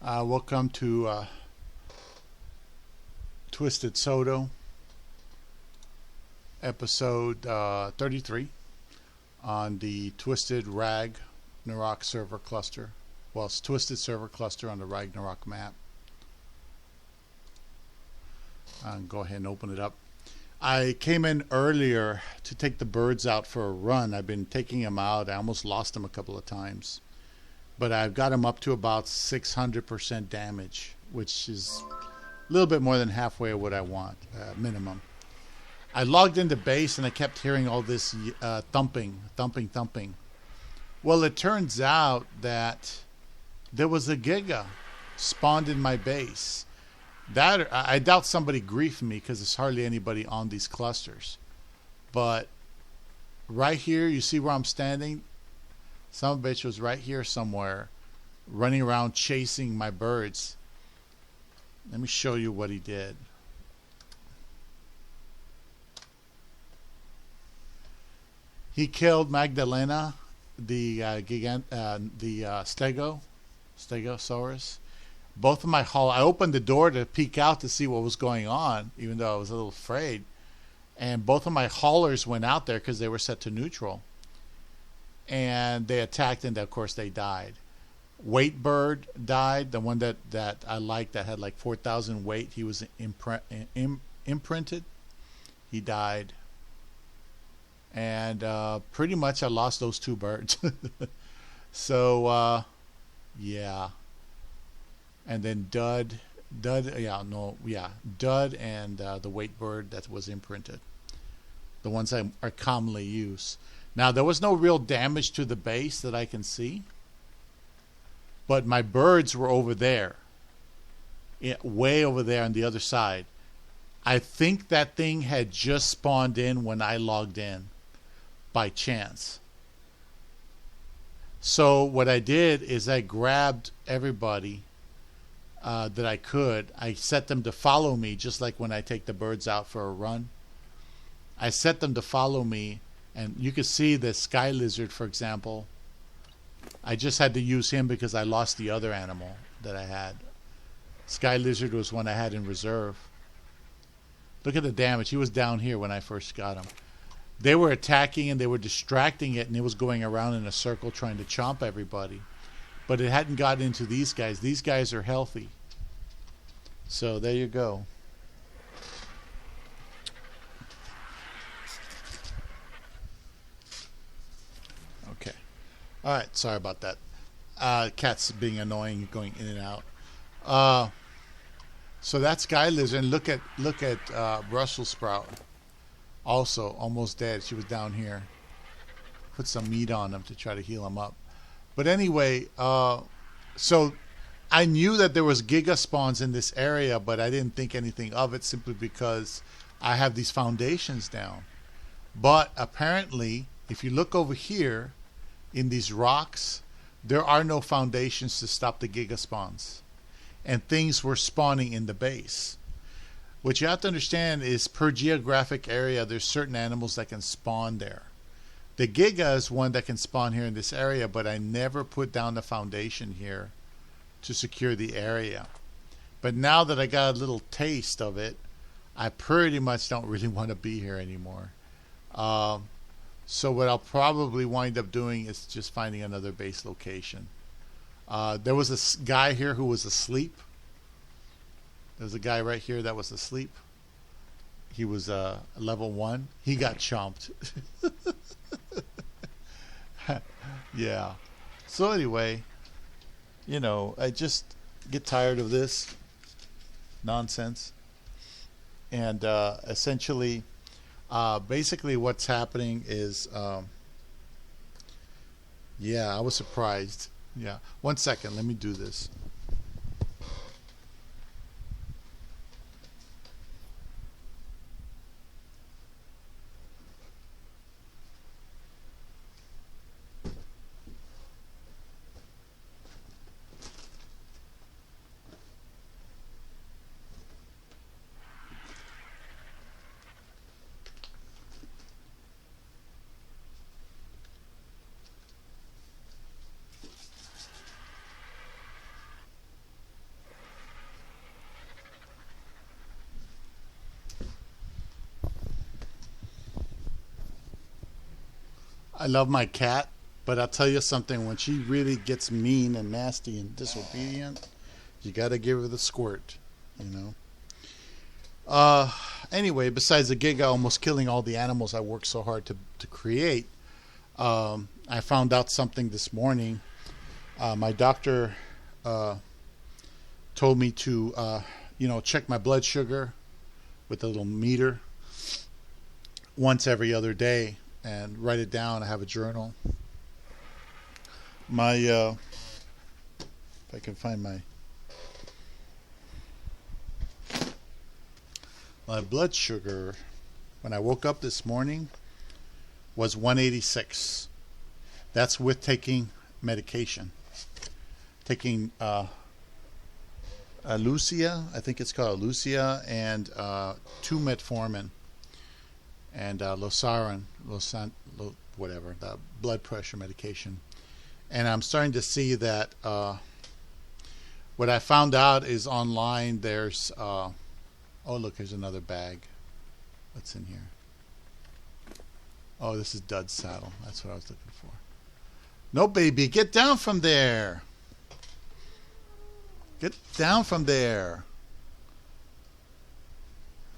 Welcome to Twisted Psoto, episode 33 on the Twisted Ragnarok server cluster. Well, it's Twisted server cluster on the Ragnarok map. Go ahead and open it up. I came in earlier to take the birds out for a run. I've been taking them out. I almost lost them a couple of times. But I've got them up to about 600% damage, which is a little bit more than halfway of what I want, minimum. I logged into base and I kept hearing all this thumping. Well, it turns out that there was a Giga spawned in my base. That I doubt somebody griefed me because there's hardly anybody on these clusters. But right here, you see where I'm standing? Some bitch was right here somewhere, running around chasing my birds. Let me show you what he did. He killed Magdalena, the Stegosaurus. Both of my I opened the door to peek out to see what was going on, even though I was a little afraid. And both of my haulers went out there because they were set to neutral. And they attacked, and of course they died. Weight Bird died, the one that I liked that had like 4,000 weight. He was imprinted. He died. And pretty much I lost those two birds. So, yeah. And then Dud and the Weight Bird that was imprinted. The ones that are commonly used. Now, there was no real damage to the base that I can see. But my birds were over there. Way over there on the other side. I think that thing had just spawned in when I logged in. By chance. So, what I did is I grabbed everybody that I could. I set them to follow me, just like when I take the birds out for a run. I set them to follow me. And you can see the sky lizard, for example. I just had to use him because I lost the other animal that I had. Sky lizard was one I had in reserve. Look at the damage. He was down here when I first got him. They were attacking and they were distracting it, and it was going around in a circle trying to chomp everybody. But it hadn't gotten into these guys. These guys are healthy. So there you go. All right, sorry about that. Cat's being annoying, going in and out. So that's Sky Lizard. And look at Brussels Sprout. Also, almost dead. She was down here. Put some meat on him to try to heal him up. But anyway, so I knew that there was Giga spawns in this area, but I didn't think anything of it simply because I have these foundations down. But apparently, if you look over here, in these rocks, there are no foundations to stop the Giga spawns. And things were spawning in the base. What you have to understand is per geographic area, there's certain animals that can spawn there. The Giga is one that can spawn here in this area, but I never put down the foundation here to secure the area. But now that I got a little taste of it, I pretty much don't really want to be here anymore. So what I'll probably wind up doing is just finding another base location. There was a guy here who was asleep. There's a guy right here that was asleep. He was level 1. He got chomped. Yeah. So anyway, I just get tired of this nonsense. And essentially... basically what's happening is yeah, I was surprised. Yeah, 1 second, let me do this. I love my cat, but I'll tell you something. When she really gets mean and nasty and disobedient, you got to give her the squirt, you know. Anyway, besides the gig, almost killing all the animals I worked so hard to create, I found out something this morning. My doctor told me to, check my blood sugar with a little meter once every other day and write it down. I have a journal. If I can find my blood sugar when I woke up this morning was 186. That's with taking medication. Taking Lucia, I think it's called Lucia, and 2 metformin and whatever, the blood pressure medication. And I'm starting to see that what I found out is online there's oh look, here's another bag. What's in here? Oh, this is Dud's saddle. That's what I was looking for. No, baby, get down from there. Get down from there.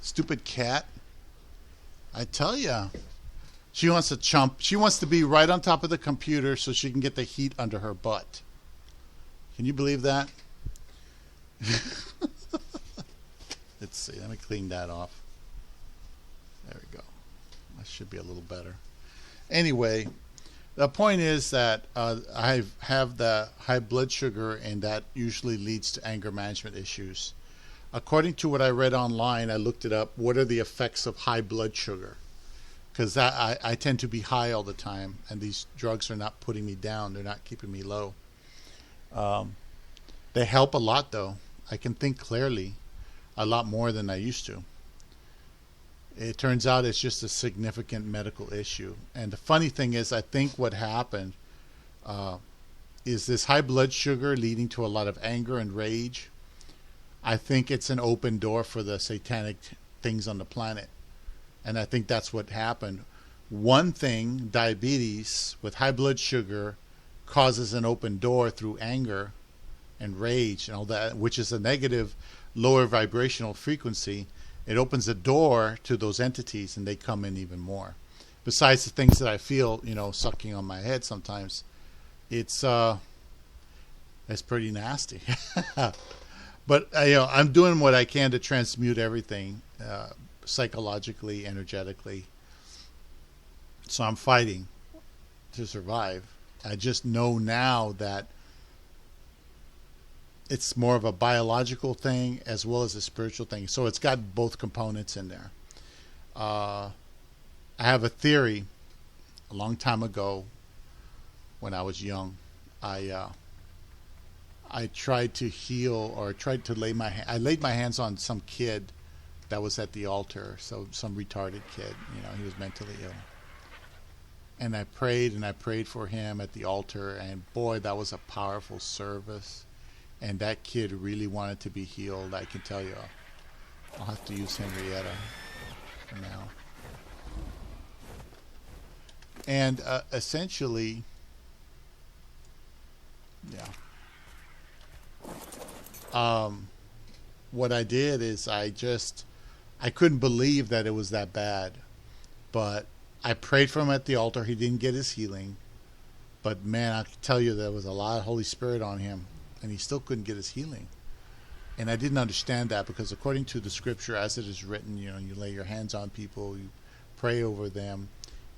Stupid cat. I tell ya. She wants to chomp. She wants to be right on top of the computer so she can get the heat under her butt. Can you believe that? Let's see. Let me clean that off. There we go. That should be a little better. Anyway, the point is that I have the high blood sugar, and that usually leads to anger management issues. According to what I read online, I looked it up. What are the effects of high blood sugar? Because I tend to be high all the time, and these drugs are not putting me down. They're not keeping me low. They help a lot, though. I can think clearly a lot more than I used to. It turns out it's just a significant medical issue. And the funny thing is, I think what happened is this high blood sugar leading to a lot of anger and rage. I think it's an open door for the satanic things on the planet. And I think that's what happened. One thing, diabetes with high blood sugar, causes an open door through anger and rage and all that, which is a negative, lower vibrational frequency. It opens a door to those entities, and they come in even more. Besides the things that I feel, sucking on my head sometimes, it's pretty nasty. But I'm doing what I can to transmute everything, psychologically, energetically. So I'm fighting to survive. I just know now that it's more of a biological thing as well as a spiritual thing. So it's got both components in there. I have a theory. A long time ago, when I was young, I tried to heal, or tried to lay I laid my hands on some kid that was at the altar. So some retarded kid, he was mentally ill. And I prayed for him at the altar, and boy, that was a powerful service. And that kid really wanted to be healed. I can tell you. I'll have to use Henrietta for now. And essentially, what I did is I couldn't believe that it was that bad. But I prayed for him at the altar. He didn't get his healing. But man, I can tell you there was a lot of Holy Spirit on him. And he still couldn't get his healing. And I didn't understand that, because according to the scripture as it is written, you lay your hands on people, you pray over them,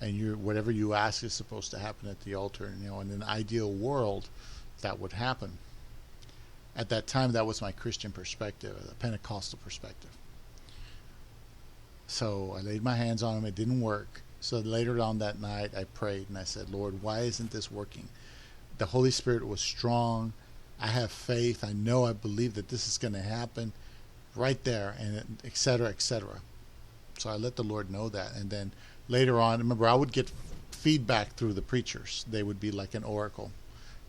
and whatever you ask is supposed to happen at the altar. And, in an ideal world, that would happen. At that time, that was my Christian perspective, the Pentecostal perspective. So I laid my hands on him. It didn't work. So later on that night, I prayed, and I said, Lord, why isn't this working? The Holy Spirit was strong. I have faith. I believe that this is going to happen right there, and et cetera, et cetera. So I let the Lord know that. And then later on, remember, I would get feedback through the preachers. They would be like an oracle,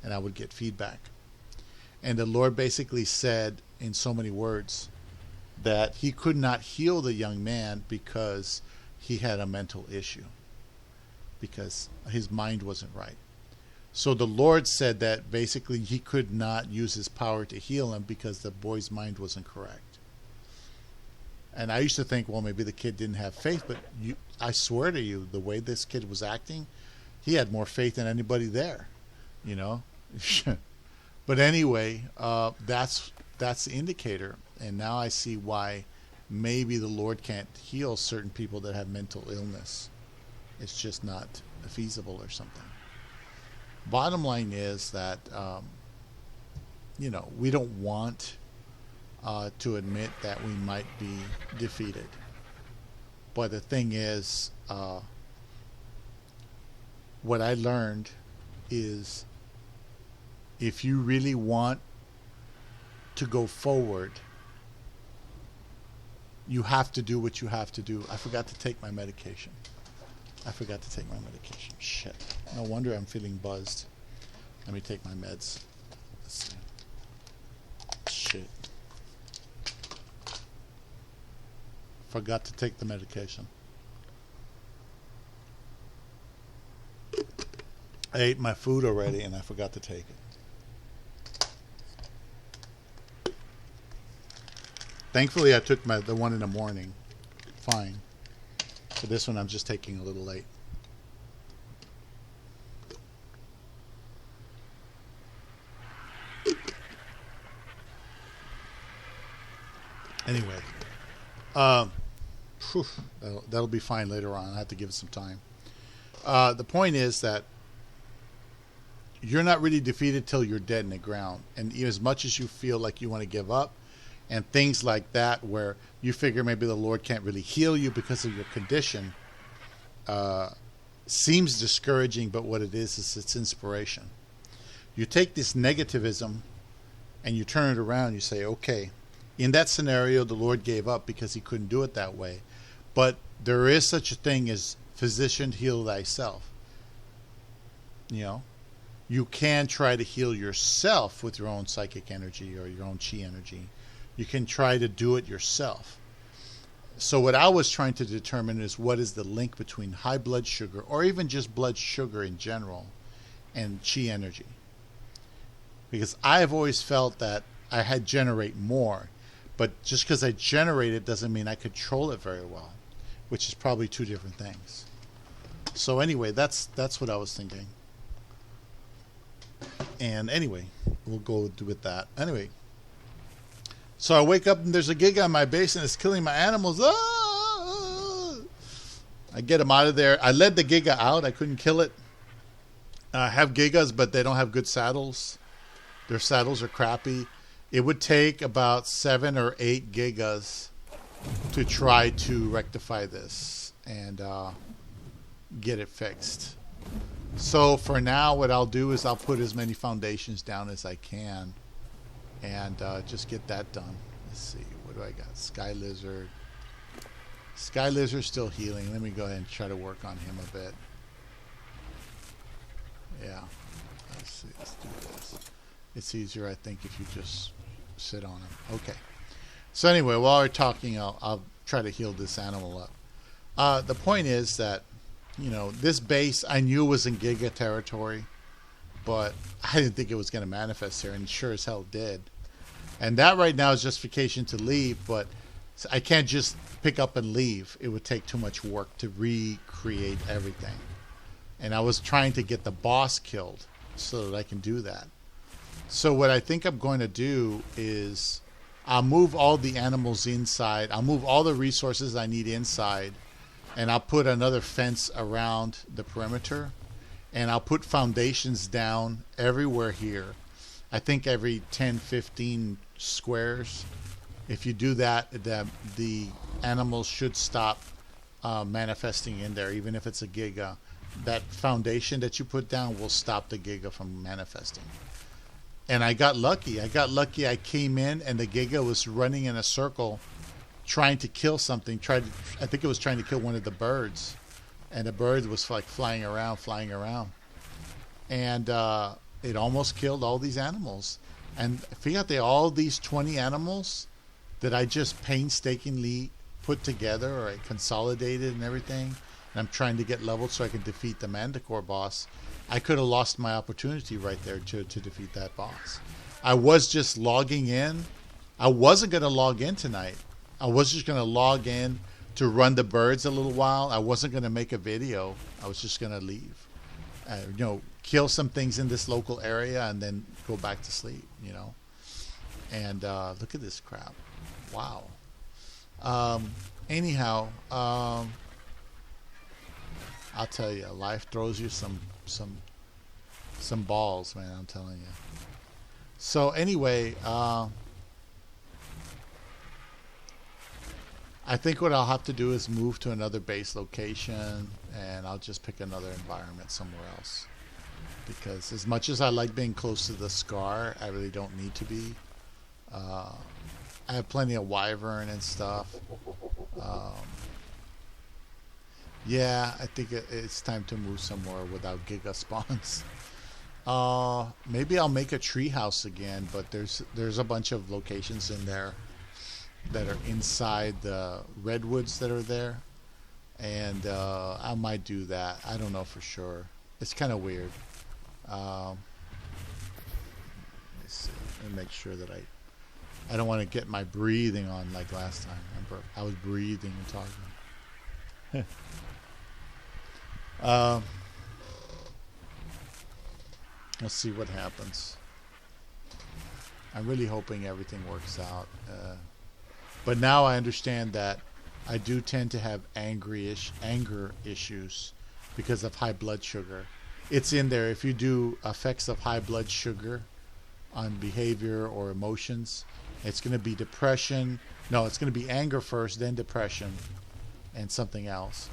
and I would get feedback. And the Lord basically said in so many words that he could not heal the young man because he had a mental issue. because his mind wasn't right. So the Lord said that basically he could not use his power to heal him because the boy's mind wasn't correct. And I used to think, well, maybe the kid didn't have faith, but I swear to you, the way this kid was acting, he had more faith than anybody there, you know. But anyway, that's the indicator. And now I see why maybe the Lord can't heal certain people that have mental illness. It's just not feasible or something. Bottom line is that, we don't want to admit that we might be defeated. But the thing is, what I learned is if you really want to go forward, you have to do what you have to do. I forgot to take my medication. Shit. No wonder I'm feeling buzzed. Let me take my meds. Let's see. Shit. Forgot to take the medication. I ate my food already and I forgot to take it. Thankfully I took the one in the morning. Fine. For this one I'm just taking a little late. Anyway. That'll be fine later on. I have to give it some time. The point is that you're not really defeated till you're dead in the ground. And as much as you feel like you want to give up and things like that, where you figure maybe the Lord can't really heal you because of your condition, seems discouraging, but what it is it's inspiration. You take this negativism and you turn it around. You say, okay, in that scenario, the Lord gave up because he couldn't do it that way. But there is such a thing as physician heal thyself. You know, you can try to heal yourself with your own psychic energy or your own chi energy. You can try to do it yourself. So what I was trying to determine is what is the link between high blood sugar or even just blood sugar in general and chi energy. Because I've always felt that I had generate more. But just because I generate it doesn't mean I control it very well, which is probably two different things. So anyway, that's what I was thinking. And anyway, we'll go with that. Anyway, so I wake up and there's a giga in my base and it's killing my animals. Ah! I get them out of there. I led the giga out. I couldn't kill it. I have gigas, but they don't have good saddles. Their saddles are crappy. It would take about 7 or 8 gigas to try to rectify this and get it fixed. So for now, what I'll do is I'll put as many foundations down as I can and just get that done. Let's see, what do I got? Sky Lizard. Sky Lizard's still healing. Let me go ahead and try to work on him a bit. Yeah, let's see, let's do this. It's easier, I think, if you just sit on him. Okay. So anyway, while we're talking, I'll try to heal this animal up. The point is that, this base I knew was in Giga territory, but I didn't think it was going to manifest here, and sure as hell did. And that right now is justification to leave, but I can't just pick up and leave. It would take too much work to recreate everything. And I was trying to get the boss killed so that I can do that. So what I think I'm going to do is I'll move all the animals inside. I'll move all the resources I need inside. And I'll put another fence around the perimeter. And I'll put foundations down everywhere here. I think every 10, 15 squares. If you do that, the animals should stop manifesting in there, even if it's a giga. That foundation that you put down will stop the giga from manifesting. And I got lucky. I came in and the giga was running in a circle trying to kill something. I think it was trying to kill one of the birds. And the bird was like flying around. And it almost killed all these animals. And fíjate, all these 20 animals that I just painstakingly put together or I consolidated and everything. and I'm trying to get leveled so I can defeat the Manticore boss, I could have lost my opportunity right there to defeat that boss. I was just logging in. I wasn't going to log in tonight. I was just going to log in to run the birds a little while. I wasn't going to make a video. I was just going to leave. Kill some things in this local area and then go back to sleep, And look at this crap. Wow. Anyhow, I'll tell you, life throws you some balls, man. I'm telling you. So anyway, I think what I'll have to do is move to another base location, and I'll just pick another environment somewhere else. Because as much as I like being close to the Scar, I really don't need to be. I have plenty of Wyvern and stuff. Yeah, I think it's time to move somewhere without Giga spawns. Maybe I'll make a treehouse again, but there's a bunch of locations in there that are inside the redwoods that are there, and I might do that. I don't know for sure. It's kind of weird. Let me see. Let me make sure that I don't want to get my breathing on like last time. Remember, I was breathing and talking. Let's see what happens. I'm really hoping everything works out. But now I understand that I do tend to have anger issues because of high blood sugar. It's in there. If you do effects of high blood sugar on behavior or emotions, it's going to be depression. No, it's going to be anger first, then depression, and something else.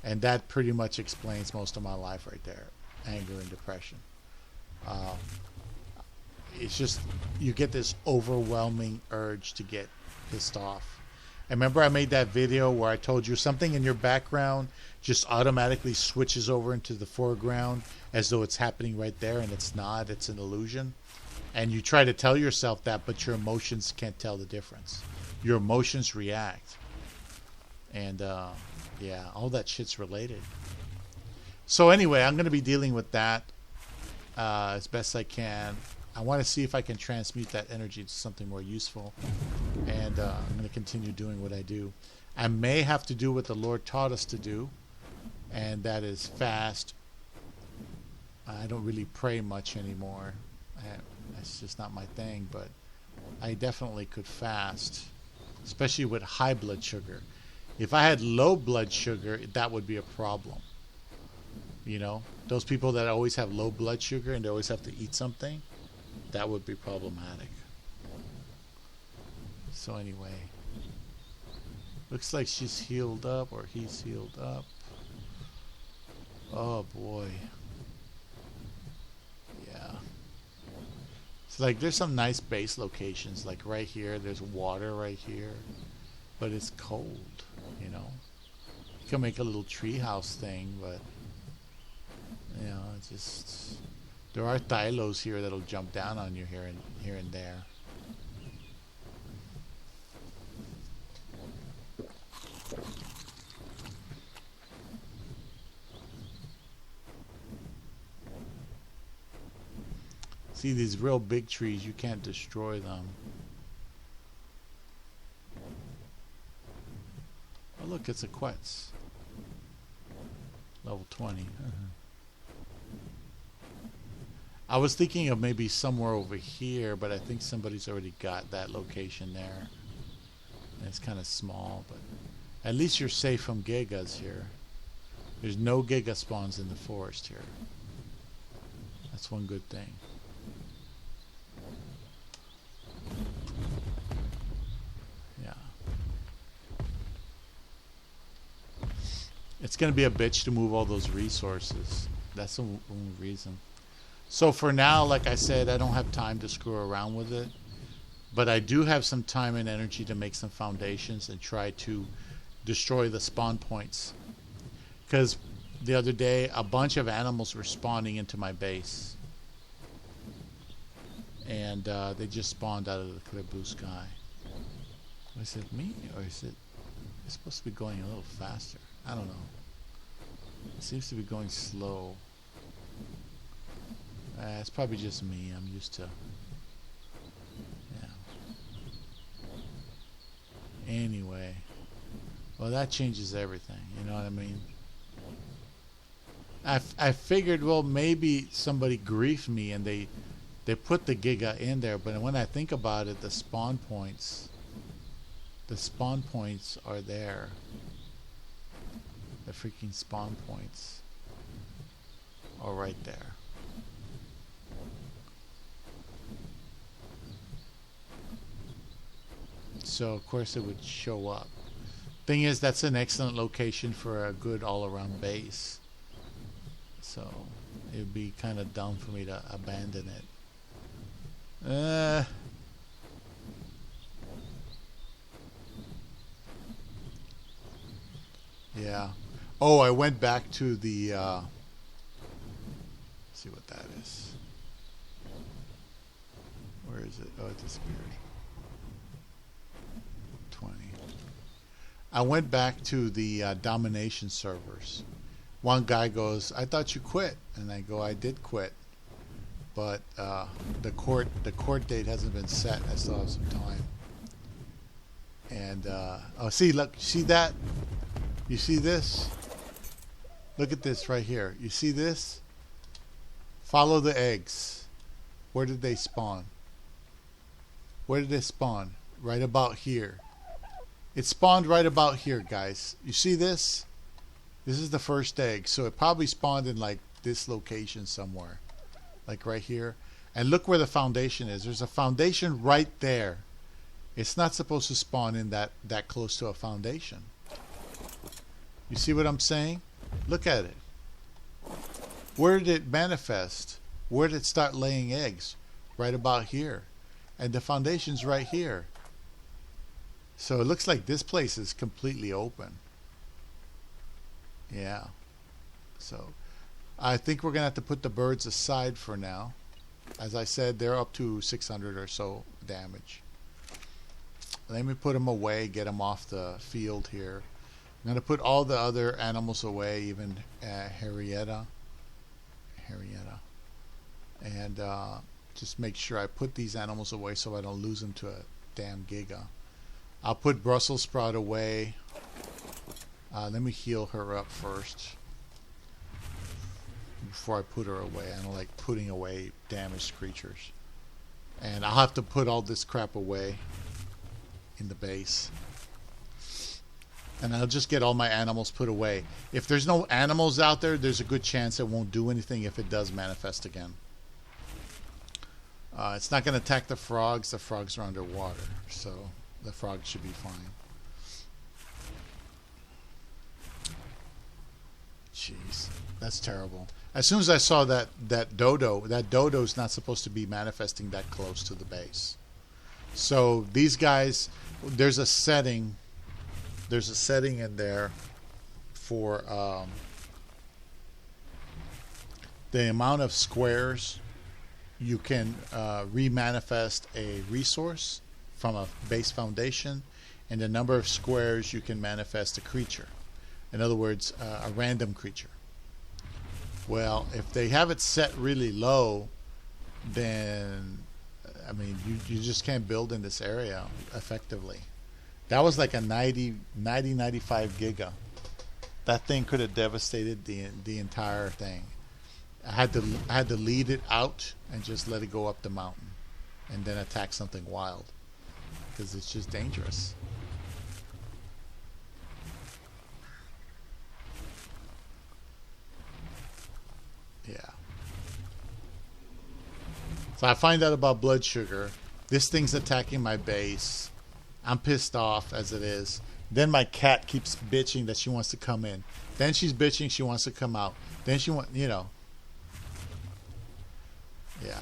And that pretty much explains most of my life right there. Anger and depression. It's just, you get this overwhelming urge to get pissed off. And remember I made that video where I told you something in your background just automatically switches over into the foreground as though it's happening right there, and it's not. It's an illusion. And you try to tell yourself that, but your emotions can't tell the difference. Your emotions react. And yeah, all that shit's related. So anyway, I'm going to be dealing with that as best I can. I want to see if I can transmute that energy to something more useful. And I'm going to continue doing what I do. I may have to do what the Lord taught us to do, and that is fast. I don't really pray much anymore. That's just not my thing, but I definitely could fast, especially with high blood sugar. If I had low blood sugar, that would be a problem. Those people that always have low blood sugar and they always have to eat something, that would be problematic. So anyway, looks like she's healed up, or he's healed up. Oh boy. Yeah. It's like there's some nice base locations, like right here, there's water right here, but it's cold, You can make a little treehouse thing, but it's just, there are thylos here that'll jump down on you here and there. See, these real big trees, you can't destroy them. Oh look, it's a Quetz. Level 20. I was thinking of maybe somewhere over here, but I think somebody's already got that location there. And it's kind of small, but at least you're safe from Gigas here. There's no Giga spawns in the forest here. That's one good thing. Yeah. It's going to be a bitch to move all those resources. That's the only reason. So for now, like I said, I don't have time to screw around with it. But I do have some time and energy to make some foundations and try to destroy the spawn points. Because the other day, a bunch of animals were spawning into my base. And they just spawned out of the clear blue sky. Is it me, or is it... It's supposed to be going a little faster. I don't know. It seems to be going slow. It's probably just me. I'm used to... Yeah. Anyway. Well, that changes everything. You know what I mean? I figured, well, maybe somebody griefed me and they put the Giga in there. But when I think about it, the spawn points are there. The freaking spawn points are right there. So of course it would show up. Thing is, that's an excellent location for a good all-around base. So it would be kind of dumb for me to abandon it. Yeah. Oh, I went back to the let's see what that is. Where is it? Oh, it disappeared. 20. I went back to the domination servers. One guy goes, "I thought you quit," and I go, "I did quit, but the court date hasn't been set. I still have some time." And oh, see, look, see that? You see this? Look at this right here. You see this? Follow the eggs. Where did they spawn? Where did they spawn? Right about here. It spawned right about here, guys. You see this? This is the first egg. So it probably spawned in like this location somewhere. Like right here. And look where the foundation is. There's a foundation right there. It's not supposed to spawn in that close to a foundation. You see what I'm saying? Look at it. Where did it manifest? Where did it start laying eggs? Right about here. And the foundation's right here. So it looks like this place is completely open. Yeah. So I think we're going to have to put the birds aside for now. As I said, they're up to 600 or so damage. Let me put them away, get them off the field here. I'm going to put all the other animals away, even Harrietta. And just make sure I put these animals away so I don't lose them to a damn Giga. I'll put Brussels sprout away. Let me heal her up first before I put her away. I don't like putting away damaged creatures. And I'll have to put all this crap away in the base. And I'll just get all my animals put away. If there's no animals out there, there's a good chance it won't do anything if it does manifest again. It's not going to attack the frogs. The frogs are underwater, so the frogs should be fine. Jeez, that's terrible. As soon as I saw that dodo's not supposed to be manifesting that close to the base. So these guys, there's a setting in there for the amount of squares you can remanifest a resource from a base foundation, and the number of squares you can manifest a creature. In other words, a random creature. Well, if they have it set really low, then I mean you just can't build in this area effectively. That was like a 95 Giga. That thing could have devastated the entire thing. I had to lead it out and just let it go up the mountain, and then attack something wild, because it's just dangerous. Yeah. So I find out about blood sugar. This thing's attacking my base. I'm pissed off as it is. Then my cat keeps bitching that she wants to come in. Then she's bitching she wants to come out. Then she wants, you know. Yeah.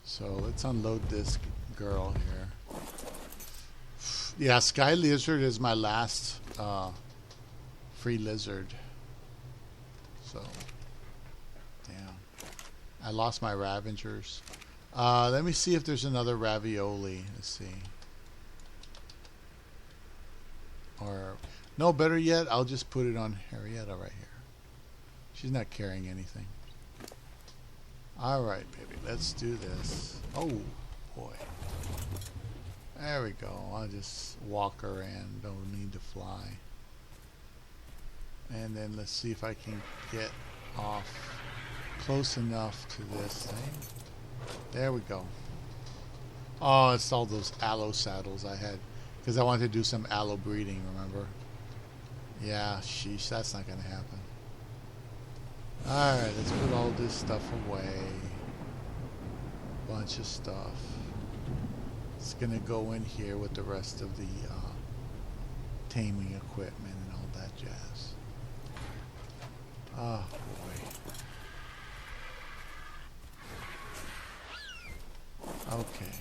So let's unload this girl here. Yeah, Sky Lizard is my last free lizard. So, damn. I lost my Ravengers. Let me see if there's another Ravioli. Let's see. Or, no, better yet, I'll just put it on Harrietta right here. She's not carrying anything. Alright, baby, let's do this. Oh, boy. There we go. I'll just walk her in. Don't need to fly. And then let's see if I can get off close enough to this thing. There we go. Oh, it's all those aloe saddles I had. Because I wanted to do some aloe breeding, remember? Yeah, sheesh, that's not going to happen. Alright, let's put all this stuff away. Bunch of stuff. It's going to go in here with the rest of the taming equipment and all that jazz. Oh, boy. Okay.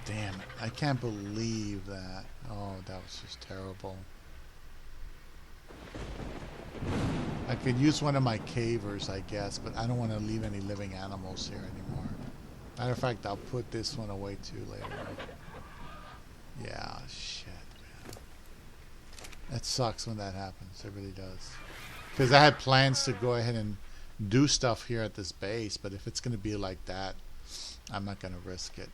Damn it. I can't believe that. Oh, that was just terrible. I could use one of my cavers, I guess, but I don't want to leave any living animals here anymore. Matter of fact, I'll put this one away too later. Yeah, shit, man. That sucks when that happens. It really does. Because I had plans to go ahead and do stuff here at this base, but if it's going to be like that, I'm not going to risk it.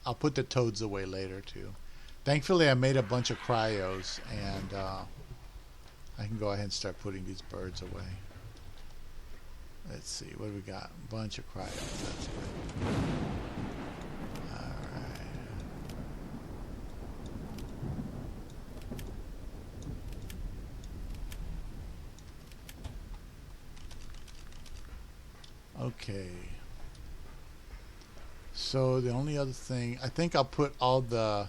I'll put the toads away later too. Thankfully, I made a bunch of cryos, and I can go ahead and start putting these birds away. Let's see, what do we got? A bunch of cryos. That's good. Alright. Okay. So the only other thing, I think I'll put all the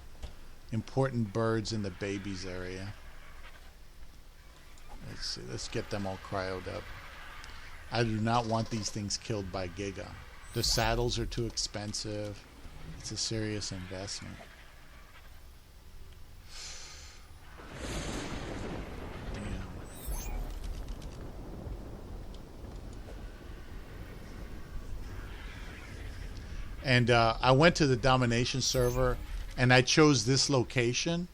important birds in the babies area. Let's see, let's get them all cryoed up. I do not want these things killed by Giga. The saddles are too expensive. It's a serious investment. Damn. And I went to the domination server and I chose this location,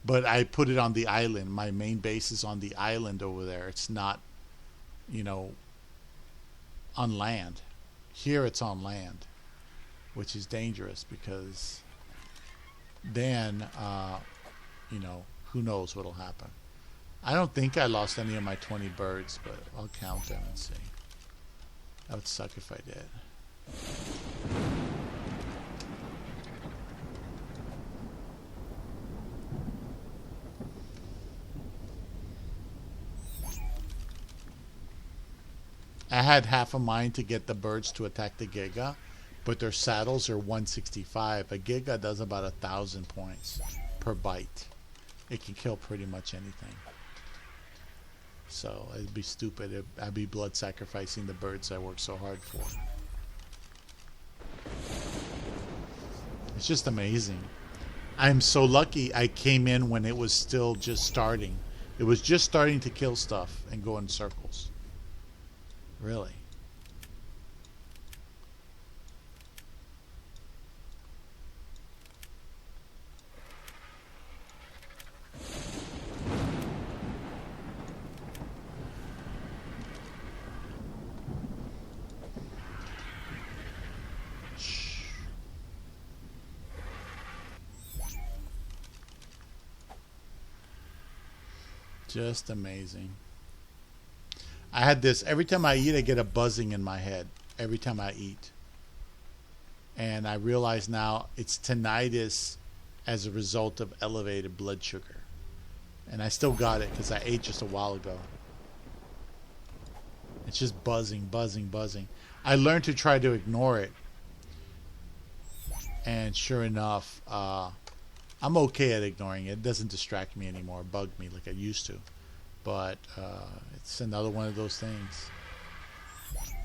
but I put it on the island. My main base is on the island over there. It's not, you know, on land. Here it's on land, which is dangerous because then, you know, who knows what'll happen. I don't think I lost any of my 20 birds, but I'll count them and see. That would suck if I did. I had half a mind to get the birds to attack the Giga, but their saddles are 165. A Giga does about 1,000 points per bite. It can kill pretty much anything. So it'd be stupid. I'd be blood sacrificing the birds I worked so hard for. It's just amazing. I'm so lucky I came in when it was still just starting. It was just starting to kill stuff and go in circles. Really? Just amazing. I had this, every time I eat, I get a buzzing in my head. Every time I eat. And I realize now it's tinnitus as a result of elevated blood sugar. And I still got it because I ate just a while ago. It's just buzzing, buzzing, buzzing. I learned to try to ignore it. And sure enough, I'm okay at ignoring it. It doesn't distract me anymore, bug me like I used to. But it's another one of those things.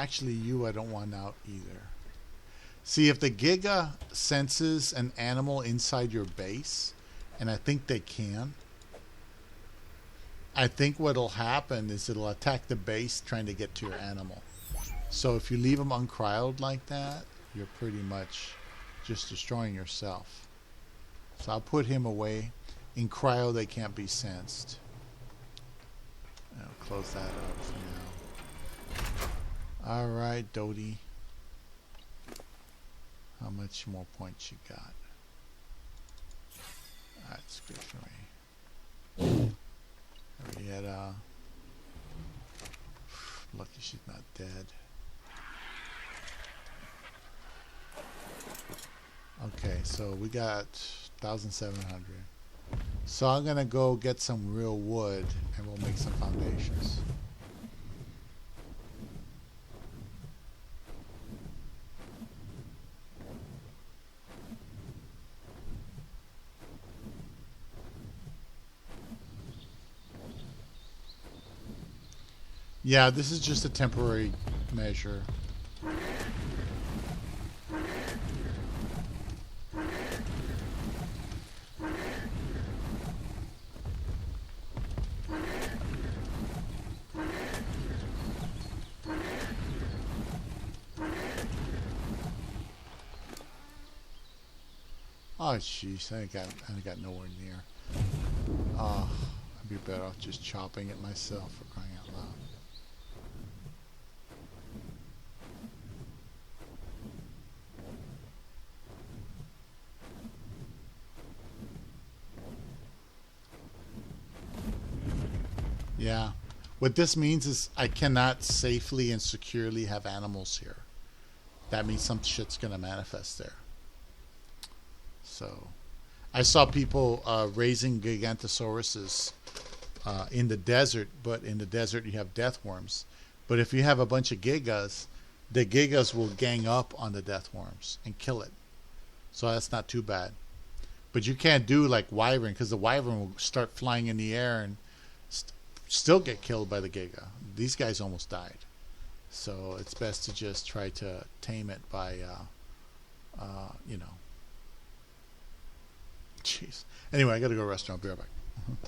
Actually, you I don't want out either. See, if the Giga senses an animal inside your base, and I think they can, I think what'll happen is it'll attack the base trying to get to your animal. So if you leave them uncryoled like that, you're pretty much just destroying yourself. So I'll put him away. In cryo, they can't be sensed. I'll close that up for now. Alright, Dodie. How much more points you got? That's good for me. We had lucky she's not dead. Okay, so we got 1,700. So I'm gonna go get some real wood and we'll make some foundations. Yeah, this is just a temporary measure. Oh jeez, I got nowhere near. I'd be better off just chopping it myself, for crying out loud. Yeah. What this means is I cannot safely and securely have animals here. That means some shit's gonna manifest there. So, I saw people raising Gigantosauruses in the desert, but in the desert you have death worms. But if you have a bunch of Gigas, the Gigas will gang up on the death worms and kill it. So that's not too bad. But you can't do like Wyvern, because the Wyvern will start flying in the air and still get killed by the Giga. These guys almost died. So it's best to just try to tame it by, you know. Jeez. Anyway, I gotta go to a restaurant. I'll be right back.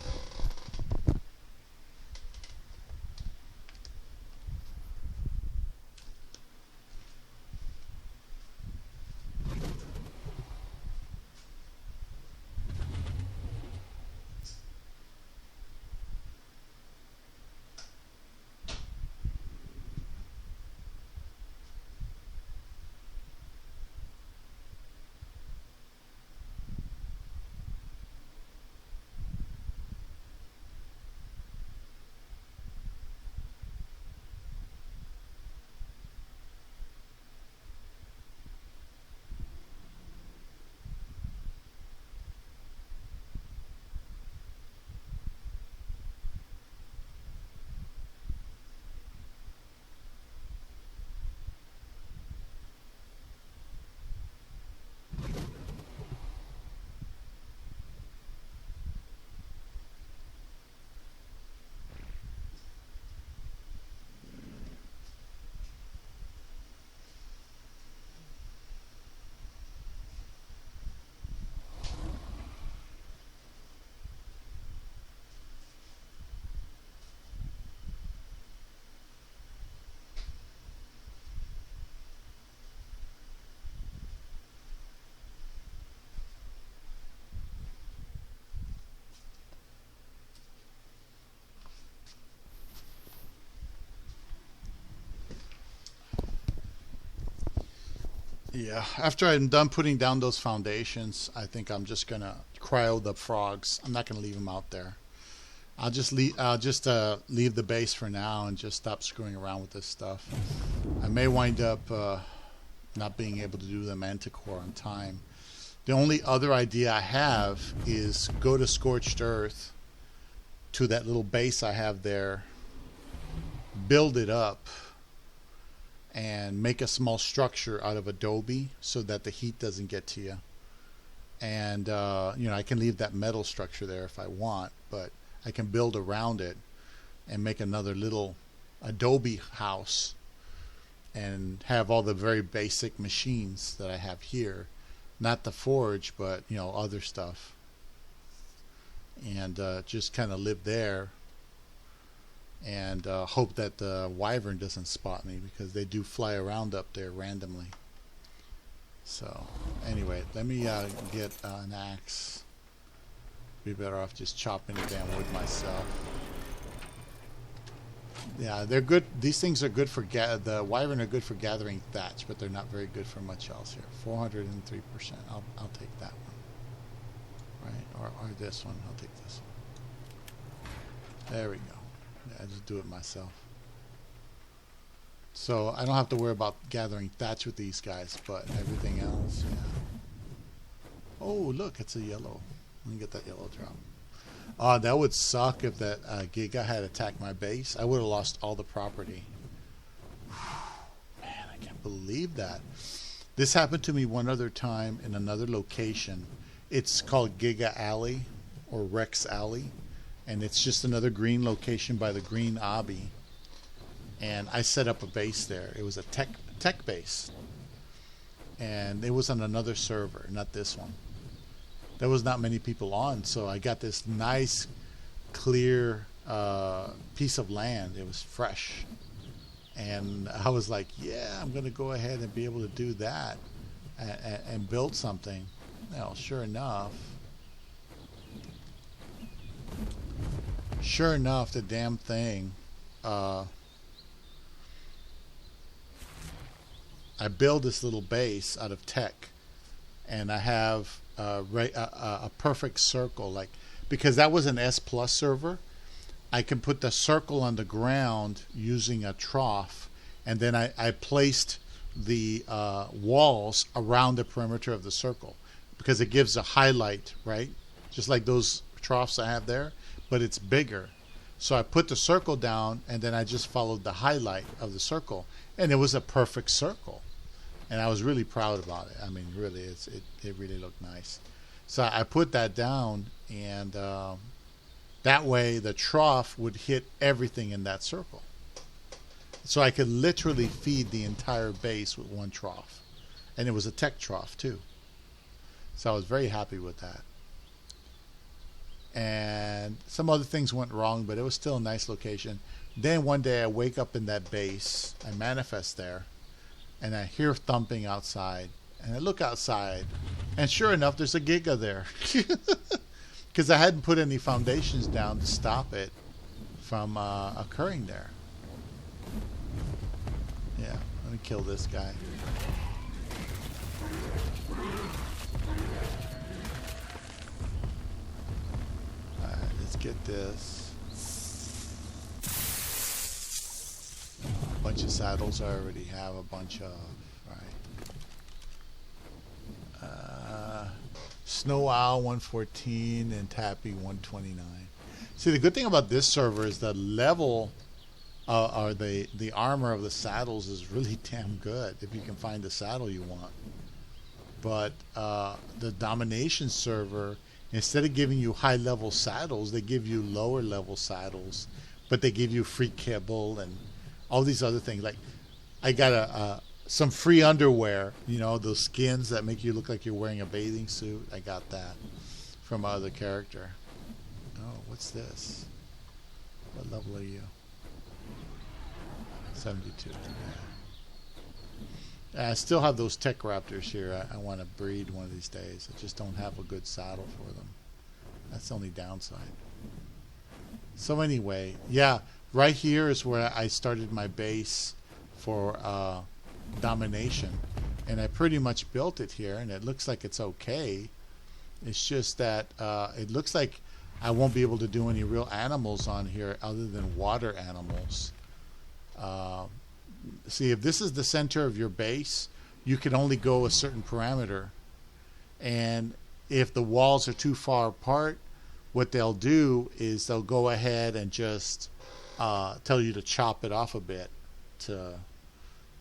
Yeah, after I'm done putting down those foundations, I think I'm just gonna cryo the frogs. I'm not gonna leave them out there. I'll just leave the base for now and just stop screwing around with this stuff. I may wind up not being able to do the Manticore on time. The only other idea I have is go to Scorched Earth, to that little base I have there, build it up, and make a small structure out of adobe so that the heat doesn't get to you. And you know, I can leave that metal structure there if I want, but I can build around it and make another little adobe house and have all the very basic machines that I have here, not the forge, but you know, other stuff, and just kind of live there, and hope that the wyvern doesn't spot me, because they do fly around up there randomly. So anyway, let me get an axe. Be better off just chopping the damn wood myself. Yeah, they're good. These things are good for the wyvern are good for gathering thatch, but they're not very good for much else here. 403%. I'll take that one. Right, or this one. I'll take this one. There we go. Yeah, I just do it myself. So I don't have to worry about gathering thatch with these guys, but everything else, yeah. Oh, look, it's a yellow. Let me get that yellow drop. That would suck if that Giga had attacked my base. I would have lost all the property. Man, I can't believe that. This happened to me one other time in another location. It's called Giga Alley or Rex Alley, and it's just another green location by the green obby. And I set up a base there. It was a tech base, and it was on another server, not this one. There was not many people on, so I got this nice, clear piece of land. It was fresh, and I was like, "Yeah, I'm going to go ahead and be able to do that and build something." Well, sure enough, the damn thing. I build this little base out of tech, and I have a perfect circle, like, because that was an S plus server. I can put the circle on the ground using a trough, and then I placed the walls around the perimeter of the circle, because it gives a highlight, right? Just like those troughs I have there, but it's bigger. So I put the circle down, and then I just followed the highlight of the circle, and it was a perfect circle. And I was really proud about it. I mean, really, it really looked nice. So I put that down, and that way the trough would hit everything in that circle. So I could literally feed the entire base with one trough. And it was a tech trough, too. So I was very happy with that. And some other things went wrong, but it was still a nice location. Then one day I wake up in that base. I manifest there. And I hear thumping outside, and I look outside, and sure enough, there's a Giga there, because I hadn't put any foundations down to stop it from occurring there. Yeah, let me kill this guy. Alright, let's get this. A bunch of saddles I already have a bunch of, right? Snow Owl 114 and Tappy 129. See, the good thing about this server is the level or the armor of the saddles is really damn good if you can find the saddle you want. But the domination server, instead of giving you high level saddles, they give you lower level saddles, but they give you free kibble and all these other things. Like, I got some free underwear, you know, those skins that make you look like you're wearing a bathing suit. I got that from my other character. Oh, what's this? What level are you? 72. Yeah. I still have those tech raptors here. I want to breed one of these days. I just don't have a good saddle for them. That's the only downside. So anyway, yeah. Right here is where I started my base for domination, and I pretty much built it here, and it looks like it's okay. It's just that it looks like I won't be able to do any real animals on here other than water animals. See, if this is the center of your base, you can only go a certain parameter, and if the walls are too far apart, what they'll do is they'll go ahead and just tell you to chop it off a bit to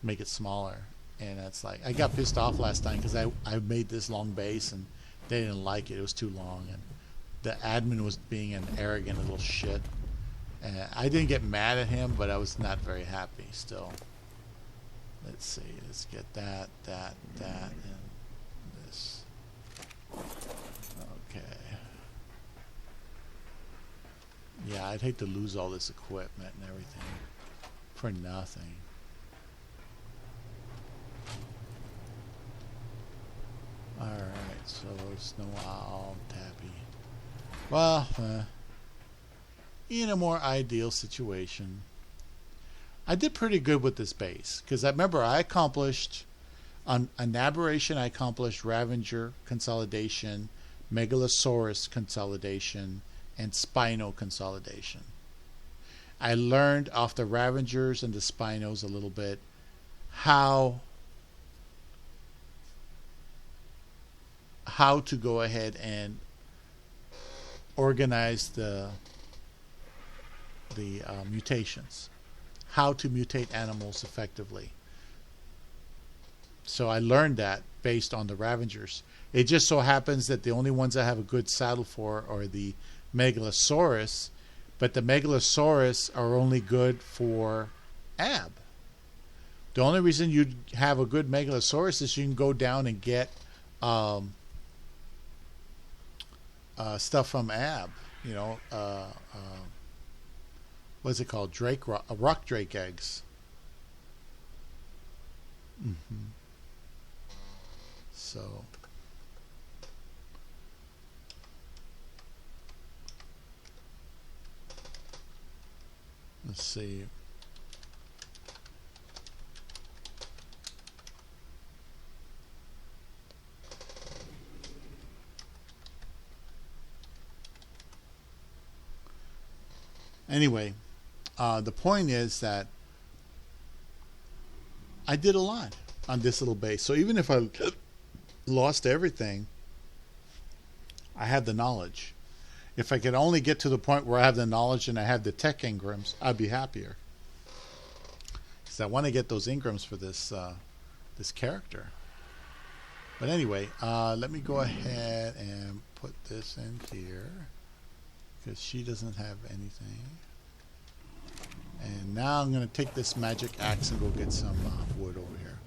make it smaller. And it's like, I got pissed off last time because I made this long base and they didn't like it. It was too long, and the admin was being an arrogant little shit. And I didn't get mad at him, but I was not very happy still. Let's see. Let's get that, and this. Okay. Yeah, I'd hate to lose all this equipment and everything for nothing. Alright, so Snow Owl, Tappy. Well, in a more ideal situation, I did pretty good with this base. Because I remember I accomplished, on an aberration, I accomplished Ravager consolidation, Megalosaurus consolidation, and Spino consolidation. I learned off the Ravagers and the Spinos a little bit how to go ahead and organize the mutations, how to mutate animals effectively. So I learned that based on the Ravagers. It just so happens that the only ones I have a good saddle for are the Megalosaurus, but the Megalosaurus are only good for ab. The only reason you have a good Megalosaurus is you can go down and get stuff from ab. You know, what's it called? Rock drake eggs. So let's see. Anyway, the point is that I did a lot on this little base. So even if I lost everything, I had the knowledge. If I could only get to the point where I have the knowledge and I have the tech engrams, I'd be happier. Because I want to get those engrams for this this character. But anyway, let me go ahead and put this in here, because she doesn't have anything. And now I'm going to take this magic axe and go get some wood over here.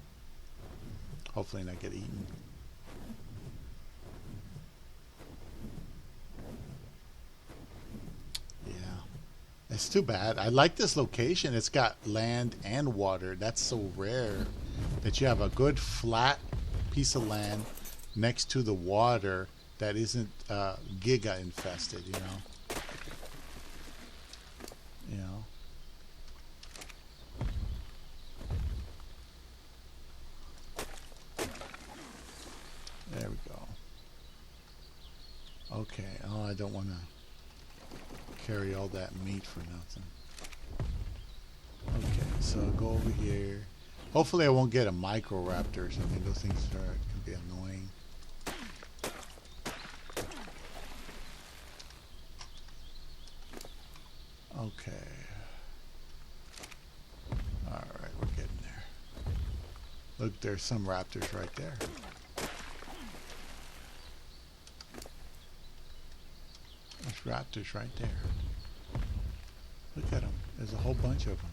Hopefully not get eaten. Yeah. It's too bad. I like this location. It's got land and water. That's so rare that you have a good flat piece of land next to the water that isn't giga infested, you know. You know. There we go. Okay. Oh, I don't want to carry all that meat for nothing. Okay, so go over here. Hopefully I won't get a Microraptor or something. Those things can be annoying. Okay. Alright, we're getting there. Look, there's some raptors right there. There's raptors right there. Look at them. There's a whole bunch of them.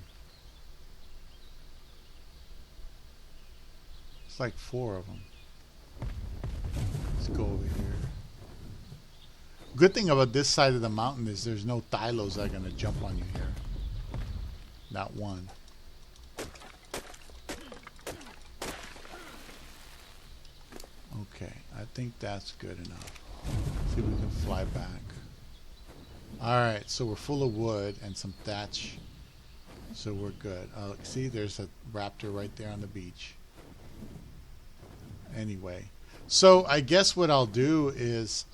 It's like 4 of them. Let's go over here. Good thing about this side of the mountain is there's no Thylos that are going to jump on you here. Not one. Okay, I think that's good enough. See if we can fly back. Alright, so we're full of wood and some thatch. So we're good. See, there's a raptor right there on the beach. Anyway, so I guess what I'll do is,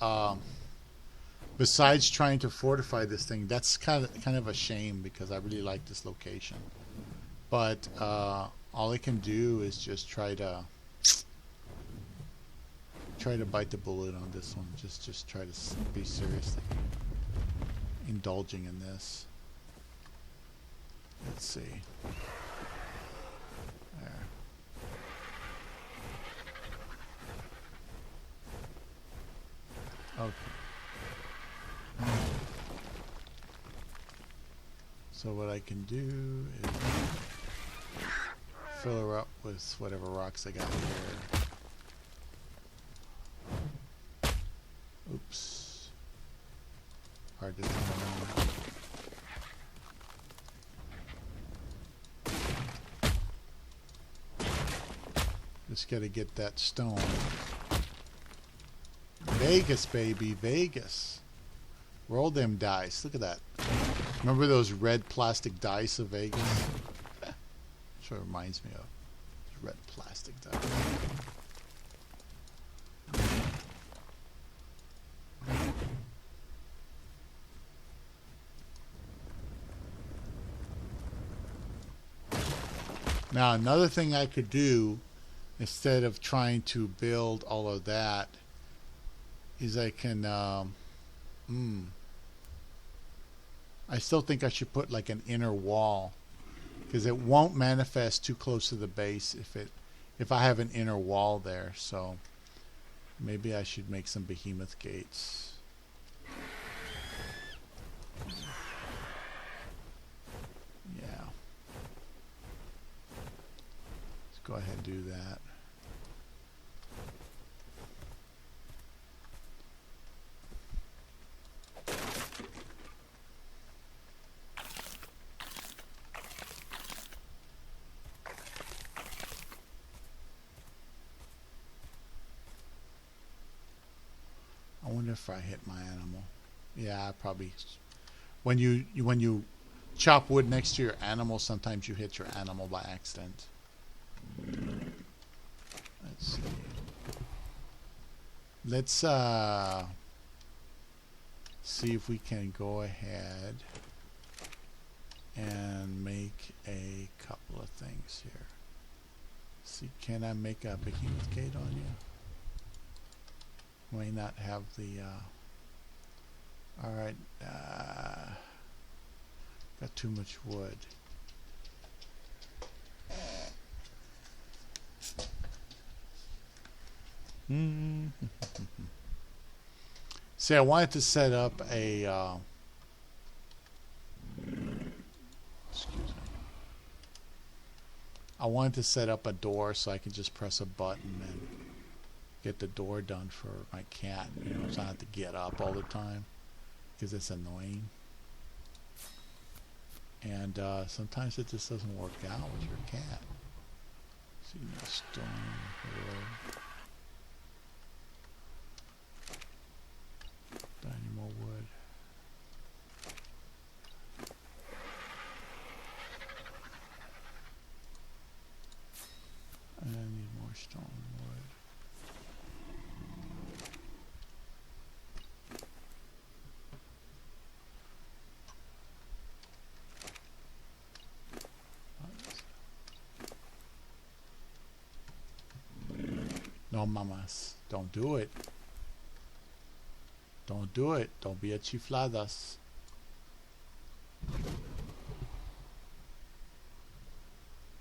besides trying to fortify this thing, that's kind of a shame because I really like this location. But all I can do is just try to bite the bullet on this one. Just try to be seriously indulging in this. Let's see. There. Okay. So what I can do is fill her up with whatever rocks I got here. Oops. Hard to turn around. Just gotta get that stone. Vegas, baby, Vegas. Roll them dice. Look at that. Remember those red plastic dice of Vegas? That's what it reminds me of. Red plastic dice. Now, another thing I could do, instead of trying to build all of that, is I can I still think I should put like an inner wall, because it won't manifest too close to the base if I have an inner wall there. So maybe I should make some Behemoth Gates. Yeah, let's go ahead and do that. I wonder if I hit my animal. Yeah, I probably. When you chop wood next to your animal, sometimes you hit your animal by accident. Let's see. Let's see if we can go ahead and make a couple of things here. See, can I make a Behemoth Gate on you? May not have the alright, got too much wood. See, I wanted to set up a excuse me. I wanted to set up a door so I could just press a button and get the door done for my cat, you know, so I don't have to get up all the time, because it's annoying. And sometimes it just doesn't work out with your cat. See, no stone wood. Don't need more wood. I need more stone wood. No, mamas, don't do it. Don't do it. Don't be a chifladas.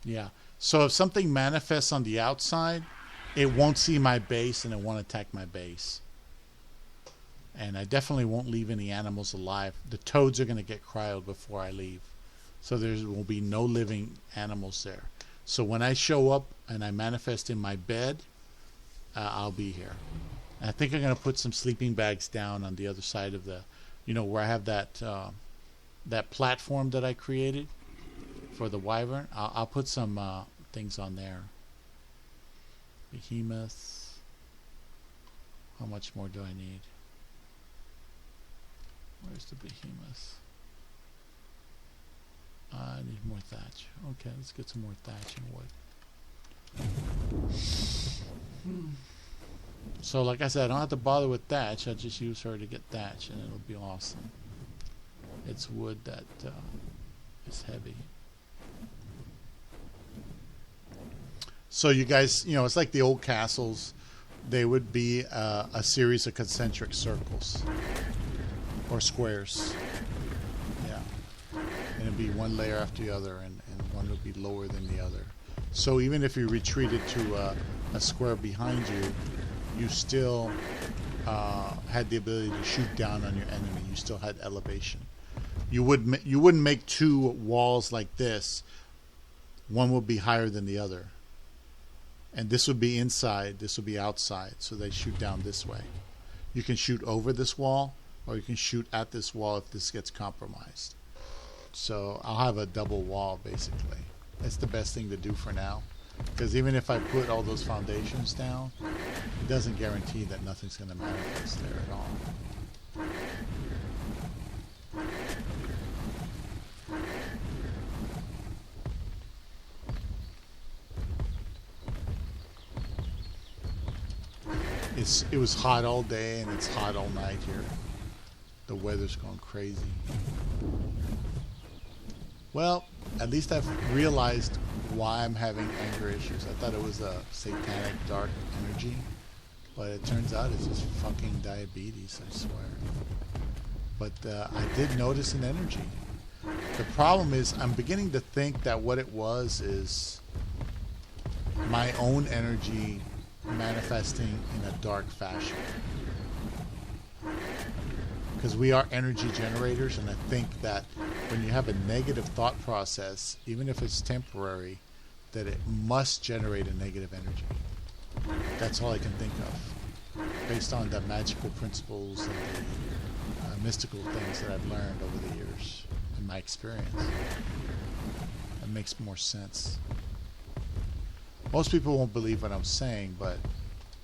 Yeah. So if something manifests on the outside, it won't see my base and it won't attack my base. And I definitely won't leave any animals alive. The toads are going to get cryoed before I leave. So there will be no living animals there. So when I show up and I manifest in my bed, I'll be here. And I think I'm going to put some sleeping bags down on the other side of the, you know, where I have that that platform that I created for the wyvern. I'll put some things on there. Behemoth. How much more do I need? Where's the behemoth? I need more thatch. Okay, let's get some more thatch and wood. So like I said, I don't have to bother with thatch. I'll just use her to get thatch and it'll be awesome. It's wood that is heavy. So you guys, you know, it's like the old castles. They would be a series of concentric circles or squares. Yeah. And it'd be one layer after the other, and one would be lower than the other. So even if you retreated to a square behind you, you still had the ability to shoot down on your enemy. You still had elevation. You wouldn't make two walls like this one will be higher than the other. And this would be inside, this would be outside, so they shoot down this way. You can shoot over this wall, or you can shoot at this wall if this gets compromised. So I'll have a double wall, basically. That's the best thing to do for now. Because even if I put all those foundations down, it doesn't guarantee that nothing's going to manifest there at all. It was hot all day and it's hot all night here. The weather's going crazy. Well, at least I've realized why I'm having anger issues. I thought it was a satanic dark energy, but it turns out it's just fucking diabetes, I swear. But I did notice an energy. The problem is I'm beginning to think that what it was is my own energy manifesting in a dark fashion. Because we are energy generators, and I think that when you have a negative thought process, even if it's temporary, that it must generate a negative energy. That's all I can think of, based on the magical principles and the mystical things that I've learned over the years in my experience. It makes more sense. Most people won't believe what I'm saying, but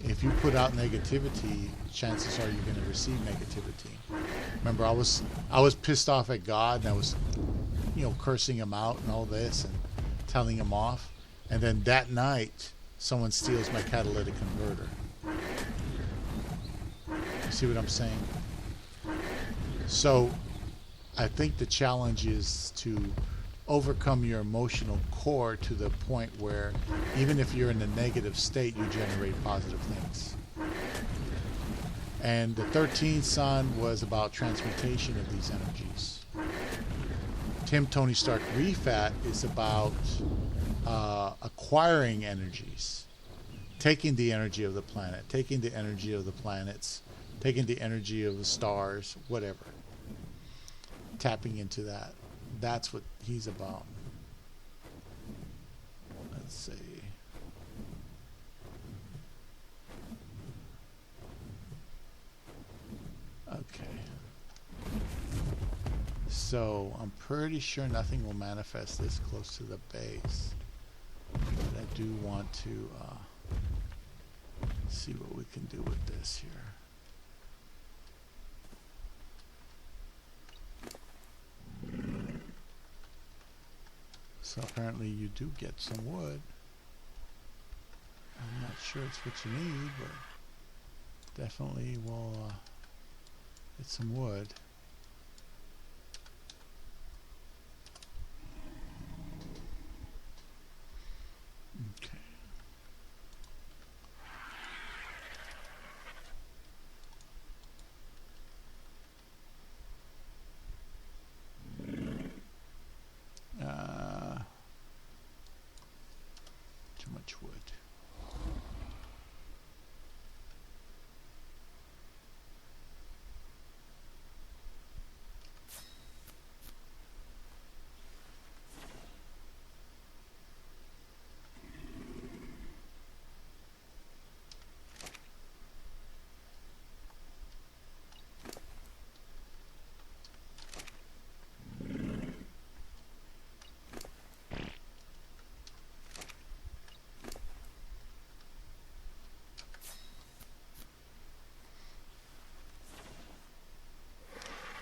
if you put out negativity, chances are you're going to receive negativity. Remember, I was pissed off at God, and I was, cursing him out and all this and telling him off. And then that night, someone steals my catalytic converter. You see what I'm saying? So I think the challenge is to overcome your emotional core to the point where even if you're in a negative state, you generate positive things. And the 13th Sun was about transmutation of these energies. Tim Tony Stark Refat is about acquiring energies, taking the energy of the planet, taking the energy of the planets, taking the energy of the stars, whatever, tapping into that. That's what he's about. Let's see. Okay. So I'm pretty sure nothing will manifest this close to the base. But I do want to see what we can do with this here. So apparently you do get some wood. I'm not sure it's what you need, but definitely will get some wood. Okay. Too much wood.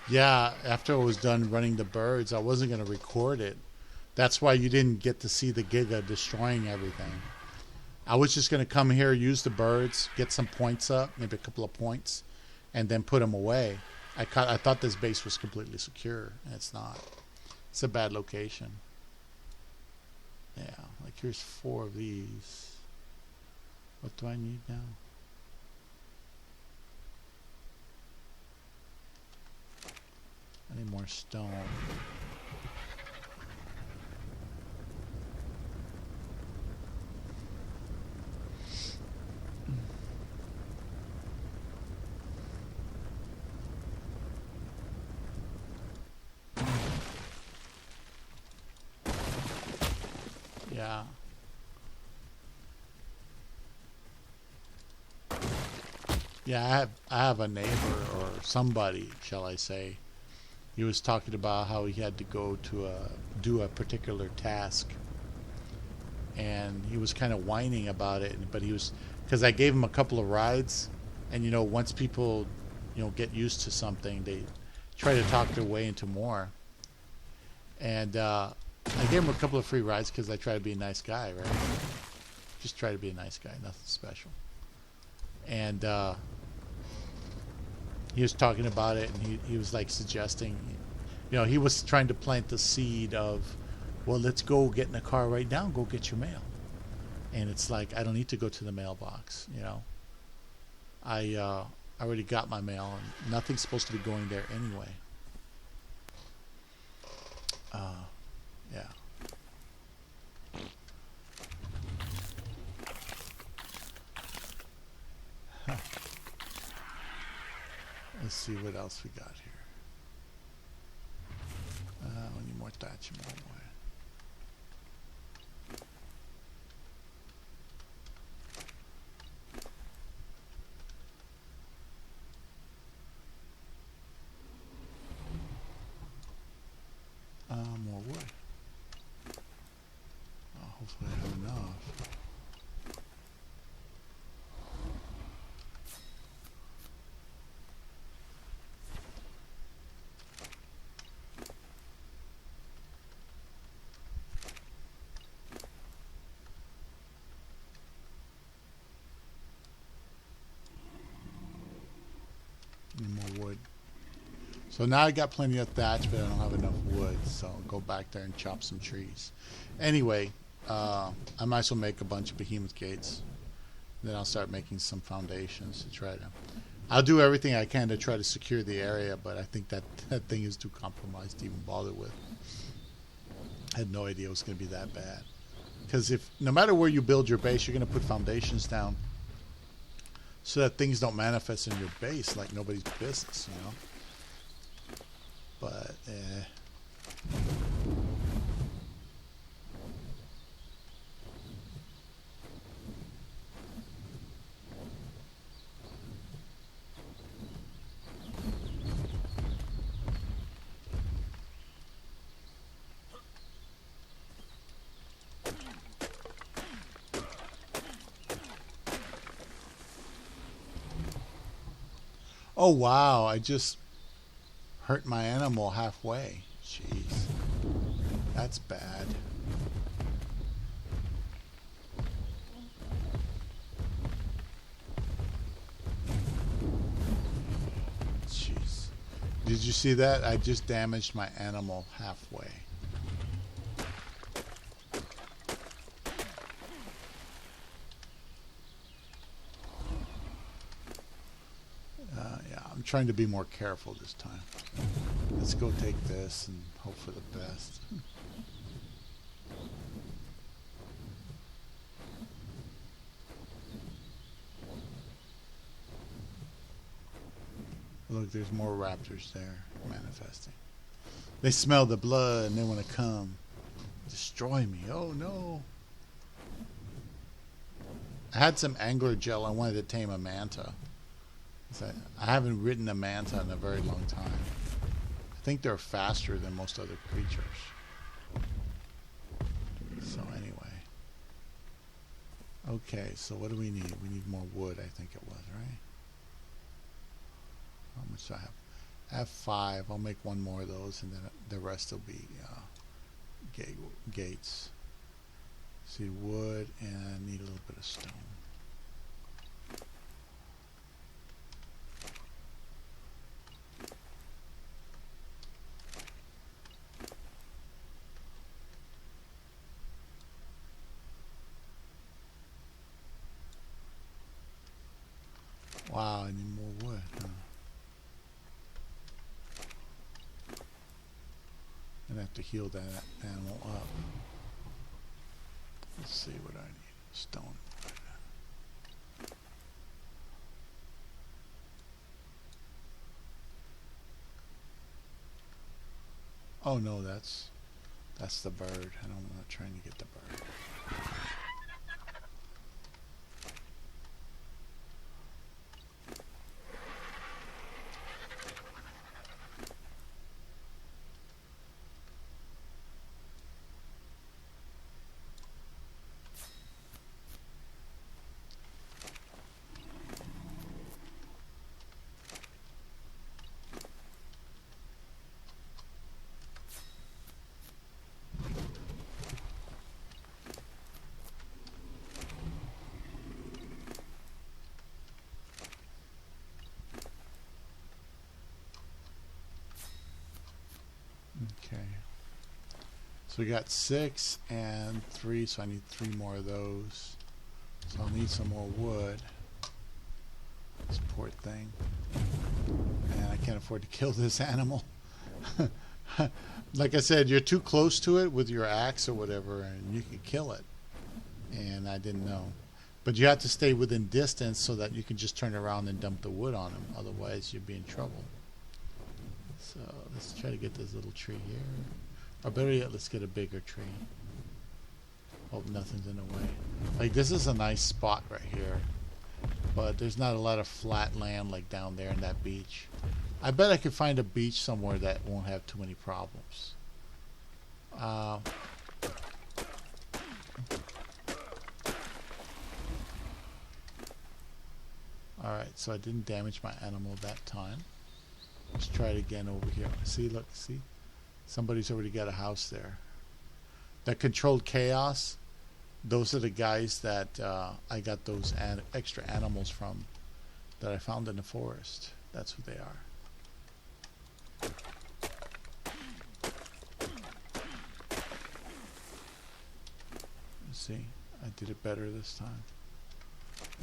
Yeah, after I was done running the birds, I wasn't going to record it. That's why you didn't get to see the Giga destroying everything. I was just going to come here, use the birds, get some points up, maybe a couple of points, and then put them away. I thought this base was completely secure, and it's not. It's a bad location. Yeah, like here's 4 of these. What do I need now? I need more stone. Yeah. Yeah, I have a neighbor or somebody, shall I say. He was talking about how he had to go to do a particular task, and he was kind of whining about it. But he was, because I gave him a couple of rides, and once people get used to something, they try to talk their way into more. And I gave him a couple of free rides because I try to be a nice guy, right? Just try to be a nice guy, nothing special. And he was talking about it, and he was like suggesting, he was trying to plant the seed of, well, let's go get in the car right now and go get your mail. And it's like, I don't need to go to the mailbox, I already got my mail, and nothing's supposed to be going there anyway. Yeah. Let's see what else we got here. We need more thatch and more wood. More wood. Hopefully I have enough. Need more wood. So now I got plenty of thatch, but I don't have enough wood, so I'll go back there and chop some trees. Anyway, I might as well make a bunch of Behemoth Gates. Then I'll start making some foundations to try to... I'll do everything I can to try to secure the area, but I think that thing is too compromised to even bother with. I had no idea it was going to be that bad. Because no matter where you build your base, you're going to put foundations down so that things don't manifest in your base like nobody's business, But, oh wow, I just hurt my animal halfway. Jeez. That's bad. Jeez. Did you see that? I just damaged my animal halfway. Yeah, I'm trying to be more careful this time. Let's go take this and hope for the best. Look, there's more raptors there manifesting. They smell the blood and they want to come destroy me. Oh no. I had some angler gel. I wanted to tame a manta. I haven't ridden a manta in a very long time. I think they're faster than most other creatures. So anyway. Okay, so what do we need? We need more wood, I think it was, right? How much do I have? I have 5. I'll make one more of those, and then the rest will be gates. See, wood, and I need a little bit of stone. Wow, I need more wood. Huh? I'm gonna have to heal that animal up. Let's see what I need. Stone. Oh no, that's the bird. I'm not trying to get the bird. So we got 6 and 3, so I need 3 more of those. So I'll need some more wood. This poor thing. And I can't afford to kill this animal. Like I said, you're too close to it with your axe or whatever, and you can kill it. And I didn't know. But you have to stay within distance so that you can just turn around and dump the wood on them. Otherwise, you'd be in trouble. So let's try to get this little tree here. Or better yet, let's get a bigger tree. Hope nothing's in the way. Like, this is a nice spot right here. But there's not a lot of flat land like down there in that beach. I bet I could find a beach somewhere that won't have too many problems. Alright, so I didn't damage my animal that time. Let's try it again over here. See, look, see? Somebody's already got a house there. That controlled chaos, those are the guys that I got those extra animals from that I found in the forest. That's who they are. See, I did it better this time.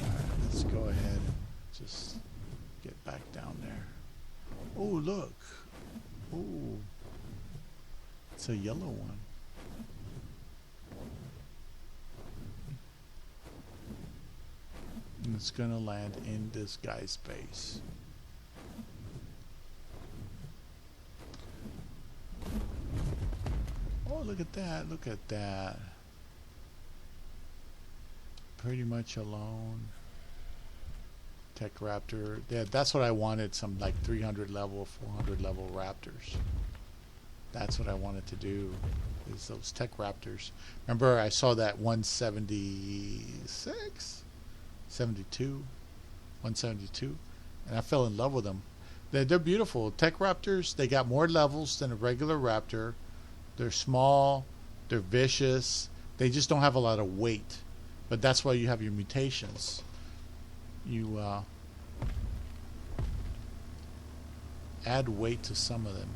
Alright, let's go ahead and just get back down there. Oh, look. Oh, it's a yellow one. And it's gonna land in this guy's base. Oh, look at that. Look at that. Pretty much alone. Tech Raptor. Yeah, that's what I wanted. Some like 300 level, 400 level raptors. That's what I wanted to do. Is those Tech Raptors. Remember I saw that 176? 72? 172? And I fell in love with them. They're beautiful. Tech Raptors, they got more levels than a regular raptor. They're small. They're vicious. They just don't have a lot of weight. But that's why you have your mutations. You add weight to some of them.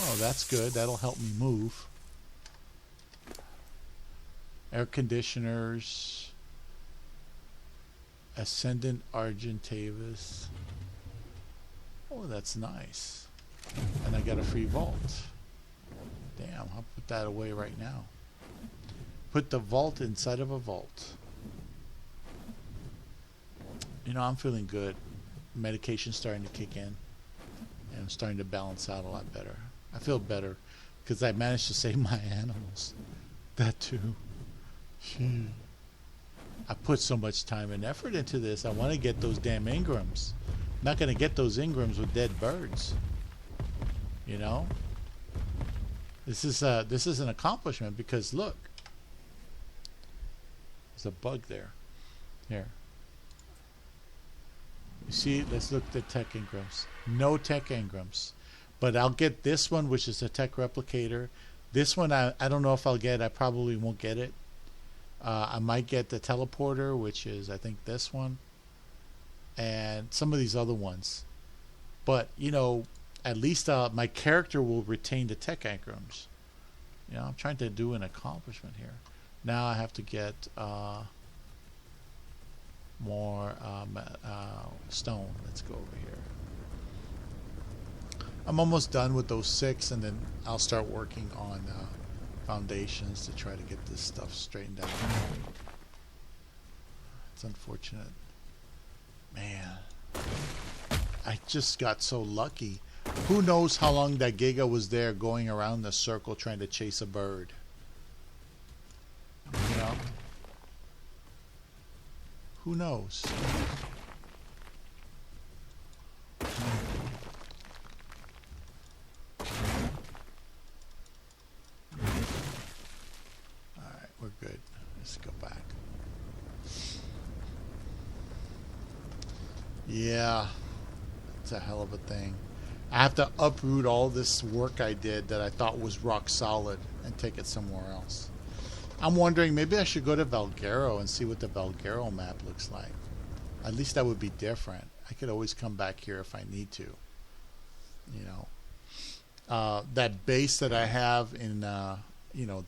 Oh, that's good. That'll help me move. Air conditioners. Ascendant Argentavis. Oh, that's nice. And I got a free vault. Damn, I'll put that away right now. Put the vault inside of a vault. You know, I'm feeling good. Medication's starting to kick in. And I'm starting to balance out a lot better. I feel better because I managed to save my animals. That too. I put so much time and effort into this. I want to get those damn Ingrams. I'm not going to get those Ingrams with dead birds. You know? This is an accomplishment because look. There's a bug there. Here. You see, let's look at the Tech Ingrams. No Tech Ingrams. But I'll get this one, which is a Tech Replicator. This one, I don't know if I'll get. I probably won't get it. I might get the Teleporter, which is, I think, this one. And some of these other ones. But, you know, at least my character will retain the Tech Ingrams. You know, I'm trying to do an accomplishment here. Now I have to get more stone. Let's go over here. I'm almost done with those 6, and then I'll start working on foundations to try to get this stuff straightened out. It's unfortunate. Man, I just got so lucky. Who knows how long that Giga was there going around the circle trying to chase a bird? You know? Who knows? Alright, we're good. Let's go back. Yeah, it's a hell of a thing. I have to uproot all this work I did that I thought was rock solid and take it somewhere else. I'm wondering, maybe I should go to Valguero and see what the Valguero map looks like. At least that would be different. I could always come back here if I need to. You know, that base that I have in, you know,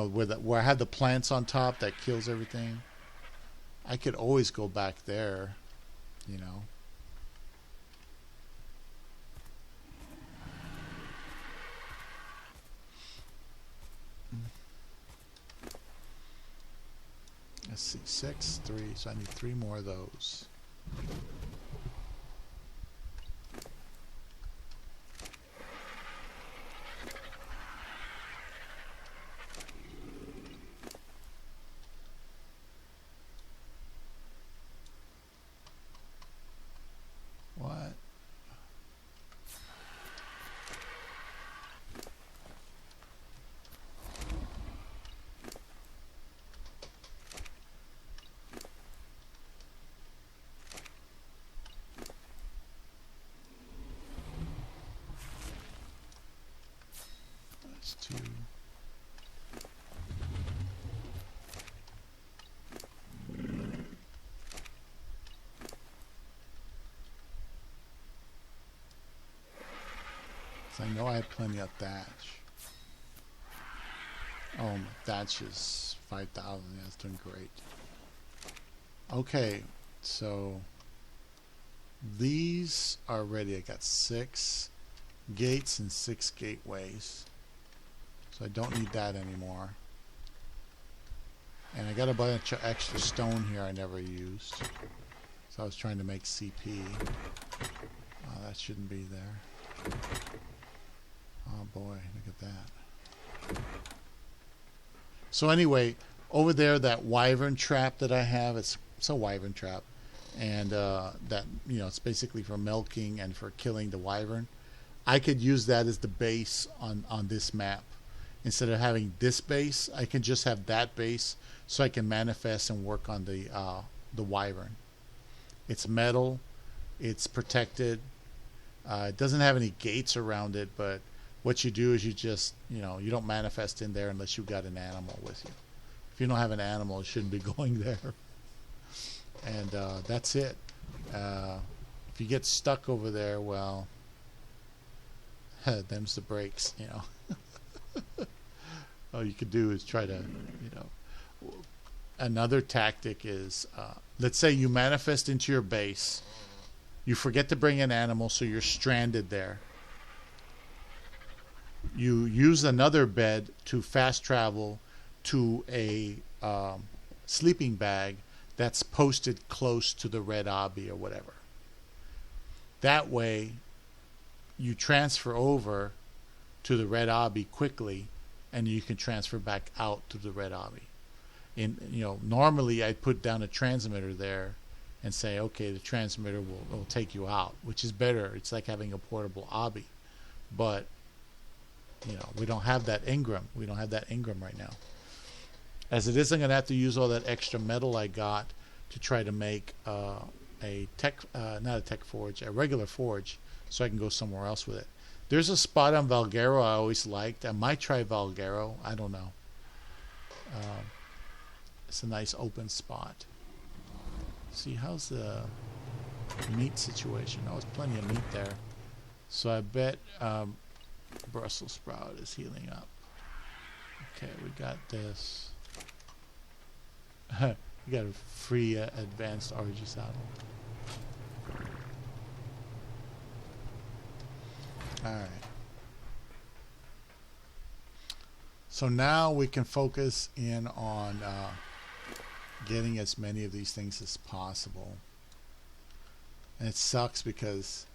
where I had the plants on top that kills everything. I could always go back there, you know. Let's see, 6, 3, so I need 3 more of those. What? That's 2. I know I have plenty of thatch. Oh, my thatch is 5,000. Yeah, that's doing great. Okay, so these are ready. I got 6 gates and 6 gateways. So I don't need that anymore. And I got a bunch of extra stone here I never used. So I was trying to make CP. Oh, that shouldn't be there. Oh boy, look at that. So anyway, over there, that Wyvern Trap that I have, it's a Wyvern Trap. And that, you know, it's basically for milking and for killing the Wyvern. I could use that as the base on this map. Instead of having this base, I can just have that base so I can manifest and work on the Wyvern. It's metal. It's protected. It doesn't have any gates around it, but what you do is you just, you know, you don't manifest in there unless you've got an animal with you. If you don't have an animal, it shouldn't be going there. And that's it. If you get stuck over there, well, them's the breaks, you know. All you could do is try to, you know. Another tactic is, let's say you manifest into your base. You forget to bring an animal, so you're stranded there. You use another bed to fast travel to a sleeping bag that's posted close to the red obby or whatever. That way, you transfer over to the red obby quickly, and you can transfer back out to the red obby. You know, normally I'd put down a transmitter there and say, okay, the transmitter will take you out, which is better. It's like having a portable obby. But, you know, we don't have that Ingram. We don't have that Ingram right now. As it is, I'm going to have to use all that extra metal I got to try to make not a tech forge, a regular forge, so I can go somewhere else with it. There's a spot on Valguero I always liked. I might try Valguero. I don't know. It's a nice open spot. See, how's the meat situation? Oh, there's plenty of meat there. So I bet Brussels sprout is healing up. Okay, we got this. We got a free advanced RG saddle. Alright. So now we can focus in on getting as many of these things as possible. And it sucks because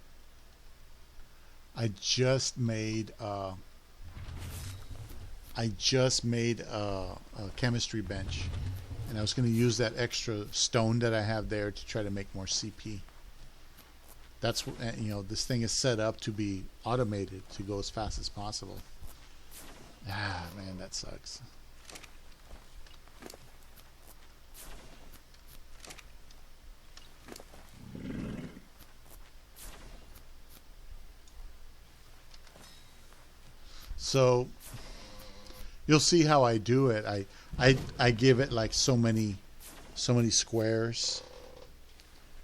I just made a chemistry bench, and I was going to use that extra stone that I have there to try to make more CP. That's, you know, this thing is set up to be automated to go as fast as possible. Ah, man, that sucks. So you'll see how I do it. I give it like so many squares,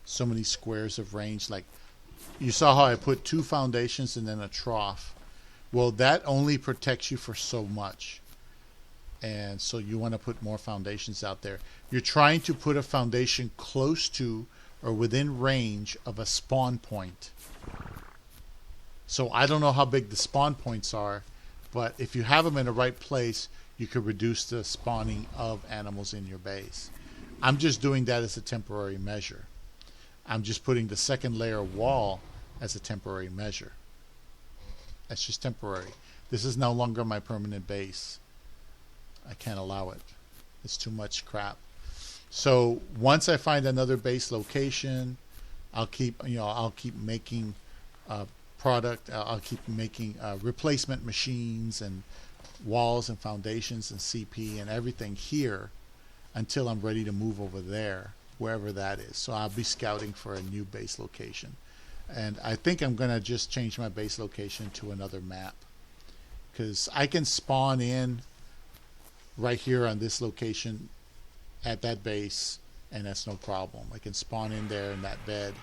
so many squares of range. Like you saw how I put 2 foundations and then a trough. Well, that only protects you for so much. And so you want to put more foundations out there. You're trying to put a foundation close to or within range of a spawn point. So I don't know how big the spawn points are, but if you have them in the right place, you could reduce the spawning of animals in your base. I'm just doing that as a temporary measure. I'm just putting the second layer wall as a temporary measure. That's just temporary. This is no longer my permanent base. I can't allow it. It's too much crap. So once I find another base location, I'll keep making product. I'll keep making replacement machines and walls and foundations and CP and everything here until I'm ready to move over there, wherever that is. So I'll be scouting for a new base location. And I think I'm going to just change my base location to another map, because I can spawn in right here on this location at that base, and that's no problem. I can spawn in there in that bed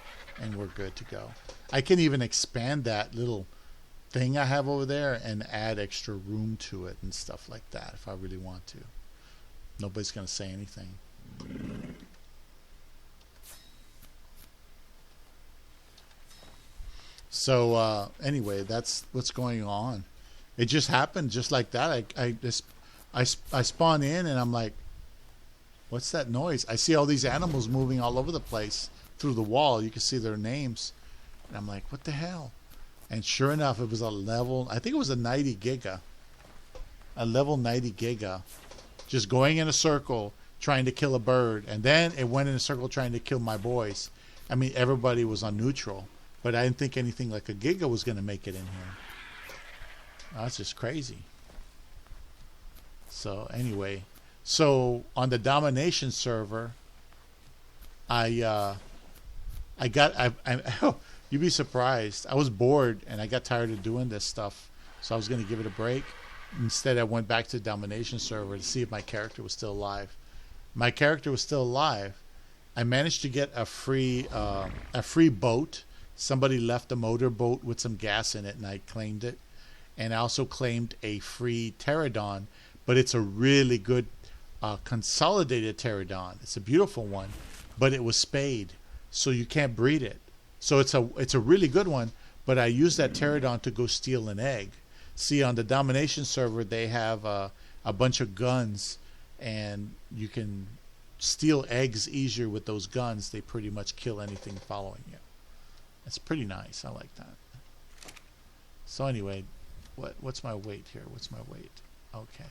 and we're good to go. I can even expand that little thing I have over there and add extra room to it and stuff like that if I really want to. Nobody's going to say anything. So anyway, that's what's going on. It just happened just like that. I spawn in and I'm like, what's that noise? I see all these animals moving all over the place through the wall. You can see their names. And I'm like, what the hell? And sure enough, it was a level, I think it was a 90 giga. A level 90 giga. Just going in a circle trying to kill a bird. And then it went in a circle trying to kill my boys. I mean, everybody was on neutral. But I didn't think anything like a giga was going to make it in here. That's just crazy. So anyway, so on the domination server, you'd be surprised. I was bored and I got tired of doing this stuff, so I was going to give it a break. Instead, I went back to the domination server to see if my character was still alive. My character was still alive. I managed to get a free boat. Somebody left a motorboat with some gas in it, and I claimed it. And I also claimed a free pterodon, but it's a really good consolidated pterodon. It's a beautiful one, but it was spayed, so you can't breed it. So it's a really good one, but I used that pterodon to go steal an egg. See, on the domination server, they have a bunch of guns, and you can steal eggs easier with those guns. They pretty much kill anything following you. It's pretty nice. I like that. So anyway, what's my weight here? What's my weight? Okay.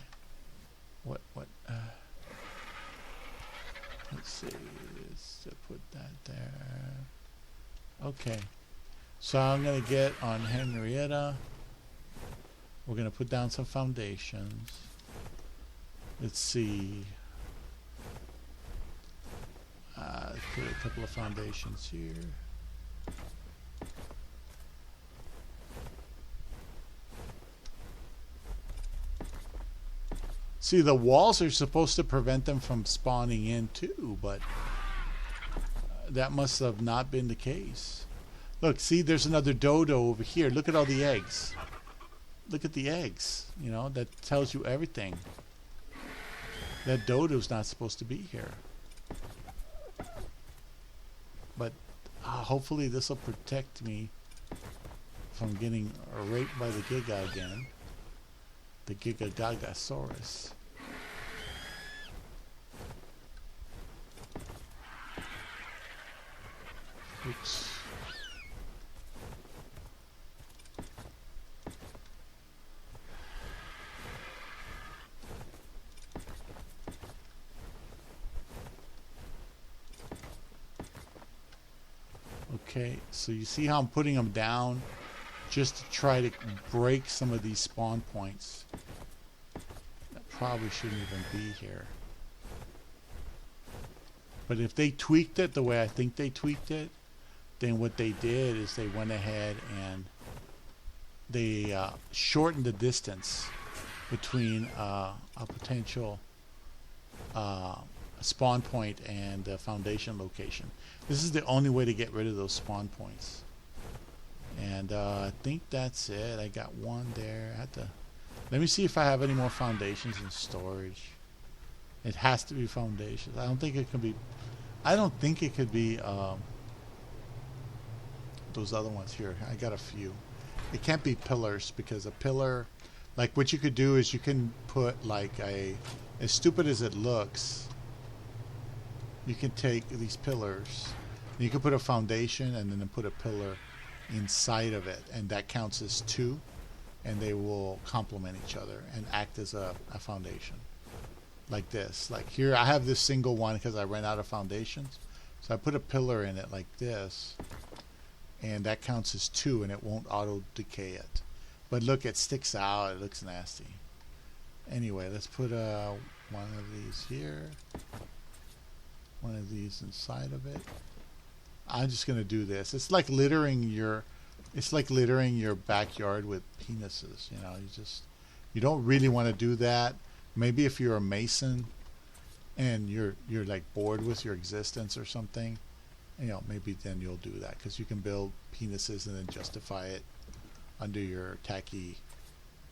Let's see. Let's put that there. Okay. So I'm going to get on Henrietta. We're going to put down some foundations. Let's see. Let's put a couple of foundations here. See, the walls are supposed to prevent them from spawning in too, but that must have not been the case. Look, see, there's another dodo over here. Look at all the eggs. Look at the eggs. You know, that tells you everything. That dodo's not supposed to be here. But hopefully this will protect me from getting raped by the Giga again. The Gigagagasaurus. Oops. Okay, so you see how I'm putting them down just to try to break some of these spawn points that probably shouldn't even be here. But if they tweaked it the way I think they tweaked it, then what they did is they went ahead and they shortened the distance between a potential spawn point and foundation location. This is the only way to get rid of those spawn points. And I think that's it. I got one there. Let me see if I have any more foundations in storage. It has to be foundations. I don't think it could be those other ones here. I got a few. It can't be pillars, because a pillar, like, what you could do is you can put like as stupid as it looks, you can take these pillars and you can put a foundation and then put a pillar inside of it, and that counts as two, and they will complement each other and act as a foundation. Like this. Like here I have this single one because I ran out of foundations, so I put a pillar in it like this, and that counts as two, and it won't auto decay it. But look, it sticks out. It looks nasty. Anyway, let's put one of these here, one of these inside of it. I'm just gonna do this. It's like littering your backyard with penises. You know, you don't really want to do that. Maybe if you're a mason and you're like bored with your existence or something, you know, maybe then you'll do that, because you can build penises and then justify it under your tacky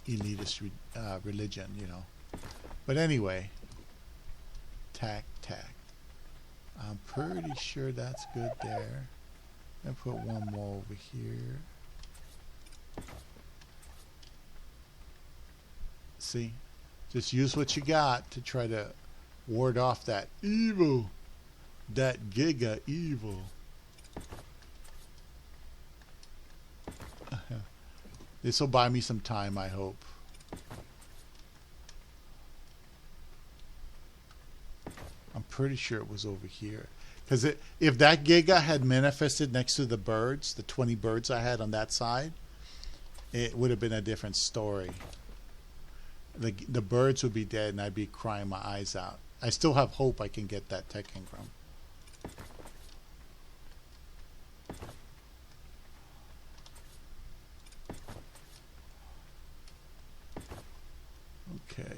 elitist religion, you know. But anyway, tack. I'm pretty sure that's good there. I'll put one more over here. See? Just use what you got to try to ward off that evil. That giga evil. This will buy me some time, I hope. I'm pretty sure it was over here. Because if that giga had manifested next to the birds, the 20 birds I had on that side, it would have been a different story. The birds would be dead and I'd be crying my eyes out. I still have hope I can get that tech engram. Okay.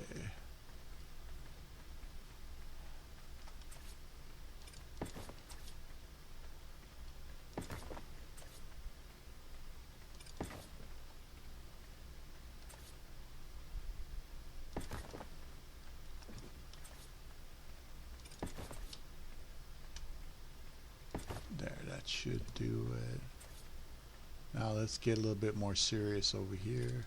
Should do it. Now let's get a little bit more serious over here.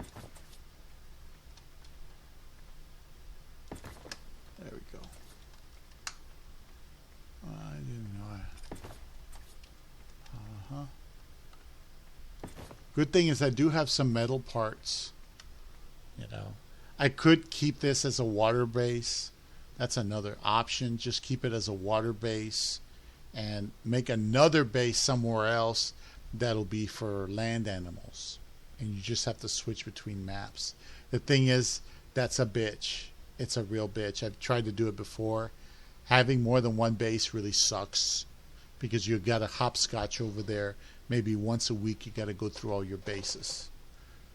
There we go. I didn't know. Good thing is I do have some metal parts. You know, I could keep this as a water base. That's another option. Just keep it as a water base and make another base somewhere else that'll be for land animals, and you just have to switch between maps. The thing is, that's a bitch. It's a real bitch. I've tried to do it before. Having more than one base really sucks, because you've got to hopscotch over there. Maybe once a week you got to go through all your bases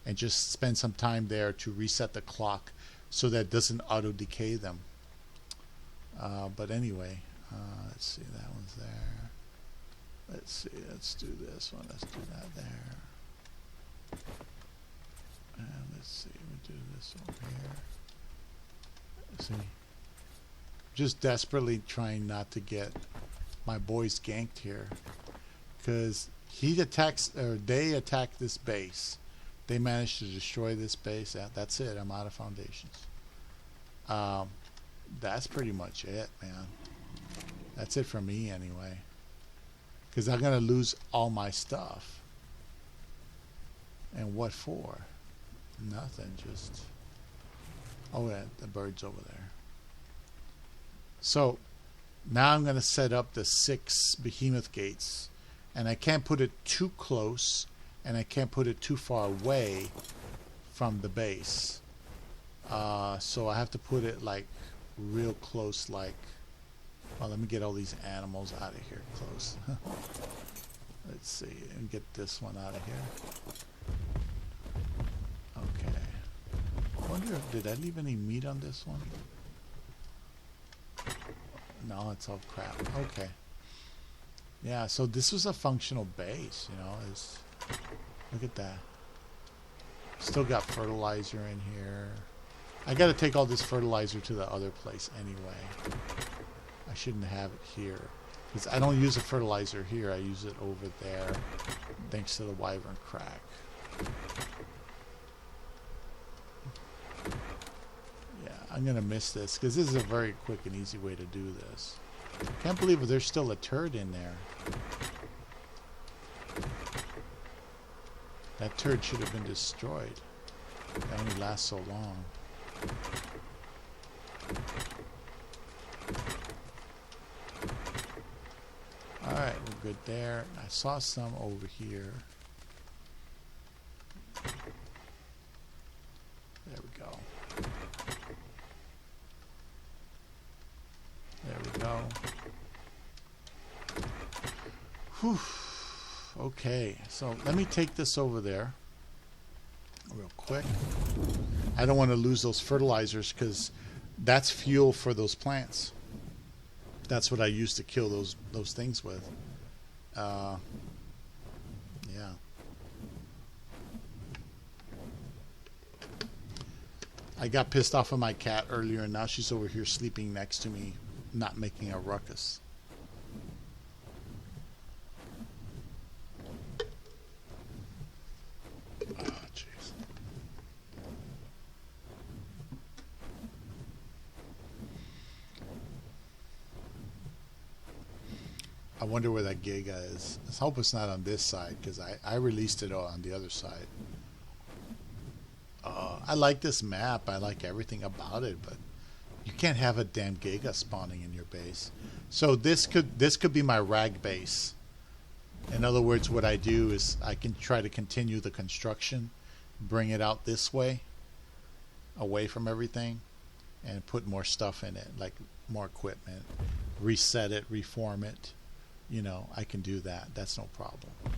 and just spend some time there to reset the clock so that it doesn't auto decay them. But anyway, let's see, that one's there. Let's see, let's do this one. Let's do that there. And let's see, we do this over here. See, just desperately trying not to get my boys ganked here, because he attacks, or they attack this base. They managed to destroy this base. That's it. I'm out of foundations. That's pretty much it, man. That's it for me anyway, because I'm gonna lose all my stuff. And what for? Nothing. Just, oh yeah, the bird's over there. So now I'm gonna set up the 6 Behemoth Gates, and I can't put it too close and I can't put it too far away from the base. So I have to put it like real close, like, well, let me get all these animals out of here close. Let's see, and get this one out of here. Okay. I wonder if, did I leave any meat on this one? No, it's all crap. Okay. Yeah, so this was a functional base, you know. Look at that. Still got fertilizer in here. I got to take all this fertilizer to the other place anyway. I shouldn't have it here. Because I don't use the fertilizer here. I use it over there. Thanks to the Wyvern crack. Yeah, I'm going to miss this. Because this is a very quick and easy way to do this. Can't believe there's still a turd in there. That turd should have been destroyed. It only lasts so long. Alright, we're good there. I saw some over here. There we go. There we go. Whew. Okay, so let me take this over there real quick. I don't want to lose those fertilizers because that's fuel for those plants. That's what I use to kill those things with. Yeah. I got pissed off of my cat earlier, and now she's over here sleeping next to me, not making a ruckus. I wonder where that Giga is. Let's hope it's not on this side, because I released it on the other side. I like this map. I like everything about it, but you can't have a damn Giga spawning in your base. So this could be my rag base. In other words, what I do is I can try to continue the construction, bring it out this way, away from everything, and put more stuff in it, like more equipment, reset it, reform it. You know, I can do that. That's no problem. And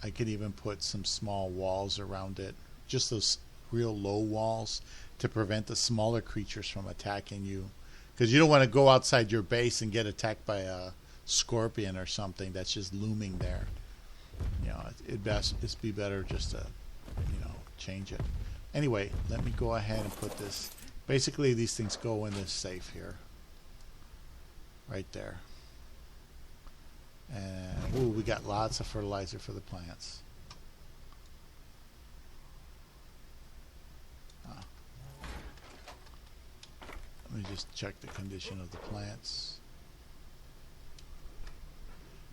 I could even put some small walls around it, just those real low walls to prevent the smaller creatures from attacking you. Because you don't want to go outside your base and get attacked by a scorpion or something that's just looming there. You know, it'd be better just to, you know, change it. Anyway, let me go ahead and put this. Basically, these things go in this safe here. Right there. And ooh, we got lots of fertilizer for the plants. Let me just check the condition of the plants.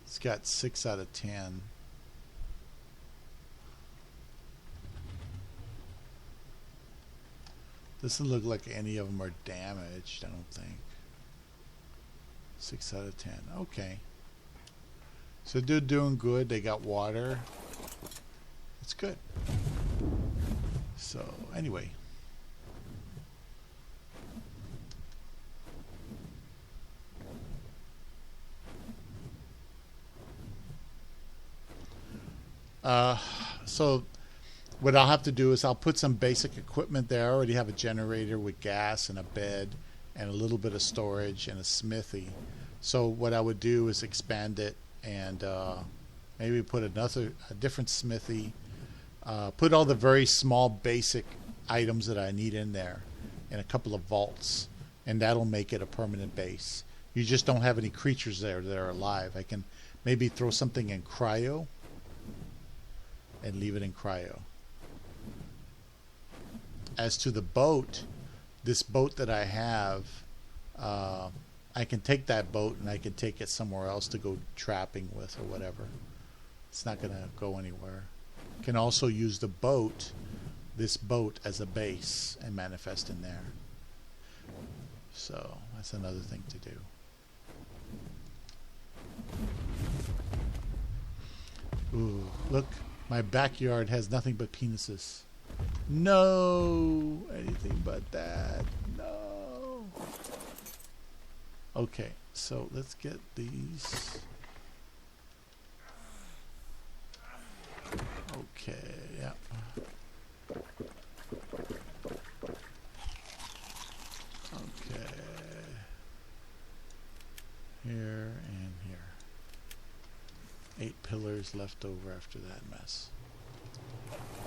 It's got 6 out of 10. Doesn't look like any of them are damaged, I don't think. 6 out of 10. Okay. So they're doing good. They got water. It's good. So anyway. So what I'll have to do is I'll put some basic equipment there. I already have a generator with gas and a bed and a little bit of storage and a smithy. So what I would do is expand it and maybe put a different smithy, put all the very small basic items that I need in there and a couple of vaults, and that'll make it a permanent base. You just don't have any creatures there that are alive. I can maybe throw something in cryo and leave it in cryo. As to the boat, this boat that I have, I can take that boat and I can take it somewhere else to go trapping with or whatever. It's not going to go anywhere. Can also use the boat, this boat, as a base and manifest in there. So that's another thing to do. Ooh, look, my backyard has nothing but penises. No, anything but that. No. Okay, so let's get these. Okay, yeah. Okay. there's left over after that mess.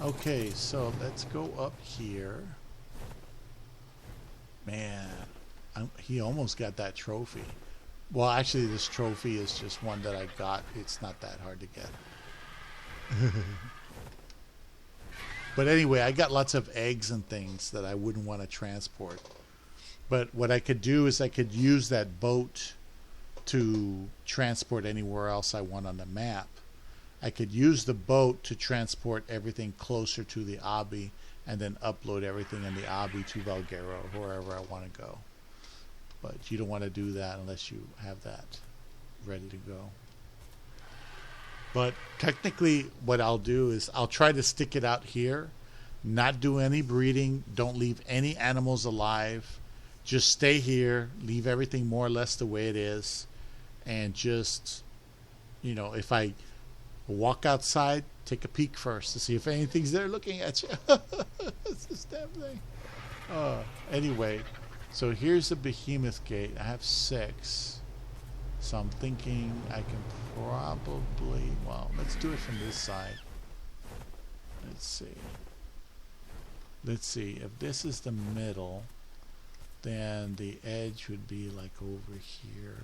Okay, so let's go up here. Man, he almost got that trophy. Well, actually, this trophy is just one that I got. It's not that hard to get. But anyway, I got lots of eggs and things that I wouldn't want to transport. But what I could do is I could use that boat to transport anywhere else I want on the map. I could use the boat to transport everything closer to the obby and then upload everything in the obby to Valguero, wherever I want to go. But you don't want to do that unless you have that ready to go. But technically what I'll do is I'll try to stick it out here, not do any breeding, don't leave any animals alive, just stay here, leave everything more or less the way it is, and just, you know, if I walk outside, take a peek first to see if anything's there looking at you. It's this damn thing. Anyway, so here's the Behemoth Gate. I have 6. So I'm thinking I can probably, well, let's do it from this side. Let's see. Let's see. If this is the middle, then the edge would be like over here.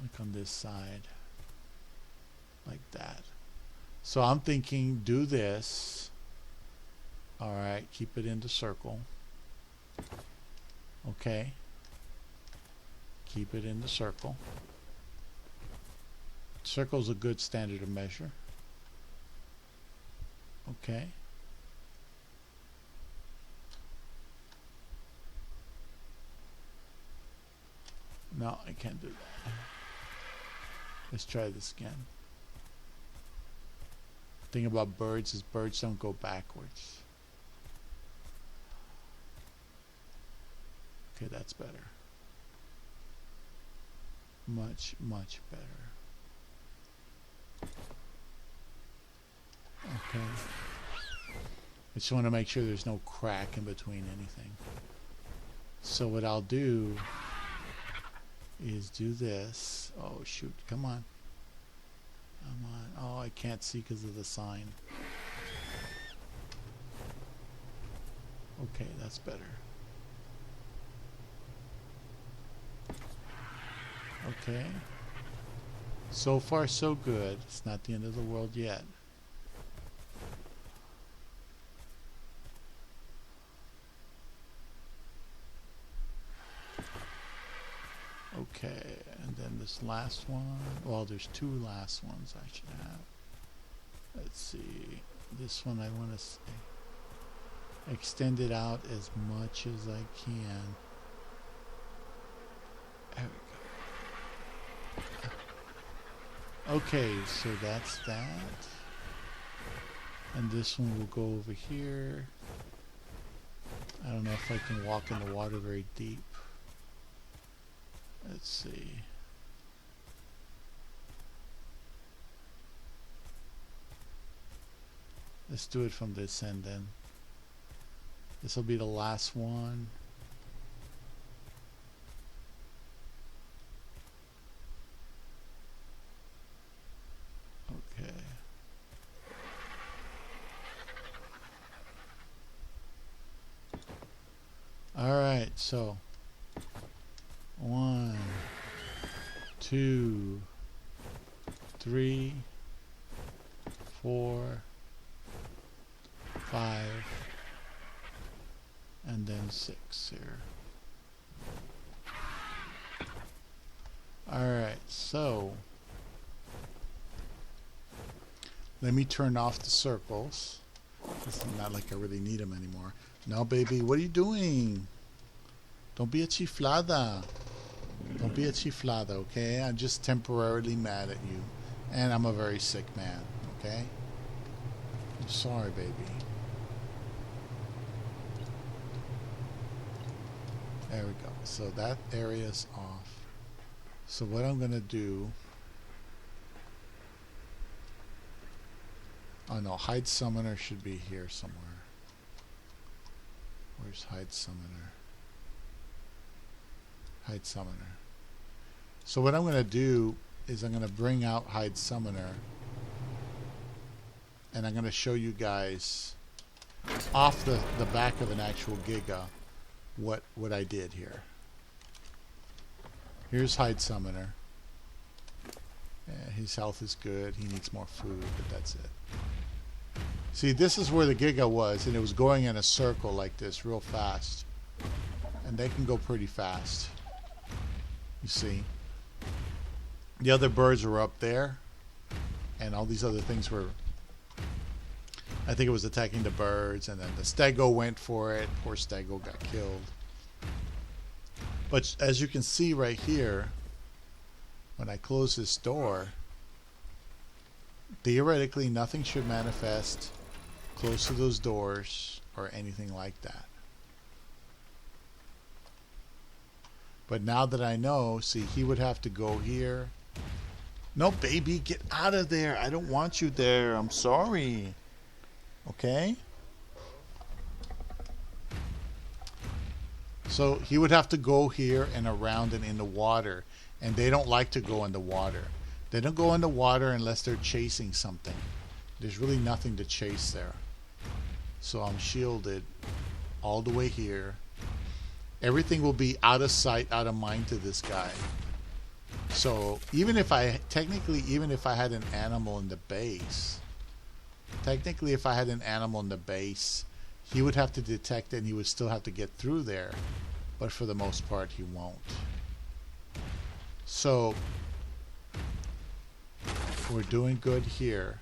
Like on this side. Like that. So I'm thinking do this. Alright, keep it in the circle. Okay. Keep it in the circle. Circle's a good standard of measure. Okay. No, I can't do that. Let's try this again. The thing about birds is birds don't go backwards. Okay, that's better. Much, much better. Okay. I just want to make sure there's no crack in between anything. So what I'll do is do this. Oh shoot, come on. Come on. Oh, I can't see because of the sign. Okay, that's better. Okay. So far so good. It's not the end of the world yet. Okay, and then this last one. Well, there's 2 last ones I should have. Let's see. This one I want to extend it out as much as I can. There we go. Okay, so that's that. And this one will go over here. I don't know if I can walk in the water very deep. Let's see. Let's do it from this end then. This will be the last one. Okay. All right, so 1, 2, 3, 4, 5, and then 6 here. Alright, so let me turn off the circles. It's not like I really need them anymore. No, baby, what are you doing? Don't be a chiflada. Don't be a chiflada, okay? I'm just temporarily mad at you. And I'm a very sick man, okay? I'm sorry, baby. There we go. So that area's off. So what I'm going to do... Oh no, Hide Summoner should be here somewhere. Where's Hide Summoner? Hide Summoner. So what I'm going to do is I'm going to bring out Hide Summoner. And I'm going to show you guys off the back of an actual Giga what I did here. Here's Hide Summoner. His health is good. He needs more food, but that's it. See, this is where the Giga was, and it was going in a circle like this real fast. And they can go pretty fast. You see. The other birds were up there, and all these other things were... I think it was attacking the birds, and then the Stego went for it. Poor Stego got killed. But as you can see right here, when I close this door, theoretically nothing should manifest close to those doors or anything like that. But now that I know, see, he would have to go here. No, baby, get out of there. I don't want you there. I'm sorry. Okay? So he would have to go here and around and in the water. And they don't like to go in the water. They don't go in the water unless they're chasing something. There's really nothing to chase there. So I'm shielded all the way here. Everything will be out of sight, out of mind to this guy. So even if I, technically, even if I had an animal in the base, he would have to detect it and he would still have to get through there. But for the most part, he won't. So we're doing good here.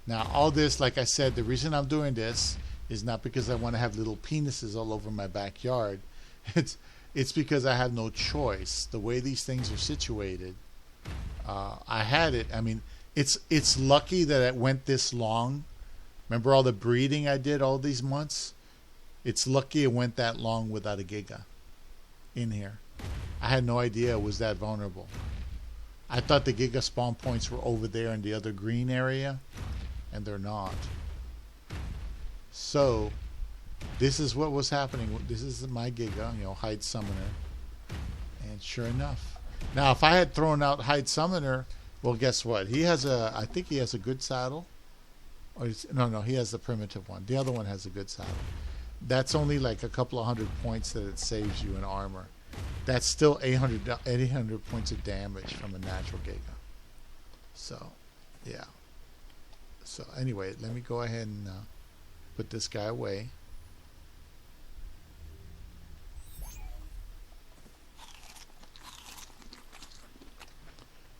Now all this, like I said, the reason I'm doing this is not because I want to have little penises all over my backyard. It's because I have no choice. The way these things are situated, I had it. I mean, it's lucky that it went this long. Remember all the breeding I did all these months? It's lucky it went that long without a Giga in here. I had no idea it was that vulnerable. I thought the Giga spawn points were over there in the other green area, and they're not. So this is what was happening. This is my Giga, you know, Hide Summoner. And sure enough. Now if I had thrown out Hide Summoner, well, guess what? He has a, I think he has a good saddle. Or no, he has the primitive one. The other one has a good saddle. That's only like a couple of 100 points that it saves you in armor. That's still 800 points of damage from a natural Giga. So, yeah. So anyway, let me go ahead and put this guy away.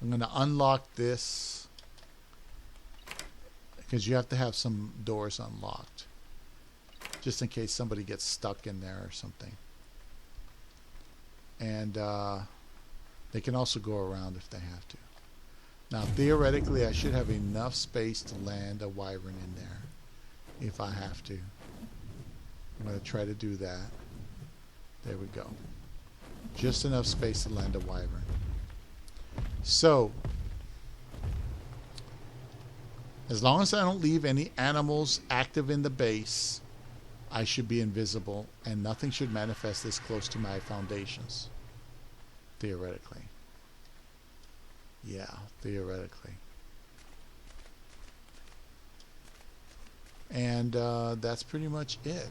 I'm going to unlock this because you have to have some doors unlocked just in case somebody gets stuck in there or something. And they can also go around if they have to. Now theoretically I should have enough space to land a Wyvern in there if I have to. I'm going to try to do that. There we go. Just enough space to land a Wyvern. So as long as I don't leave any animals active in the base, I should be invisible and nothing should manifest this close to my foundations. Theoretically. Yeah, theoretically. And that's pretty much it.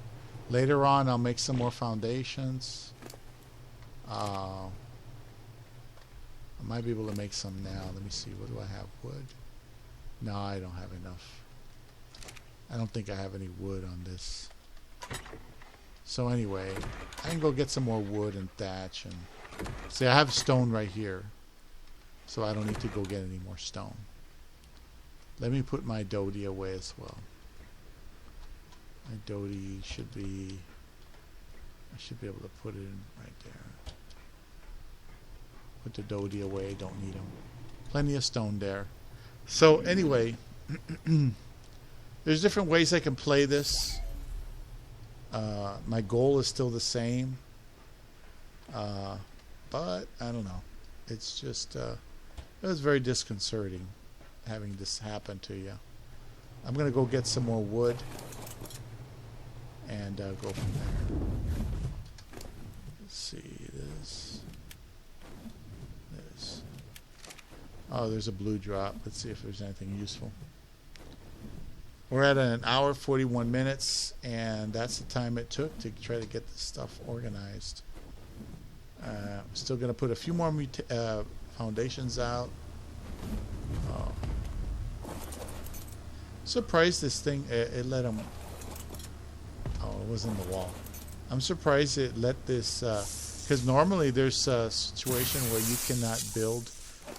Later on I'll make some more foundations. I might be able to make some now. Let me see. What do I have? Wood? No, I don't have enough. I don't think I have any wood on this. So anyway, I can go get some more wood and thatch. And see, I have stone right here. So I don't need to go get any more stone. Let me put my Dodie away as well. My Dodie should be... I should be able to put it in right there. Put the Dodie away, don't need them. Plenty of stone there. So anyway, there's different ways I can play this. My goal is still the same. But I don't know. It's just, it was very disconcerting having this happen to you. I'm going to go get some more wood and go from there. Let's see this. Oh, there's a blue drop. Let's see if there's anything useful. We're at an hour 41 minutes, and that's the time it took to try to get this stuff organized. Still going to put a few more foundations out. Surprised this thing, it let them... Oh, it was in the wall. I'm surprised it let this... because normally there's a situation where you cannot build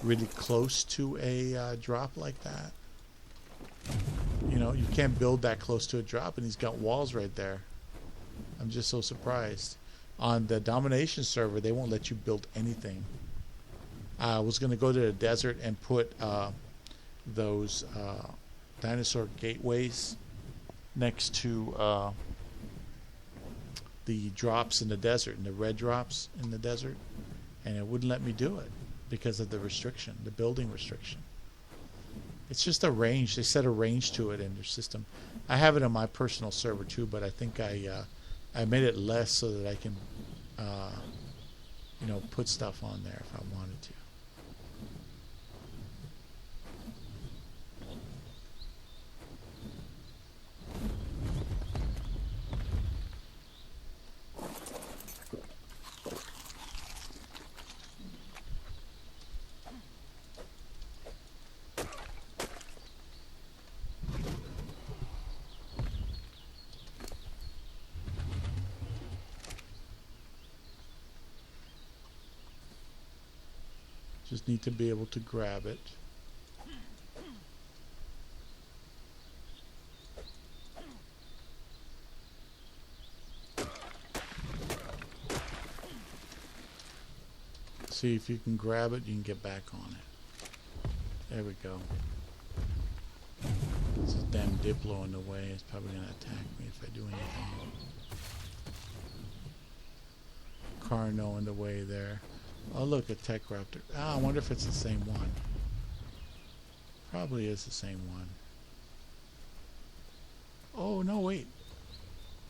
really close to a drop like that. You know, you can't build that close to a drop, and he's got walls right there. I'm just so surprised. On the domination server, they won't let you build anything. I was going to go to the desert and put those dinosaur gateways next to the drops in the desert, and the red drops in the desert, and it wouldn't let me do it because of the restriction, the building restriction. It's just a range. They set a range to it in their system. I have it on my personal server too, but I think I made it less so that I can, you know, put stuff on there if I wanted to. Just need to be able to grab it. See if you can grab it, you can get back on it. There we go. This is damn Diplo in the way. It's probably going to attack me if I do anything. Carno in the way there. Oh, look, a Tech Raptor. Ah, I wonder if it's the same one. Probably is the same one. Oh, no, wait.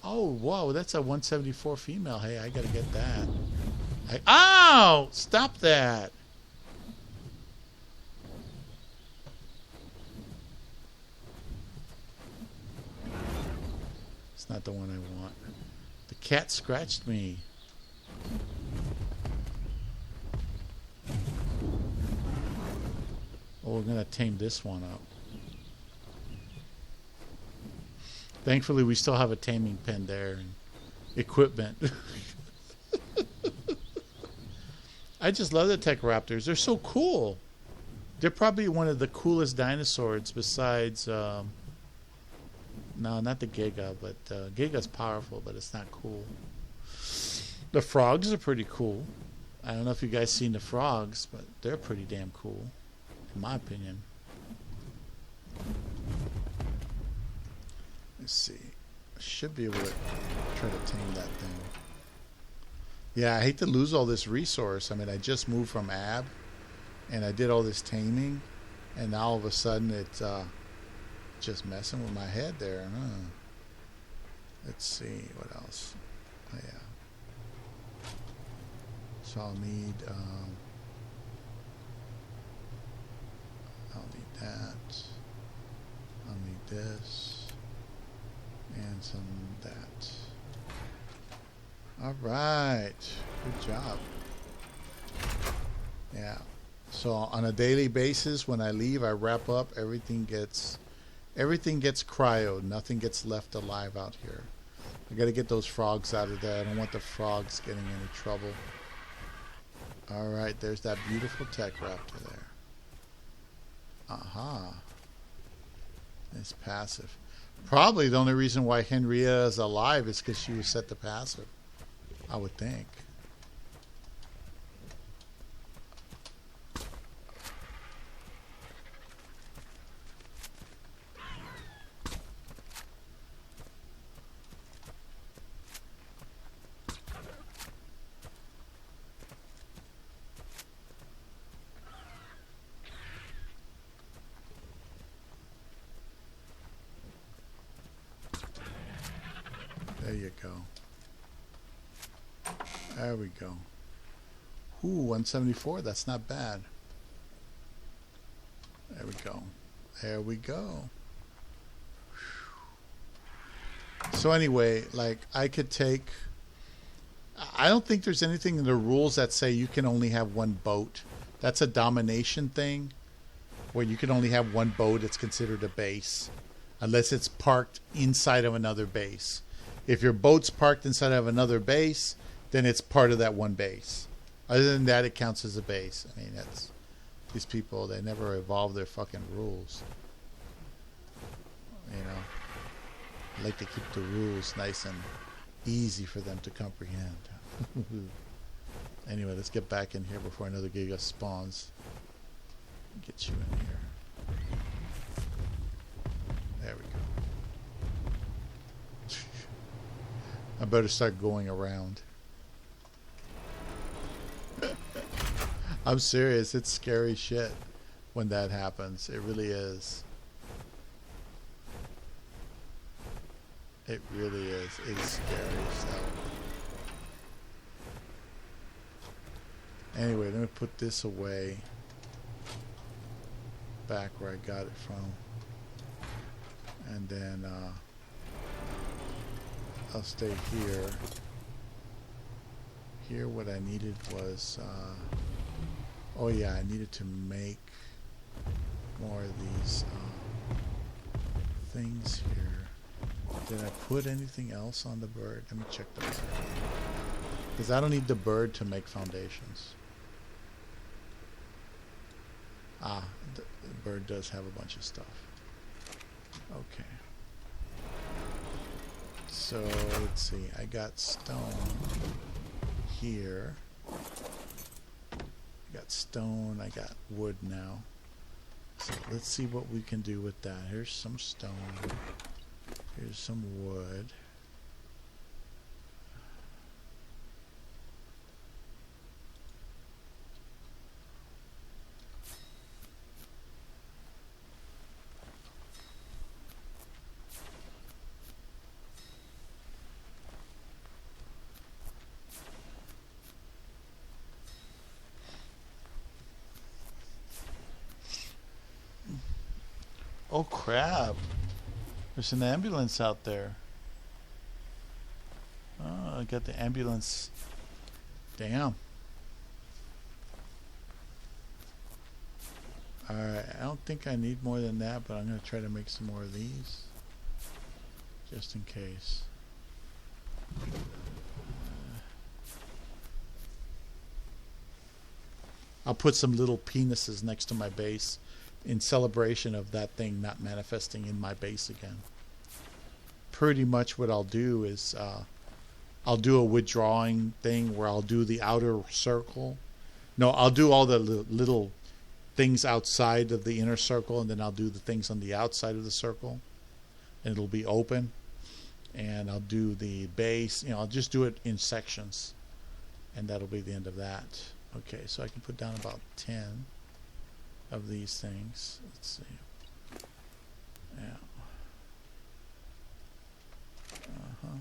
Oh, whoa, that's a 174 female. Hey, I gotta get that. Ow! Stop that! It's not the one I want. The cat scratched me. Oh, we're going to tame this one up. Thankfully, we still have a taming pen there and equipment. I just love the Tech Raptors. They're so cool. They're probably one of the coolest dinosaurs besides... no, not the Giga, but Giga's powerful, but it's not cool. The frogs are pretty cool. I don't know if you guys seen the frogs, but they're pretty damn cool. In my opinion. Let's see. I should be able to try to tame that thing. Yeah, I hate to lose all this resource. I mean, I just moved from Ab, and I did all this taming, and now all of a sudden it's just messing with my head there. Let's see what else. Oh, yeah. So I'll need that. I'll need this and some of that. All right, good job. Yeah. So on a daily basis, when I leave, I wrap up. Everything gets cryoed. Nothing gets left alive out here. I got to get those frogs out of there. I don't want the frogs getting any trouble. All right, there's that beautiful Tech Raptor there. Aha. It's passive. Probably the only reason why Henrietta is alive is because she was set to passive. I would think. There you go. There we go. Ooh, 174. That's not bad. There we go. There we go. So anyway, like I could take... I don't think there's anything in the rules that say you can only have one boat. That's a domination thing, where you can only have one boat. It's considered a base, unless it's parked inside of another base. If your boat's parked inside of another base, then it's part of that one base. Other than that, it counts as a base. I mean, that's... These people, they never evolve their fucking rules. You know, I like to keep the rules nice and easy for them to comprehend. Anyway, let's get back in here before another Giga spawns. Get you in here. There we go. I better start going around. I'm serious. It's scary shit when that happens. It really is. It really is. It is scary as hell. Anyway, let me put this away. Back where I got it from. And then I'll stay here. Here what I needed was... oh yeah, I needed to make more of these things here. Did I put anything else on the bird? Let me check the bird. Because I don't need the bird to make foundations. Ah, the bird does have a bunch of stuff. Okay. So, let's see. I got stone here. I got stone. I got wood now. So, let's see what we can do with that. Here's some stone. Here's some wood. Oh crap. There's an ambulance out there. Oh, I got the ambulance. Damn. Alright, I don't think I need more than that, but I'm going to try to make some more of these. Just in case. I'll put some little penises next to my base in celebration of that thing not manifesting in my base again. Pretty much what I'll do is I'll do a withdrawing thing where I'll do the outer circle. No, I'll do all the little things outside of the inner circle, and then I'll do the things on the outside of the circle, and it'll be open. And I'll do the base, you know, I'll just do it in sections, and that'll be the end of that. Okay, so I can put down about 10 of these things. Let's see. Yeah. Uh-huh.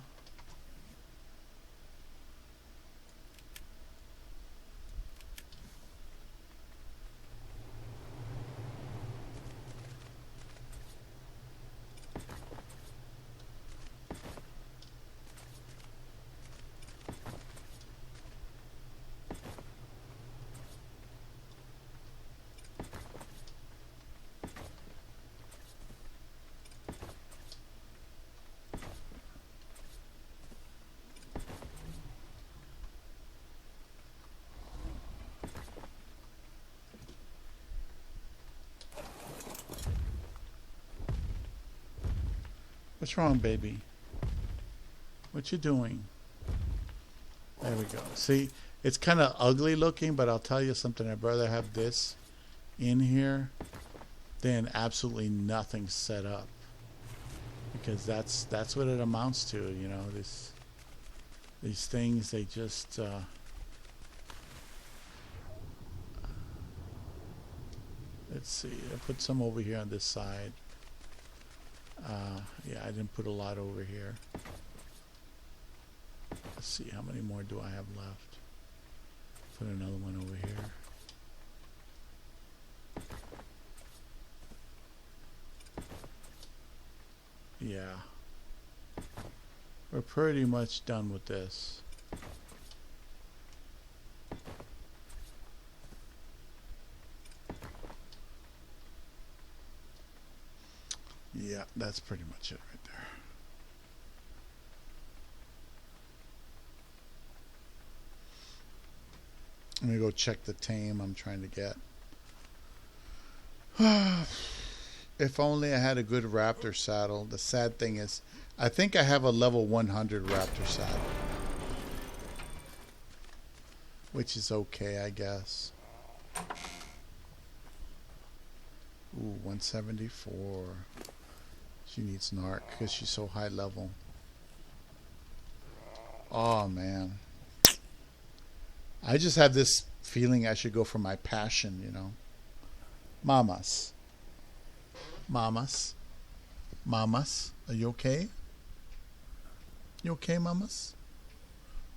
What's wrong, baby? What you doing? There we go. See, it's kind of ugly looking, but I'll tell you something. I'd rather have this in here than absolutely nothing set up, because that's what it amounts to. You know, these things, they just let's see. I put some over here on this side. Yeah, I didn't put a lot over here. Let's see, how many more do I have left? Put another one over here. Yeah. We're pretty much done with this. Yeah, that's pretty much it right there. I'm gonna go check the tame I'm trying to get. If only I had a good raptor saddle. The sad thing is, I think I have a level 100 raptor saddle, which is okay, I guess. Ooh, 174. She needs narc because she's so high level. Oh man, I just have this feeling I should go for my passion, you know. Mamas. Mamas. Mamas. Are you okay? You okay, mamas?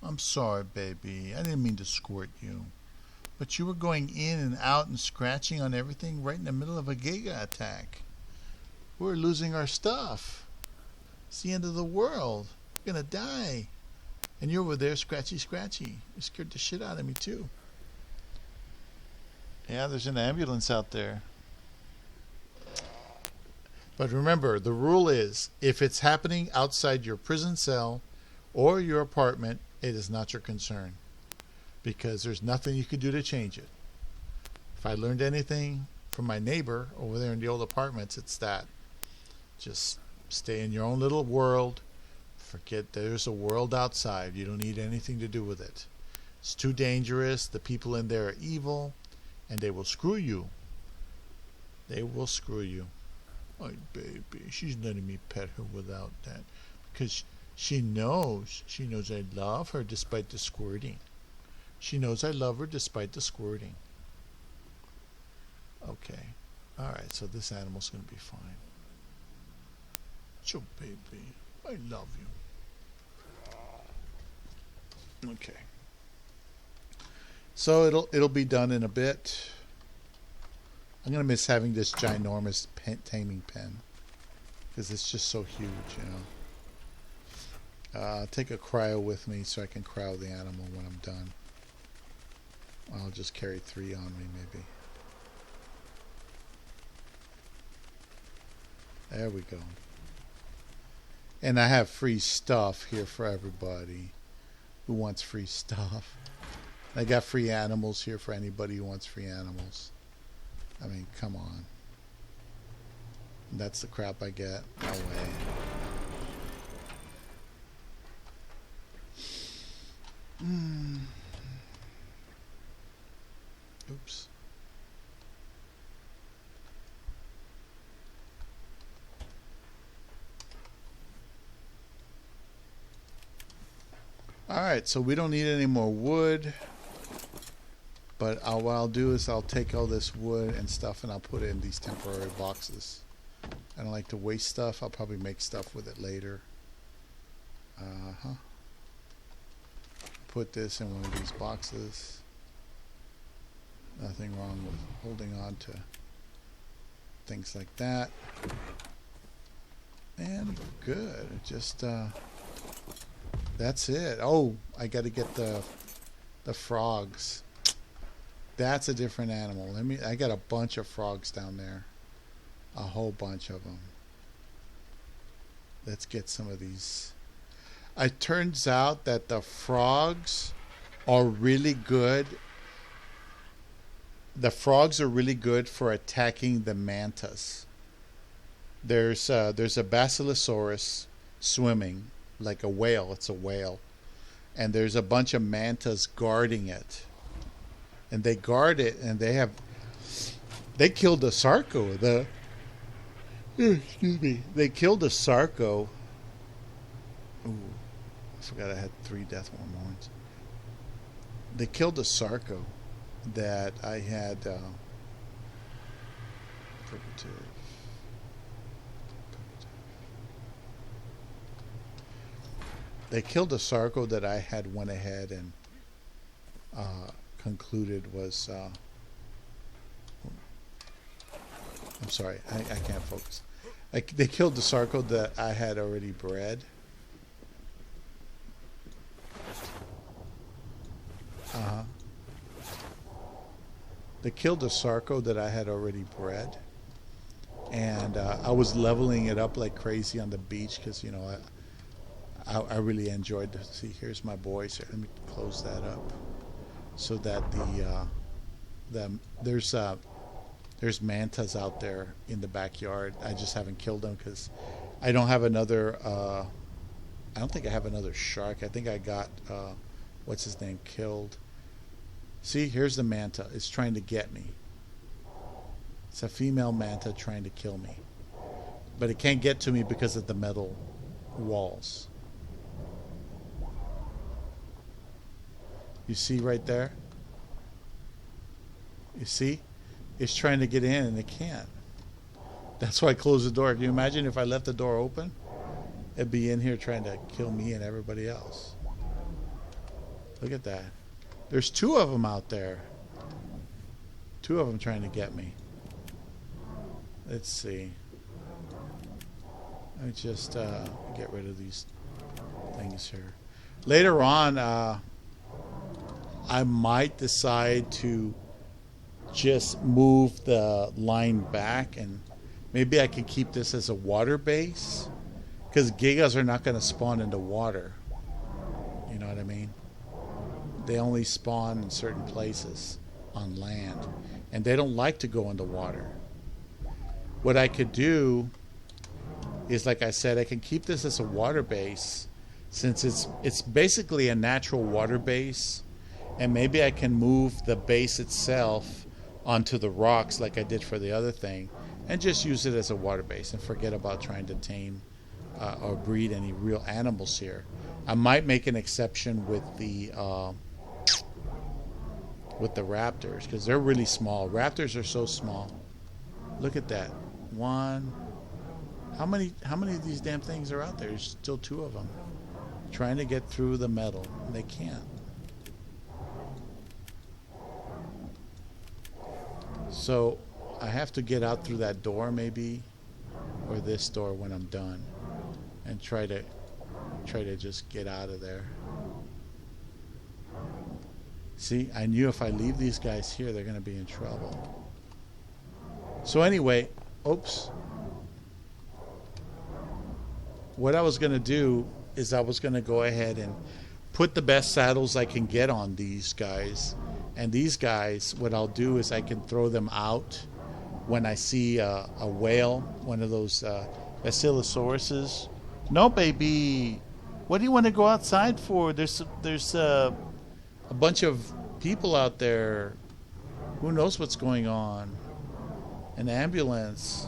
I'm sorry, baby. I didn't mean to squirt you. But you were going in and out and scratching on everything right in the middle of a Giga attack. We're losing our stuff. It's the end of the world. We're gonna die. And you're over there scratchy. You scared the shit out of me too. Yeah, there's an ambulance out there. But remember, the rule is, if it's happening outside your prison cell or your apartment, it is not your concern. Because there's nothing you can do to change it. If I learned anything from my neighbor over there in the old apartments, it's that. Just stay in your own little world. Forget there's a world outside. You don't need anything to do with it. It's too dangerous. The people in there are evil. And they will screw you. They will screw you. Oh, baby. She's letting me pet her without that. Because she knows. She knows I love her despite the squirting. She knows I love her despite the squirting. Okay. Alright, so this animal's going to be fine. So, baby, I love you. Okay. So it'll be done in a bit. I'm going to miss having this ginormous taming pen. Because it's just so huge, you know. I'll take a cryo with me so I can cryo the animal when I'm done. I'll just carry 3 on me, maybe. There we go. And I have free stuff here for everybody who wants free stuff. I got free animals here for anybody who wants free animals. I mean, come on. That's the crap I get. No way. Oops. Alright, so we don't need any more wood. But what I'll do is I'll take all this wood and stuff and I'll put it in these temporary boxes. I don't like to waste stuff. I'll probably make stuff with it later. Put this in one of these boxes. Nothing wrong with holding on to things like that. And good. Just that's it. Oh, I got to get the frogs. That's a different animal. I got a bunch of frogs down there. A whole bunch of them. Let's get some of these. It turns out that the frogs are really good. The frogs are really good for attacking the mantas. There's a Basilosaurus swimming like a whale. It's a whale. And there's a bunch of mantas guarding it. And they guard it, and they killed the Sarco. Excuse me. They killed the Sarco. Ooh, I forgot I had 3 death worm horns. They killed the Sarco that I had. They killed the Sarco that I had went ahead and concluded was I'm sorry, I can't focus. Like they killed the Sarco that I had already bred. They killed the Sarco that I had already bred, and I was leveling it up like crazy on the beach because, you know, I really enjoyed to see. Here's my boys. Let me close that up so that there's mantas out there in the backyard. I just haven't killed them because I don't have another. I don't think I have another shark. I think I got what's his name killed. See, here's the manta. It's trying to get me. It's a female manta trying to kill me. But it can't get to me because of the metal walls. You see right there? You see? It's trying to get in and it can't. That's why I closed the door. Can you imagine if I left the door open? It'd be in here trying to kill me and everybody else. Look at that. There's two of them out there. Two of them trying to get me. Let's see. Let me just get rid of these things here. Later on, I might decide to just move the line back, and maybe I can keep this as a water base, because gigas are not going to spawn into water. You know what I mean? They only spawn in certain places on land, and they don't like to go into water. What I could do is, like I said, I can keep this as a water base, since it's basically a natural water base, and maybe I can move the base itself onto the rocks like I did for the other thing, and just use it as a water base and forget about trying to tame or breed any real animals here. I might make an exception with the raptors, because they're really small. Raptors are so small. Look at that. One. How many of these damn things are out there? There's still two of them trying to get through the metal. They can't. So I have to get out through that door maybe, or this door when I'm done, and try to just get out of there. See, I knew if I leave these guys here, they're going to be in trouble. So anyway, oops. What I was going to do is I was going to go ahead and put the best saddles I can get on these guys. And these guys, what I'll do is I can throw them out when I see a whale, one of those Basilisauruses. No, baby. What do you want to go outside for? There's a bunch of people out there. Who knows what's going on? An ambulance.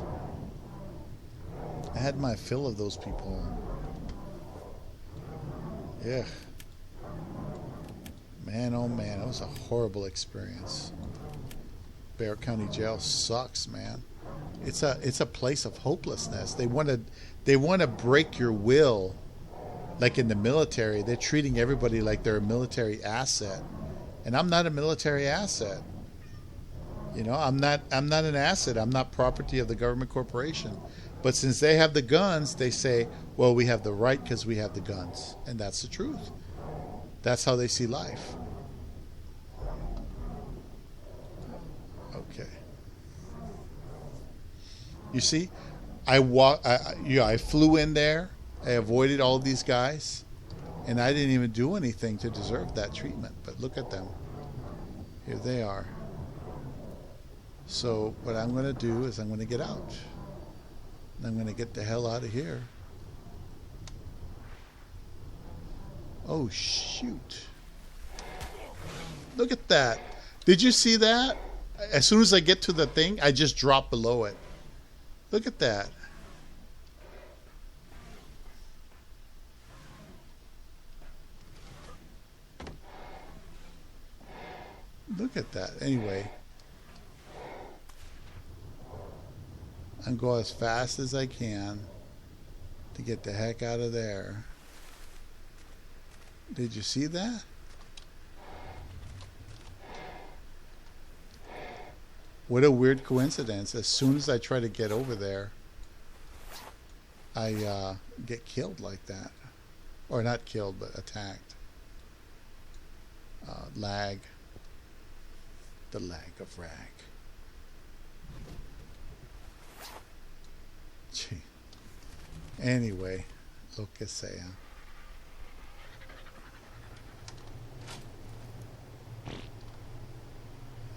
I had my fill of those people. Yeah. Man, oh man, that was a horrible experience. Bear County Jail sucks, man. It's a place of hopelessness. They want to break your will, like in the military. They're treating everybody like they're a military asset, and I'm not a military asset. You know, I'm not an asset. I'm not property of the government corporation. But since they have the guns, they say, well, we have the right because we have the guns, and that's the truth. That's how they see life. Okay. You see, I flew in there. I avoided all these guys, and I didn't even do anything to deserve that treatment. But look at them. Here they are. So what I'm going to do is I'm going to get out. I'm going to get the hell out of here. Oh, shoot. Look at that. Did you see that? As soon as I get to the thing, I just drop below it. Look at that. Look at that. Anyway, I'm going as fast as I can to get the heck out of there. Did you see that? What a weird coincidence. As soon as I try to get over there, I get killed like that. Or not killed, but attacked. Lag. The lag of rag. Gee. Anyway, lo que sea.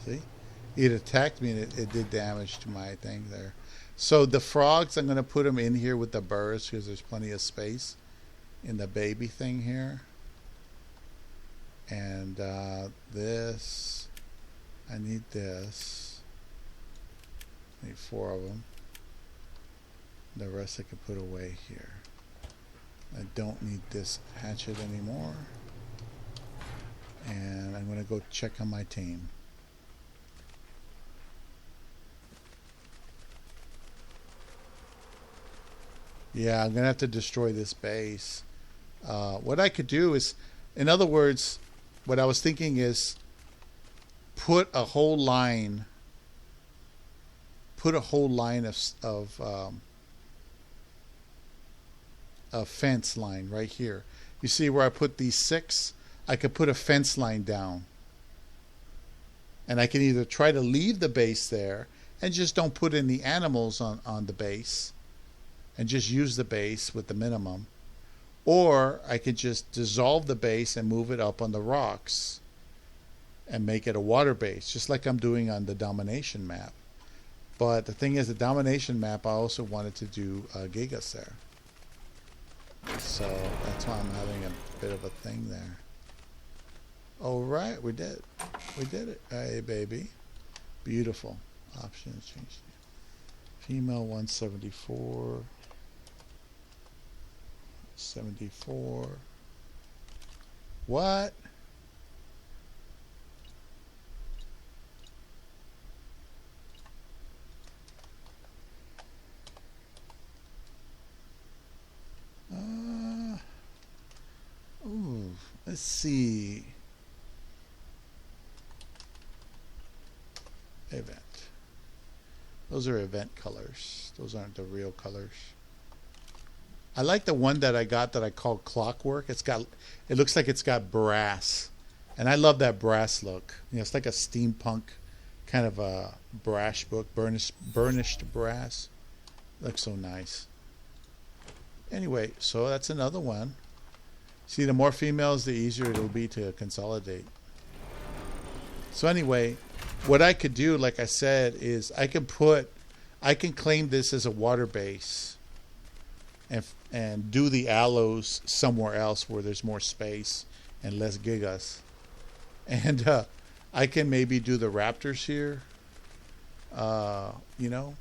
See? It attacked me and it did damage to my thing there. So the frogs, I'm going to put them in here with the birds because there's plenty of space in the baby thing here. And this, I need this. I need 4 of them. The rest I can put away here. I don't need this hatchet anymore. And I'm going to go check on my team. Yeah, I'm going to have to destroy this base. What I could do is, in other words, what I was thinking is put a whole line of fence line right here. You see where I put these 6? I could put a fence line down. And I can either try to leave the base there and just don't put any animals on the base and just use the base with the minimum. Or I could just dissolve the base and move it up on the rocks and make it a water base, just like I'm doing on the domination map. But the thing is, the domination map, I also wanted to do Gigas there. So that's why I'm having a bit of a thing there. All right, we did. We did it. Hey, baby. Beautiful. Options changed. Female 174. 74. What? Ooh, let's see. Event. Those are event colors. Those aren't the real colors. I like the one that I got that I call Clockwork. It looks like it's got brass. And I love that brass look. You know, it's like a steampunk kind of a brash book, burnished brass. Looks so nice. Anyway, so that's another one. See, the more females, the easier it'll be to consolidate. So anyway, what I could do, like I said, is I can claim this as a water base and do the aloes somewhere else where there's more space and less gigas. And I can maybe do the raptors here, you know,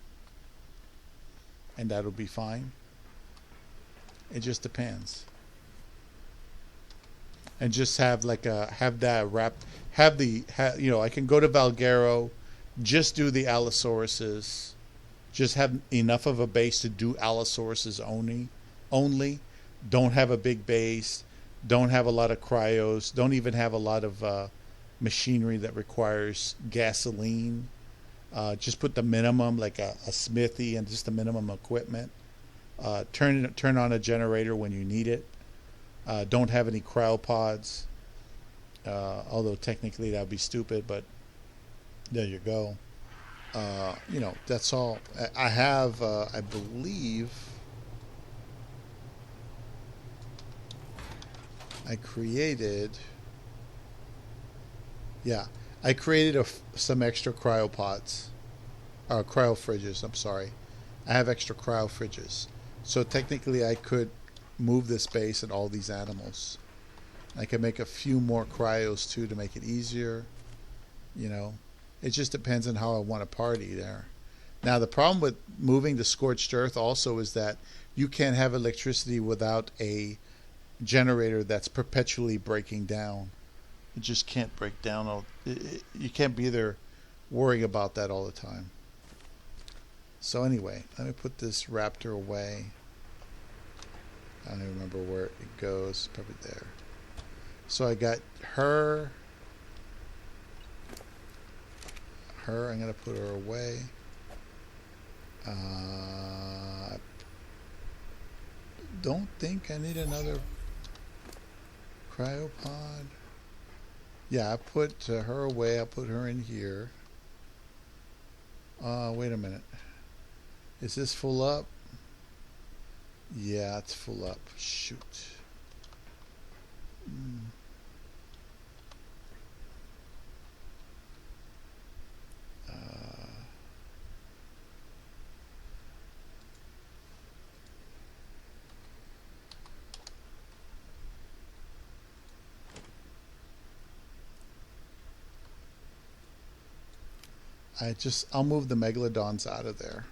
and that'll be fine. It just depends. And just have like you know, I can go to Valguero, just do the Allosauruses, just have enough of a base to do Allosauruses only. Don't have a big base, don't have a lot of cryos, don't even have a lot of machinery that requires gasoline. Just put the minimum, like a smithy and just the minimum equipment. Turn on a generator when you need it. Don't have any cryopods, although technically that would be stupid, but there you go. You know, that's all. I have, I believe, I created some extra cryopods, cryo fridges, I'm sorry. I have extra cryo fridges. So technically I could move this base and all these animals. I can make a few more cryos too to make it easier. You know, it just depends on how I want to party there. Now the problem with moving to scorched earth also is that you can't have electricity without a generator that's perpetually breaking down. It just can't break down. You can't be there worrying about that all the time. So anyway, let me put this raptor away. I don't even remember where it goes. Probably there. So I got her. I'm going to put her away. don't think I need another cryopod. Yeah, I put her away. I put her in here. Wait a minute. Is this full up? Yeah, it's full up. Shoot. I'll move the Megalodons out of there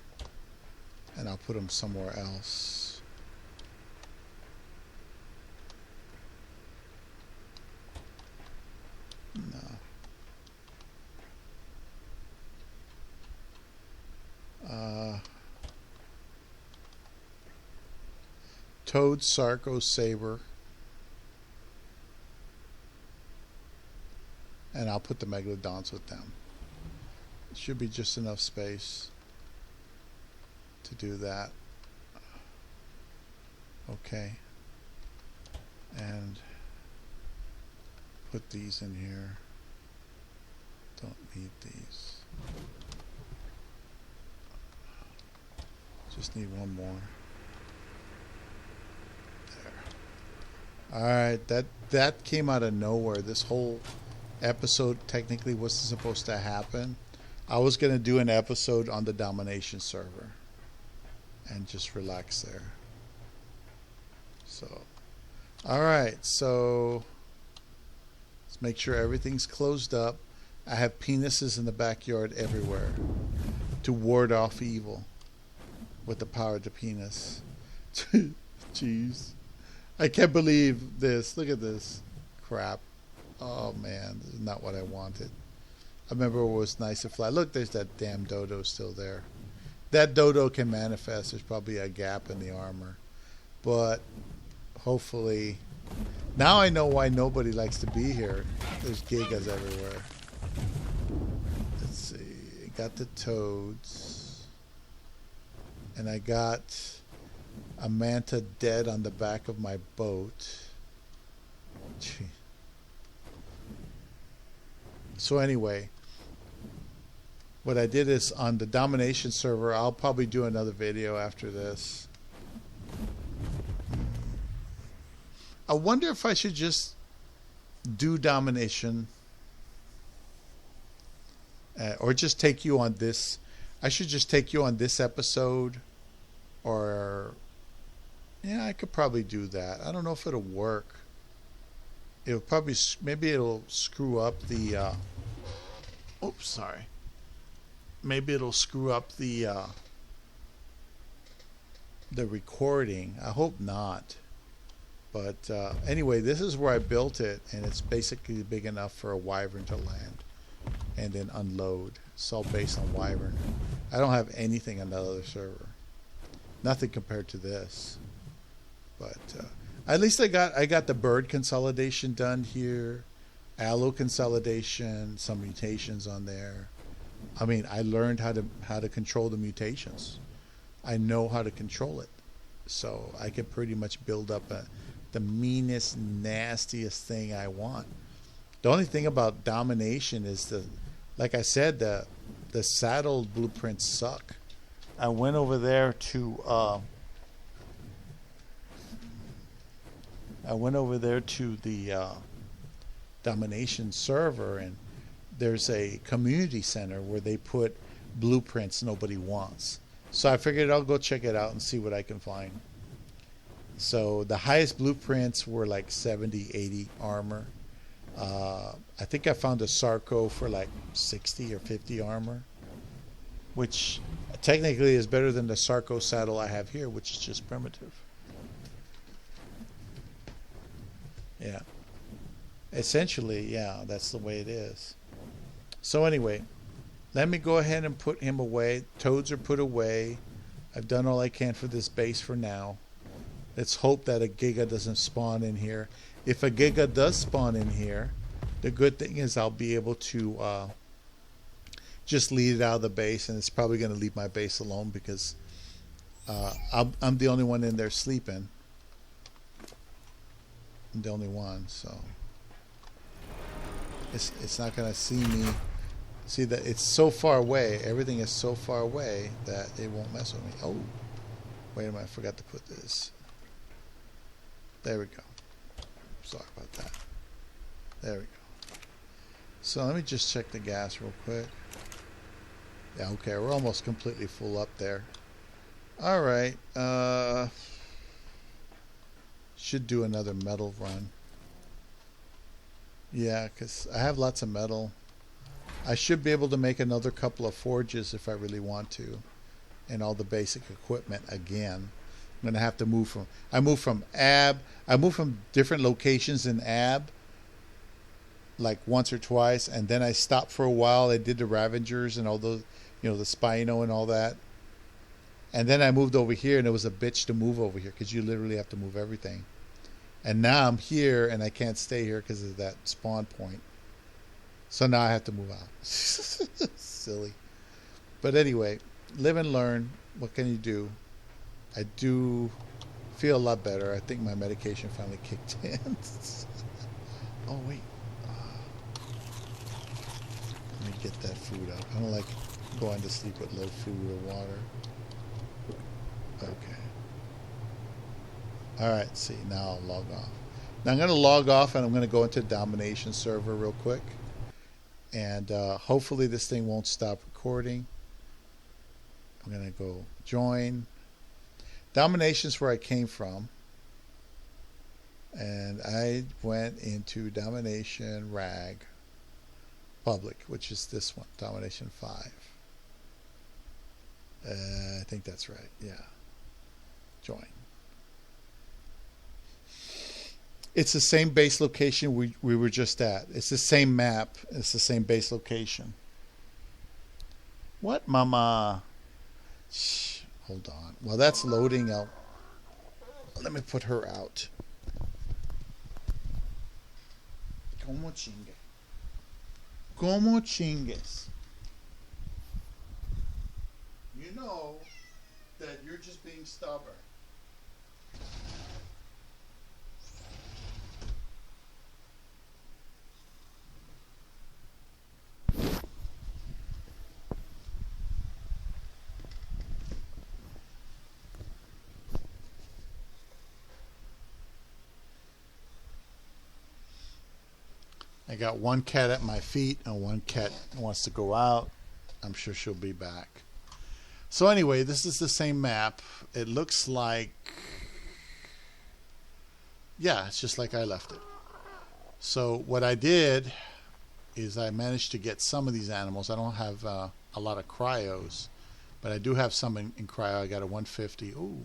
and I'll put them somewhere else. No. Toad, Sarco, Saber. And I'll put the Megalodons with them. Should be just enough space to do that. Okay. And put these in here. Don't need these. Just need one more. There. Alright, that came out of nowhere. This whole episode technically wasn't supposed to happen. I was going to do an episode on the domination server and just relax there. So, alright, so let's make sure everything's closed up. I have penises in the backyard everywhere to ward off evil with the power of the penis. Jeez. I can't believe this. Look at this crap. Oh man, this is not what I wanted. I remember it was nice to fly. Look, there's that damn dodo still there. That dodo can manifest. There's probably a gap in the armor. But hopefully... Now I know why nobody likes to be here. There's gigas everywhere. Let's see. Got the toads. And I got a manta dead on the back of my boat. Gee. So anyway, what I did is on the domination server, I'll probably do another video after this. I wonder if I should just do domination or just take you on this. I should just take you on this episode, or yeah, I could probably do that. I don't know if it'll work. It'll probably, maybe it'll screw up the oops, sorry. Maybe it'll screw up the recording. I hope not. But anyway, this is where I built it, and it's basically big enough for a Wyvern to land and then unload. It's all based on Wyvern. I don't have anything on the other server. Nothing compared to this. But at least I got the bird consolidation done here, allo consolidation, some mutations on there. I mean, I learned how to control the mutations. I know how to control it, so I can pretty much build up the meanest, nastiest thing I want. The only thing about domination is like I said, the saddle blueprints suck. I went over there to the domination server, and there's a community center where they put blueprints nobody wants. So I figured I'll go check it out and see what I can find. So the highest blueprints were like 70, 80 armor. I think I found a Sarco for like 60 or 50 armor, which technically is better than the Sarco saddle I have here, which is just primitive. Yeah. Essentially, yeah, that's the way it is. So anyway, let me go ahead and put him away. Toads are put away. I've done all I can for this base for now. Let's hope that a Giga doesn't spawn in here. If a Giga does spawn in here, the good thing is I'll be able to just lead it out of the base, and it's probably going to leave my base alone because I'm the only one in there sleeping. I'm the only one, so it's not gonna see me. See that it's so far away. Everything is so far away that it won't mess with me. Oh, wait a minute! I forgot to put this. There we go. Sorry about that. There we go. So let me just check the gas real quick. Yeah, okay, we're almost completely full up there. All right. Should do another metal run. Yeah, because I have lots of metal. I should be able to make another couple of forges if I really want to, and all the basic equipment again. I'm gonna have to move from. I moved from different locations in Ab, like once or twice, and then I stopped for a while. I did the Ravengers and all those, the Spino and all that, and then I moved over here, and it was a bitch to move over here because you literally have to move everything. And now I'm here, and I can't stay here because of that spawn point. So now I have to move out. Silly. But anyway, live and learn. What can you do? I do feel a lot better. I think my medication finally kicked in. Oh, wait. Let me get that food up. I don't like going to sleep with low food or water. Okay. Alright, see. Now I'll log off. Now I'm going to log off, and I'm going to go into the Domination server real quick. And hopefully this thing won't stop recording. I'm going to go join. Domination's where I came from. And I went into Domination Rag Public, which is this one, Domination 5. I think that's right. Yeah. Join. It's the same base location we were just at. It's the same map. It's the same base location. What, mama? Shh, hold on. While that's loading out, let me put her out. Como chingue. Como chingues. You know that you're just being stubborn. I got one cat at my feet and one cat wants to go out. I'm sure she'll be back. So anyway, this is the same map. It looks like, yeah, it's just like I left it. So what I did is I managed to get some of these animals. I don't have a lot of cryos, but I do have some in cryo. I got a 150. Ooh.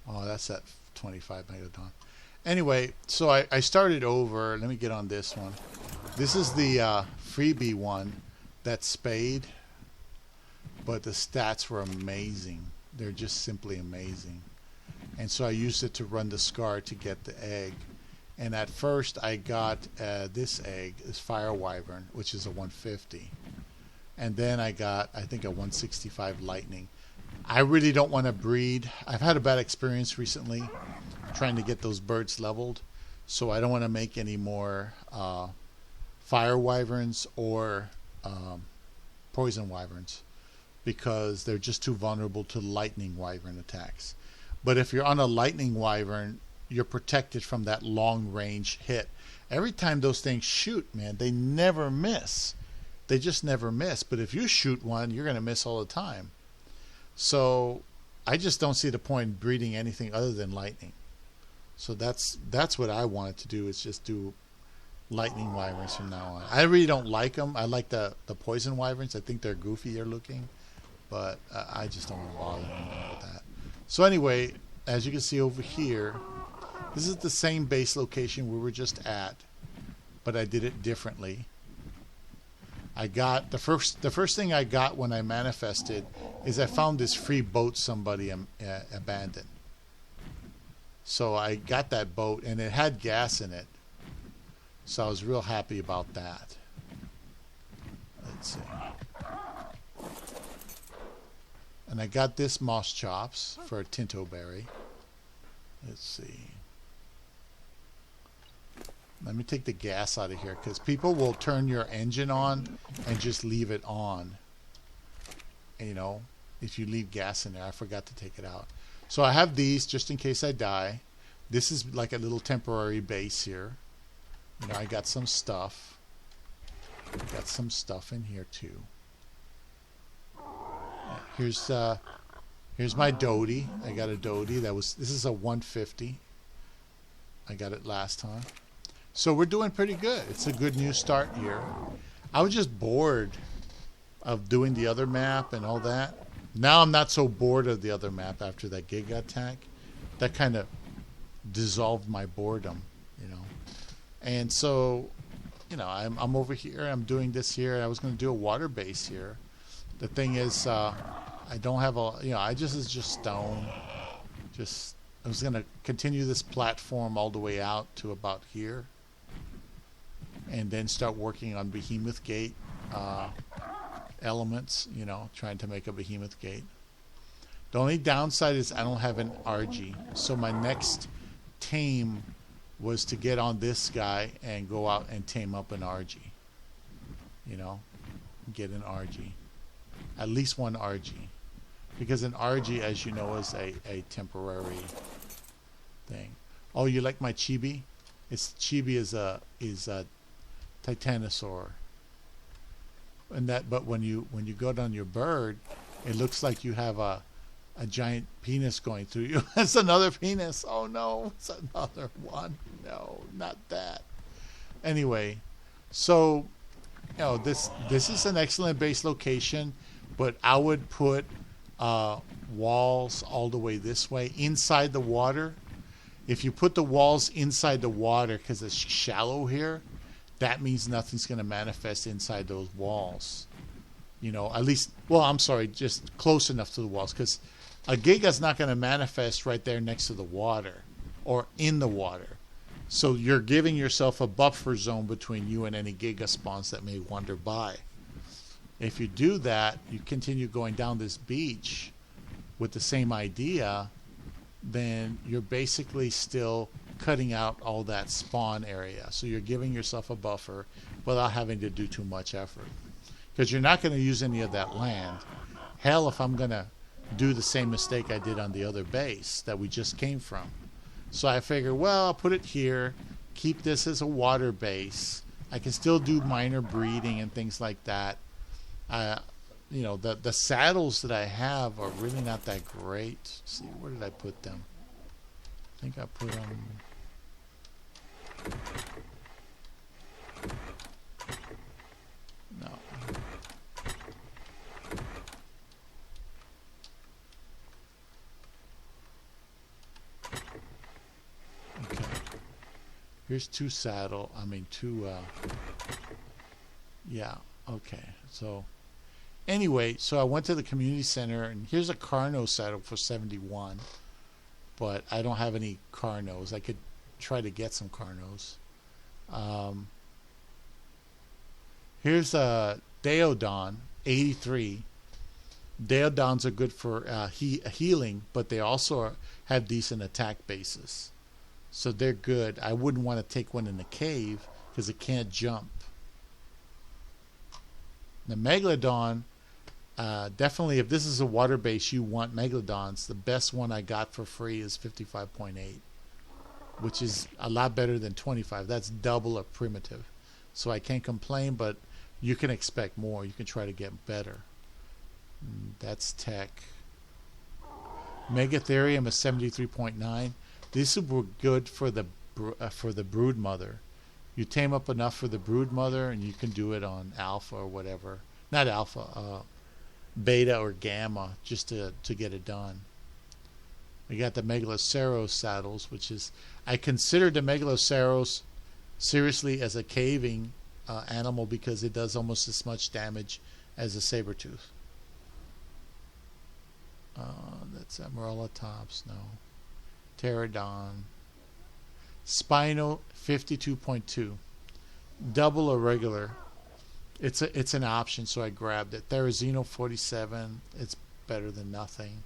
Oh, that's that 25 Megalodon. Anyway, so I started over. Let me get on this one. This is the freebie one that's spayed, but the stats were amazing. They're just simply amazing. And so I used it to run the scar to get the egg. And at first I got this egg, this fire wyvern, which is a 150. And then I got, I think, a 165 lightning. I really don't want to breed. I've had a bad experience recently trying to get those birds leveled, so I don't want to make any more fire wyverns or poison wyverns because they're just too vulnerable to lightning wyvern attacks. But if you're on a lightning wyvern, you're protected from that long range hit. Every time those things shoot, man, they never miss. They just never miss. But if you shoot one, you're going to miss all the time. So I just don't see the point in breeding anything other than lightning. So that's what I wanted to do, is just do lightning wyverns from now on. I really don't like them. I like the poison wyverns. I think they're goofier looking, but I just don't want to bother anymore with that. So anyway, as you can see over here, this is the same base location we were just at, but I did it differently. I got the first thing I got when I manifested is I found this free boat somebody abandoned. So I got that boat, and it had gas in it. So I was real happy about that. Let's see. And I got this moss chops for a tinto berry. Let's see. Let me take the gas out of here, because people will turn your engine on and just leave it on. And, you know, if you leave gas in there. I forgot to take it out. So I have these just in case I die. This is like a little temporary base here. You know, I got some stuff. Got some stuff in here too. Here's my Doty. I got a Doty. This is a 150. I got it last time. So we're doing pretty good. It's a good new start here. I was just bored of doing the other map and all that. Now I'm not so bored of the other map after that Giga attack. That kind of dissolved my boredom, you know. And so, you know, I'm over here. I'm doing this here. I was going to do a water base here. The thing is, I don't have a, you know, it's just stone. I was going to continue this platform all the way out to about here. And then start working on Behemoth Gate elements, you know, trying to make a Behemoth Gate. The only downside is I don't have an RG. So my next tame was to get on this guy and go out and tame up an RG. You know, get an RG. At least one RG. Because an RG, as you know, is a temporary thing. Oh, you like my chibi? Chibi is a Titanosaur. But when you go down your bird, it looks like you have a giant penis going through you. It's another penis. Oh no, it's another one. No, not that. Anyway, so you know, this is an excellent base location, but I would put walls all the way this way inside the water. If you put the walls inside the water because it's shallow here, that means nothing's going to manifest inside those walls. You know, at least, well, I'm sorry, just close enough to the walls, because a Giga's not going to manifest right there next to the water or in the water. So you're giving yourself a buffer zone between you and any Giga spawns that may wander by. If you do that, you continue going down this beach with the same idea, then you're basically still cutting out all that spawn area. So you're giving yourself a buffer without having to do too much effort. Because you're not going to use any of that land. Hell, if I'm going to do the same mistake I did on the other base that we just came from. So I figure, well, I'll put it here, keep this as a water base. I can still do minor breeding and things like that. You know, the saddles that I have are really not that great. Let's see, where did I put them? I think I put them... No. Okay. Here's two yeah, okay. So anyway, so I went to the community center, and here's a Carno saddle for 71, but I don't have any Carnos. I could try to get some Carnos. Here's a Deodon 83. Deodons are good for healing, but they also have decent attack bases, so they're good. I wouldn't want to take one in the cave because it can't jump. The Megalodon, definitely, if this is a water base, you want Megalodons. The best one I got for free is 55.8, which is a lot better than 25. That's double a primitive. So I can't complain, but you can expect more. You can try to get better. That's tech. Megatherium is 73.9. These are good for the brood mother. You tame up enough for the brood mother, and you can do it on alpha or whatever. Not alpha, beta or gamma, just to get it done. We got the Megalocero Saddles, which is, I consider the Megaloceros seriously as a caving animal because it does almost as much damage as a saber-tooth. That's Amarylatops, no. Pterodon. Spino 52.2. Double or regular. It's an option, so I grabbed it. Therizino 47. It's better than nothing.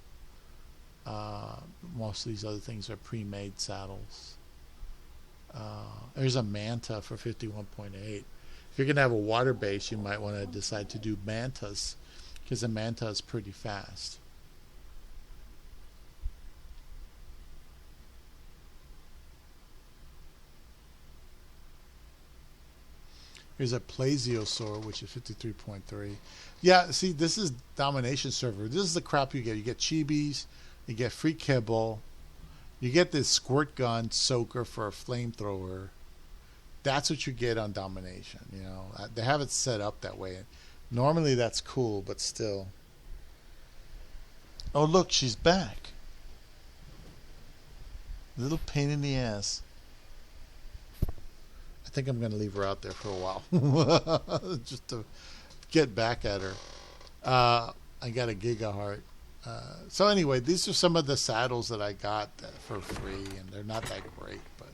Most of these other things are pre-made saddles. There's a manta for 51.8. If you're going to have a water base, you might want to decide to do mantas, because a manta is pretty fast. Here's a Plesiosaur, which is 53.3. Yeah, see, this is domination server. This is the crap you get. You get chibis, you get free kibble, you get this squirt gun soaker for a flamethrower. That's what you get on domination. You know, they have it set up that way. Normally that's cool, but still. Oh, look, she's back. Little pain in the ass. I think I'm going to leave her out there for a while. Just to get back at her. I got a gigaheart. So anyway, these are some of the saddles that I got for free, and they're not that great, but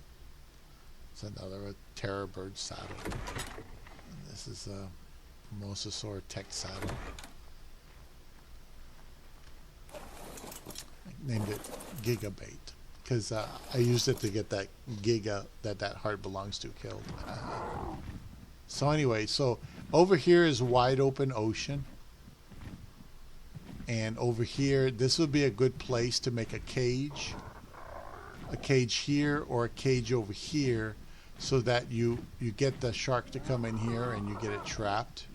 it's another Terror Bird saddle. And this is a Megalocero Tech saddle. I named it Gigabait, because I used it to get that Giga that heart belongs to killed. So anyway, so over here is wide open ocean. And over here, this would be a good place to make a cage. A cage here or a cage over here, so that you get the shark to come in here and you get it trapped.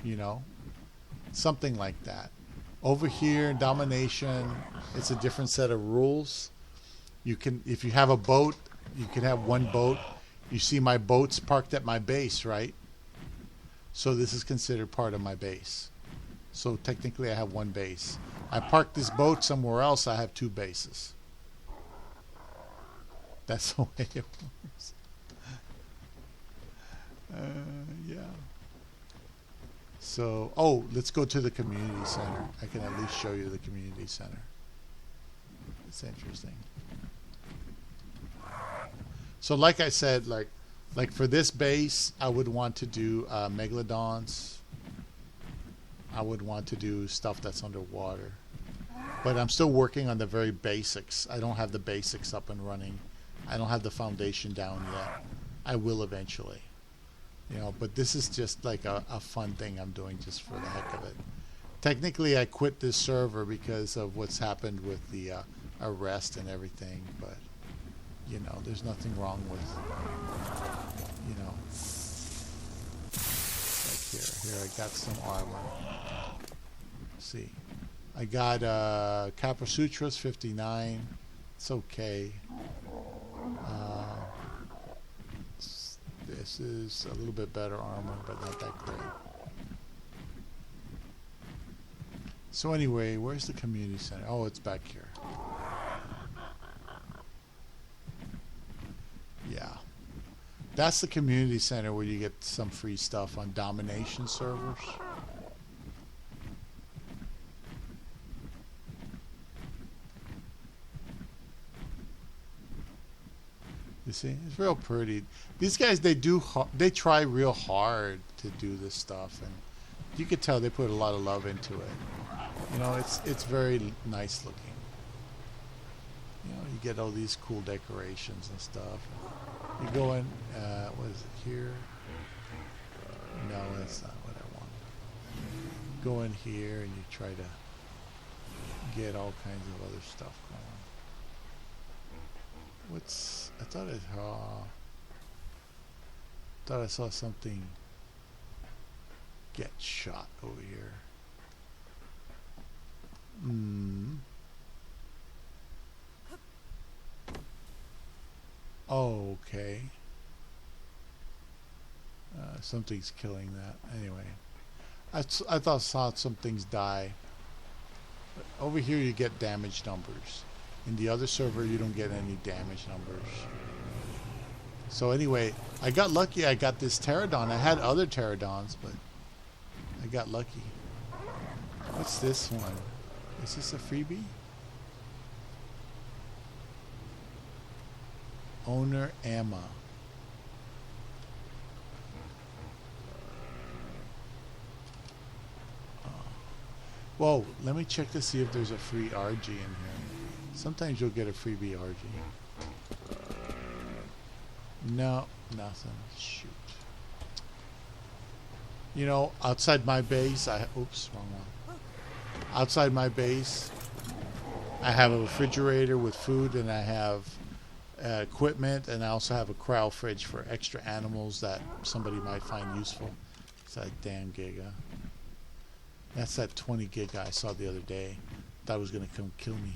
You know? Something like that. Over here in domination, it's a different set of rules. You can, if you have a boat, you can have one boat. You see my boat's parked at my base, right? So this is considered part of my base. So technically I have one base. I park this boat somewhere else, I have two bases. That's the way it works. Yeah. So, oh, let's go to the community center. I can at least show you the community center. It's interesting. So like I said, like for this base, I would want to do Megalodons. I would want to do stuff that's underwater. But I'm still working on the very basics. I don't have the basics up and running. I don't have the foundation down yet. I will eventually. You know, but this is just like a fun thing I'm doing just for the heck of it. Technically, I quit this server because of what's happened with the arrest and everything. But, you know, there's nothing wrong with, you know. Here I got some armor. See, I got Caprasutras 59. It's okay. This is a little bit better armor, but not that great. So anyway, where's the community center? Oh, it's back here. Yeah. That's the community center where you get some free stuff on domination servers. You see, it's real pretty. These guys, they try real hard to do this stuff, and you could tell they put a lot of love into it. You know, it's very nice looking. You know, you get all these cool decorations and stuff. You go in, what is it here? No, that's not what I want. Go in here and you try to get all kinds of other stuff going. I thought I saw something get shot over here. Oh, okay. Something's killing that. Anyway, I thought I saw some things die. But over here you get damage numbers. In the other server you don't get any damage numbers. So anyway, I got lucky. I got this pterodon. I had other pterodons, but I got lucky. What's this one? Is this a freebie? Owner Emma. Whoa, let me check to see if there's a free RG in here. Sometimes you'll get a freebie RG. No, nothing. Shoot. You know, outside my base, oops, wrong one. Outside my base, I have a refrigerator with food, and I have equipment, and I also have a corral fridge for extra animals that somebody might find useful. It's that damn Giga. That's that 20 Giga I saw the other day. Thought it was going to come kill me.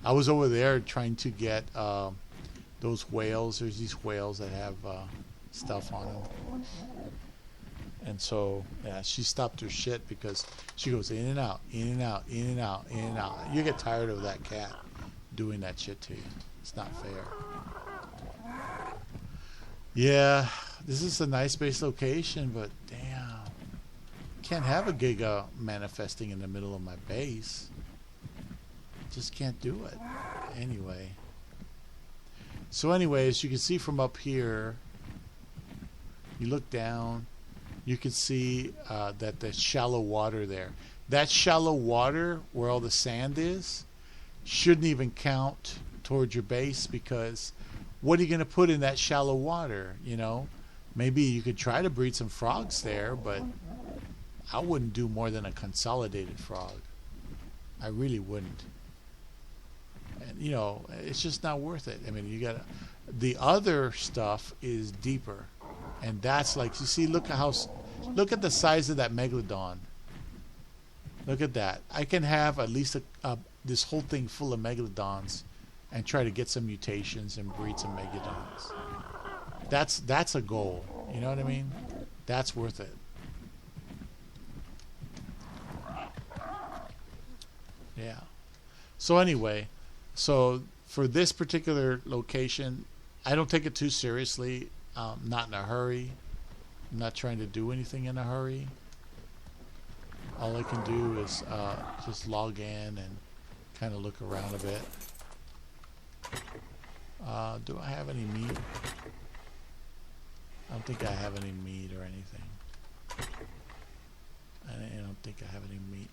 I was over there trying to get those whales. There's these whales that have stuff on them. And so, yeah, she stopped her shit because she goes in and out, in and out, in and out, in and out. You get tired of that cat doing that shit to you. It's not fair. Yeah, this is a nice base location, but damn. Can't have a Giga manifesting in the middle of my base. Just can't do it. Anyway. So anyways, you can see from up here, you look down, you can see that there's shallow water there. That shallow water where all the sand is shouldn't even count towards your base, because what are you going to put in that shallow water? You know, maybe you could try to breed some frogs there, but I wouldn't do more than a consolidated frog. I really wouldn't. And you know, it's just not worth it. I mean, you got the other stuff is deeper. And that's like, you see, look at the size of that Megalodon. Look at that. I can have at least this whole thing full of Megalodons and try to get some mutations and breed some Megalodons. That's a goal. You know what I mean? That's worth it. Yeah. So anyway, so for this particular location, I don't take it too seriously. Not in a hurry. I'm not trying to do anything in a hurry. All I can do is just log in and kind of look around a bit. Do I have any meat? I don't think I have any meat or anything. I don't think I have any meat.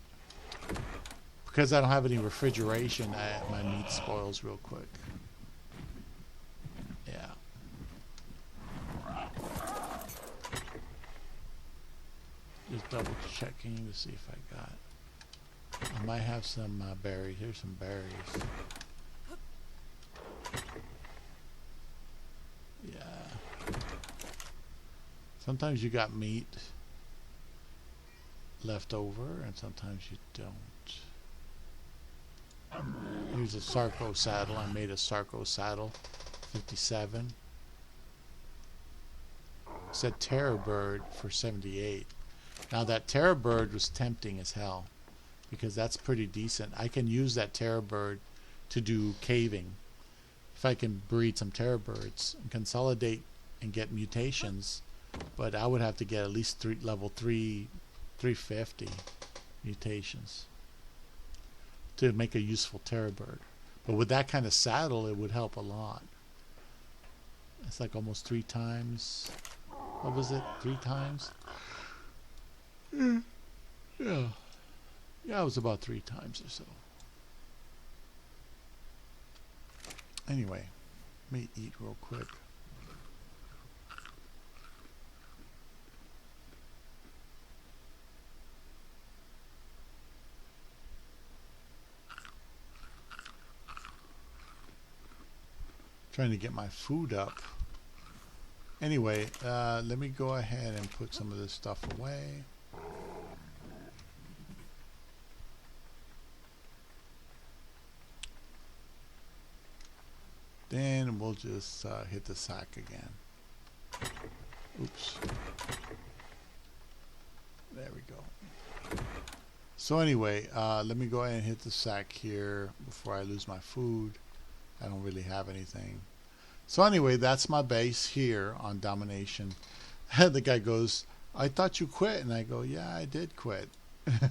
Because I don't have any refrigeration, my meat spoils real quick. Yeah. Just double checking to see if I got. I might have some berries. Here's some berries. Yeah. Sometimes you got meat left over, and sometimes you don't. Here's a Sarco Saddle. I made a Sarco Saddle 57. It said Terror Bird for 78. Now that Terror Bird was tempting as hell, because that's pretty decent. I can use that Terror Bird to do caving. If I can breed some Terror Birds and consolidate and get mutations, but I would have to get at least level 350 mutations to make a useful Terror Bird. But with that kind of saddle, it would help a lot. It's like almost 3 times. What was it? 3 times? Yeah. Yeah, it was about 3 times or so. Anyway, let me eat real quick. Trying to get my food up. Anyway, let me go ahead and put some of this stuff away. Then we'll just hit the sack again. Oops. There we go. So anyway, let me go ahead and hit the sack here before I lose my food. I don't really have anything. So anyway, that's my base here on Domination. The guy goes, I thought you quit. And I go, yeah, I did quit.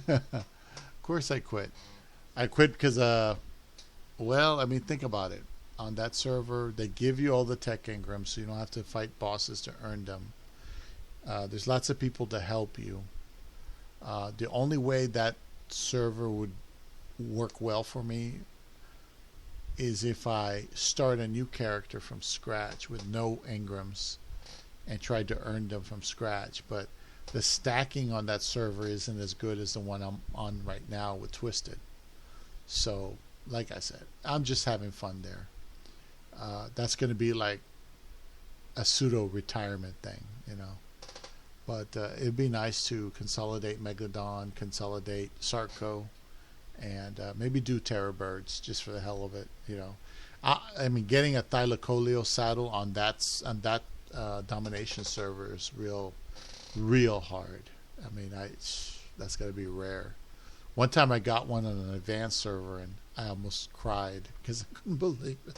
Of course I quit. I quit because, well, I mean, think about it. On that server, they give you all the tech engrams, so you don't have to fight bosses to earn them. There's lots of people to help you. The only way that server would work well for me is if I start a new character from scratch with no engrams and try to earn them from scratch. But the stacking on that server isn't as good as the one I'm on right now with Twisted. So, like I said, I'm just having fun there. That's going to be like a pseudo retirement thing, you know. But it'd be nice to consolidate Megalodon, consolidate Sarco, and maybe do Terror Birds just for the hell of it, you know. I mean, getting a Thylacoleo saddle on that domination server is real hard. I mean, that's got to be rare. One time I got one on an advanced server and I almost cried because I couldn't believe it.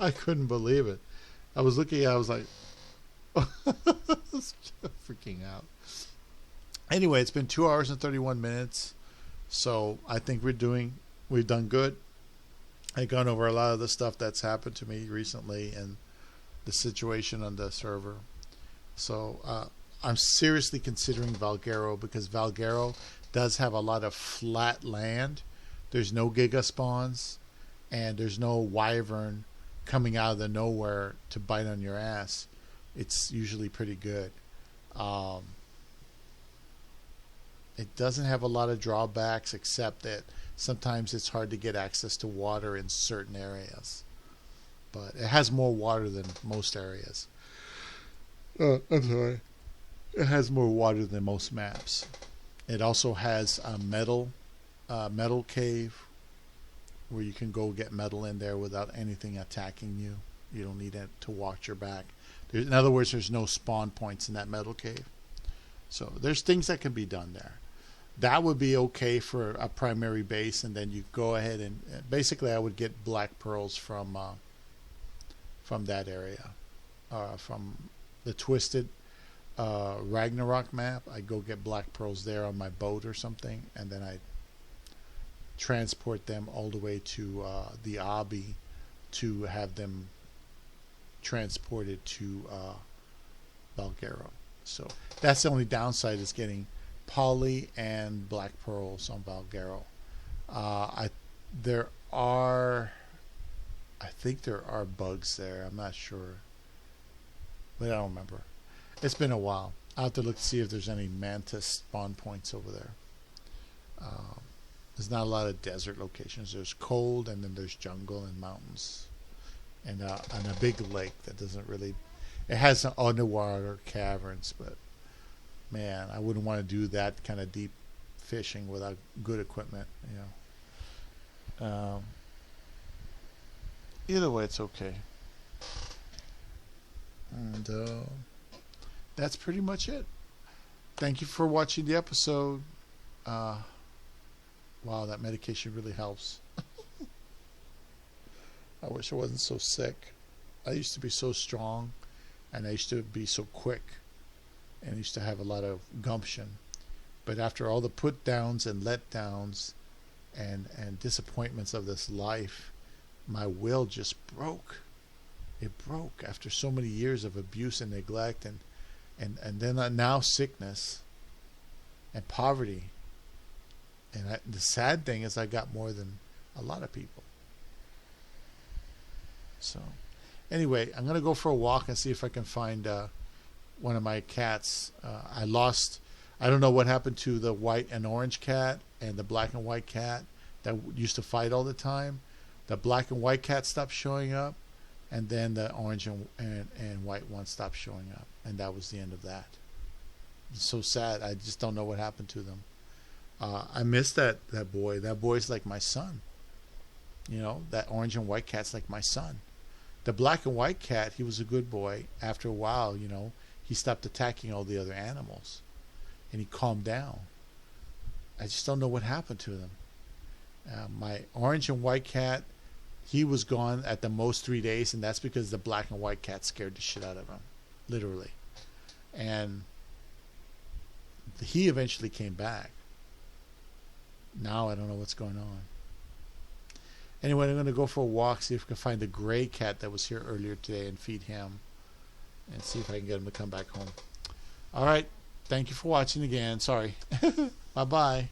I couldn't believe it. I was looking at it, I was like, freaking out. Anyway, it's been 2 hours and 31 minutes. So I think we've done good. I've gone over a lot of the stuff that's happened to me recently and the situation on the server. So I'm seriously considering Valguero because Valguero does have a lot of flat land. There's no Giga spawns and there's no Wyvern coming out of the nowhere to bite on your ass. It's usually pretty good. It doesn't have a lot of drawbacks except that sometimes it's hard to get access to water in certain areas. But it has more water than most areas. I'm sorry. It has more water than most maps. It also has a metal cave where you can go get metal in there without anything attacking you. You don't need it to watch your back. In other words, there's no spawn points in that metal cave. So there's things that can be done there. That would be okay for a primary base, and then you go ahead and basically I would get black pearls from that area, from the Twisted Ragnarok map. I go get black pearls there on my boat or something, and then I transport them all the way to the Obby to have them transported to Valguero. So that's the only downside, is getting poly and black pearls on Valguero. I think there are bugs there. I'm not sure, but I don't remember. It's been a while. I'll have to look to see if there's any mantis spawn points over there. There's not a lot of desert locations. There's cold, and then there's jungle and mountains, and a big lake that doesn't really. It has some underwater caverns, but man, I wouldn't want to do that kind of deep fishing without good equipment, you know. Either way, it's okay. And that's pretty much it. Thank you for watching the episode. Wow, that medication really helps. I wish I wasn't so sick. I used to be so strong, and I used to be so quick, and I used to have a lot of gumption. But after all the put downs and let downs and disappointments of this life, my will just broke. It broke after so many years of abuse and neglect, and then now sickness and poverty. And the sad thing is I got more than a lot of people. So anyway, I'm going to go for a walk and see if I can find one of my cats. I don't know what happened to the white and orange cat and the black and white cat that used to fight all the time. The black and white cat stopped showing up, and then the orange and white one stopped showing up. And that was the end of that. It's so sad. I just don't know what happened to them. I miss that boy. That boy's like my son. You know, that orange and white cat's like my son. The black and white cat, he was a good boy. After a while, you know, he stopped attacking all the other animals, and he calmed down. I just don't know what happened to them. My orange and white cat, he was gone at the most 3 days, and that's because the black and white cat scared the shit out of him, literally. And he eventually came back. Now I don't know what's going on. Anyway, I'm going to go for a walk, see if I can find the gray cat that was here earlier today and feed him, and see if I can get him to come back home. All right. Thank you for watching again. Sorry. Bye-bye.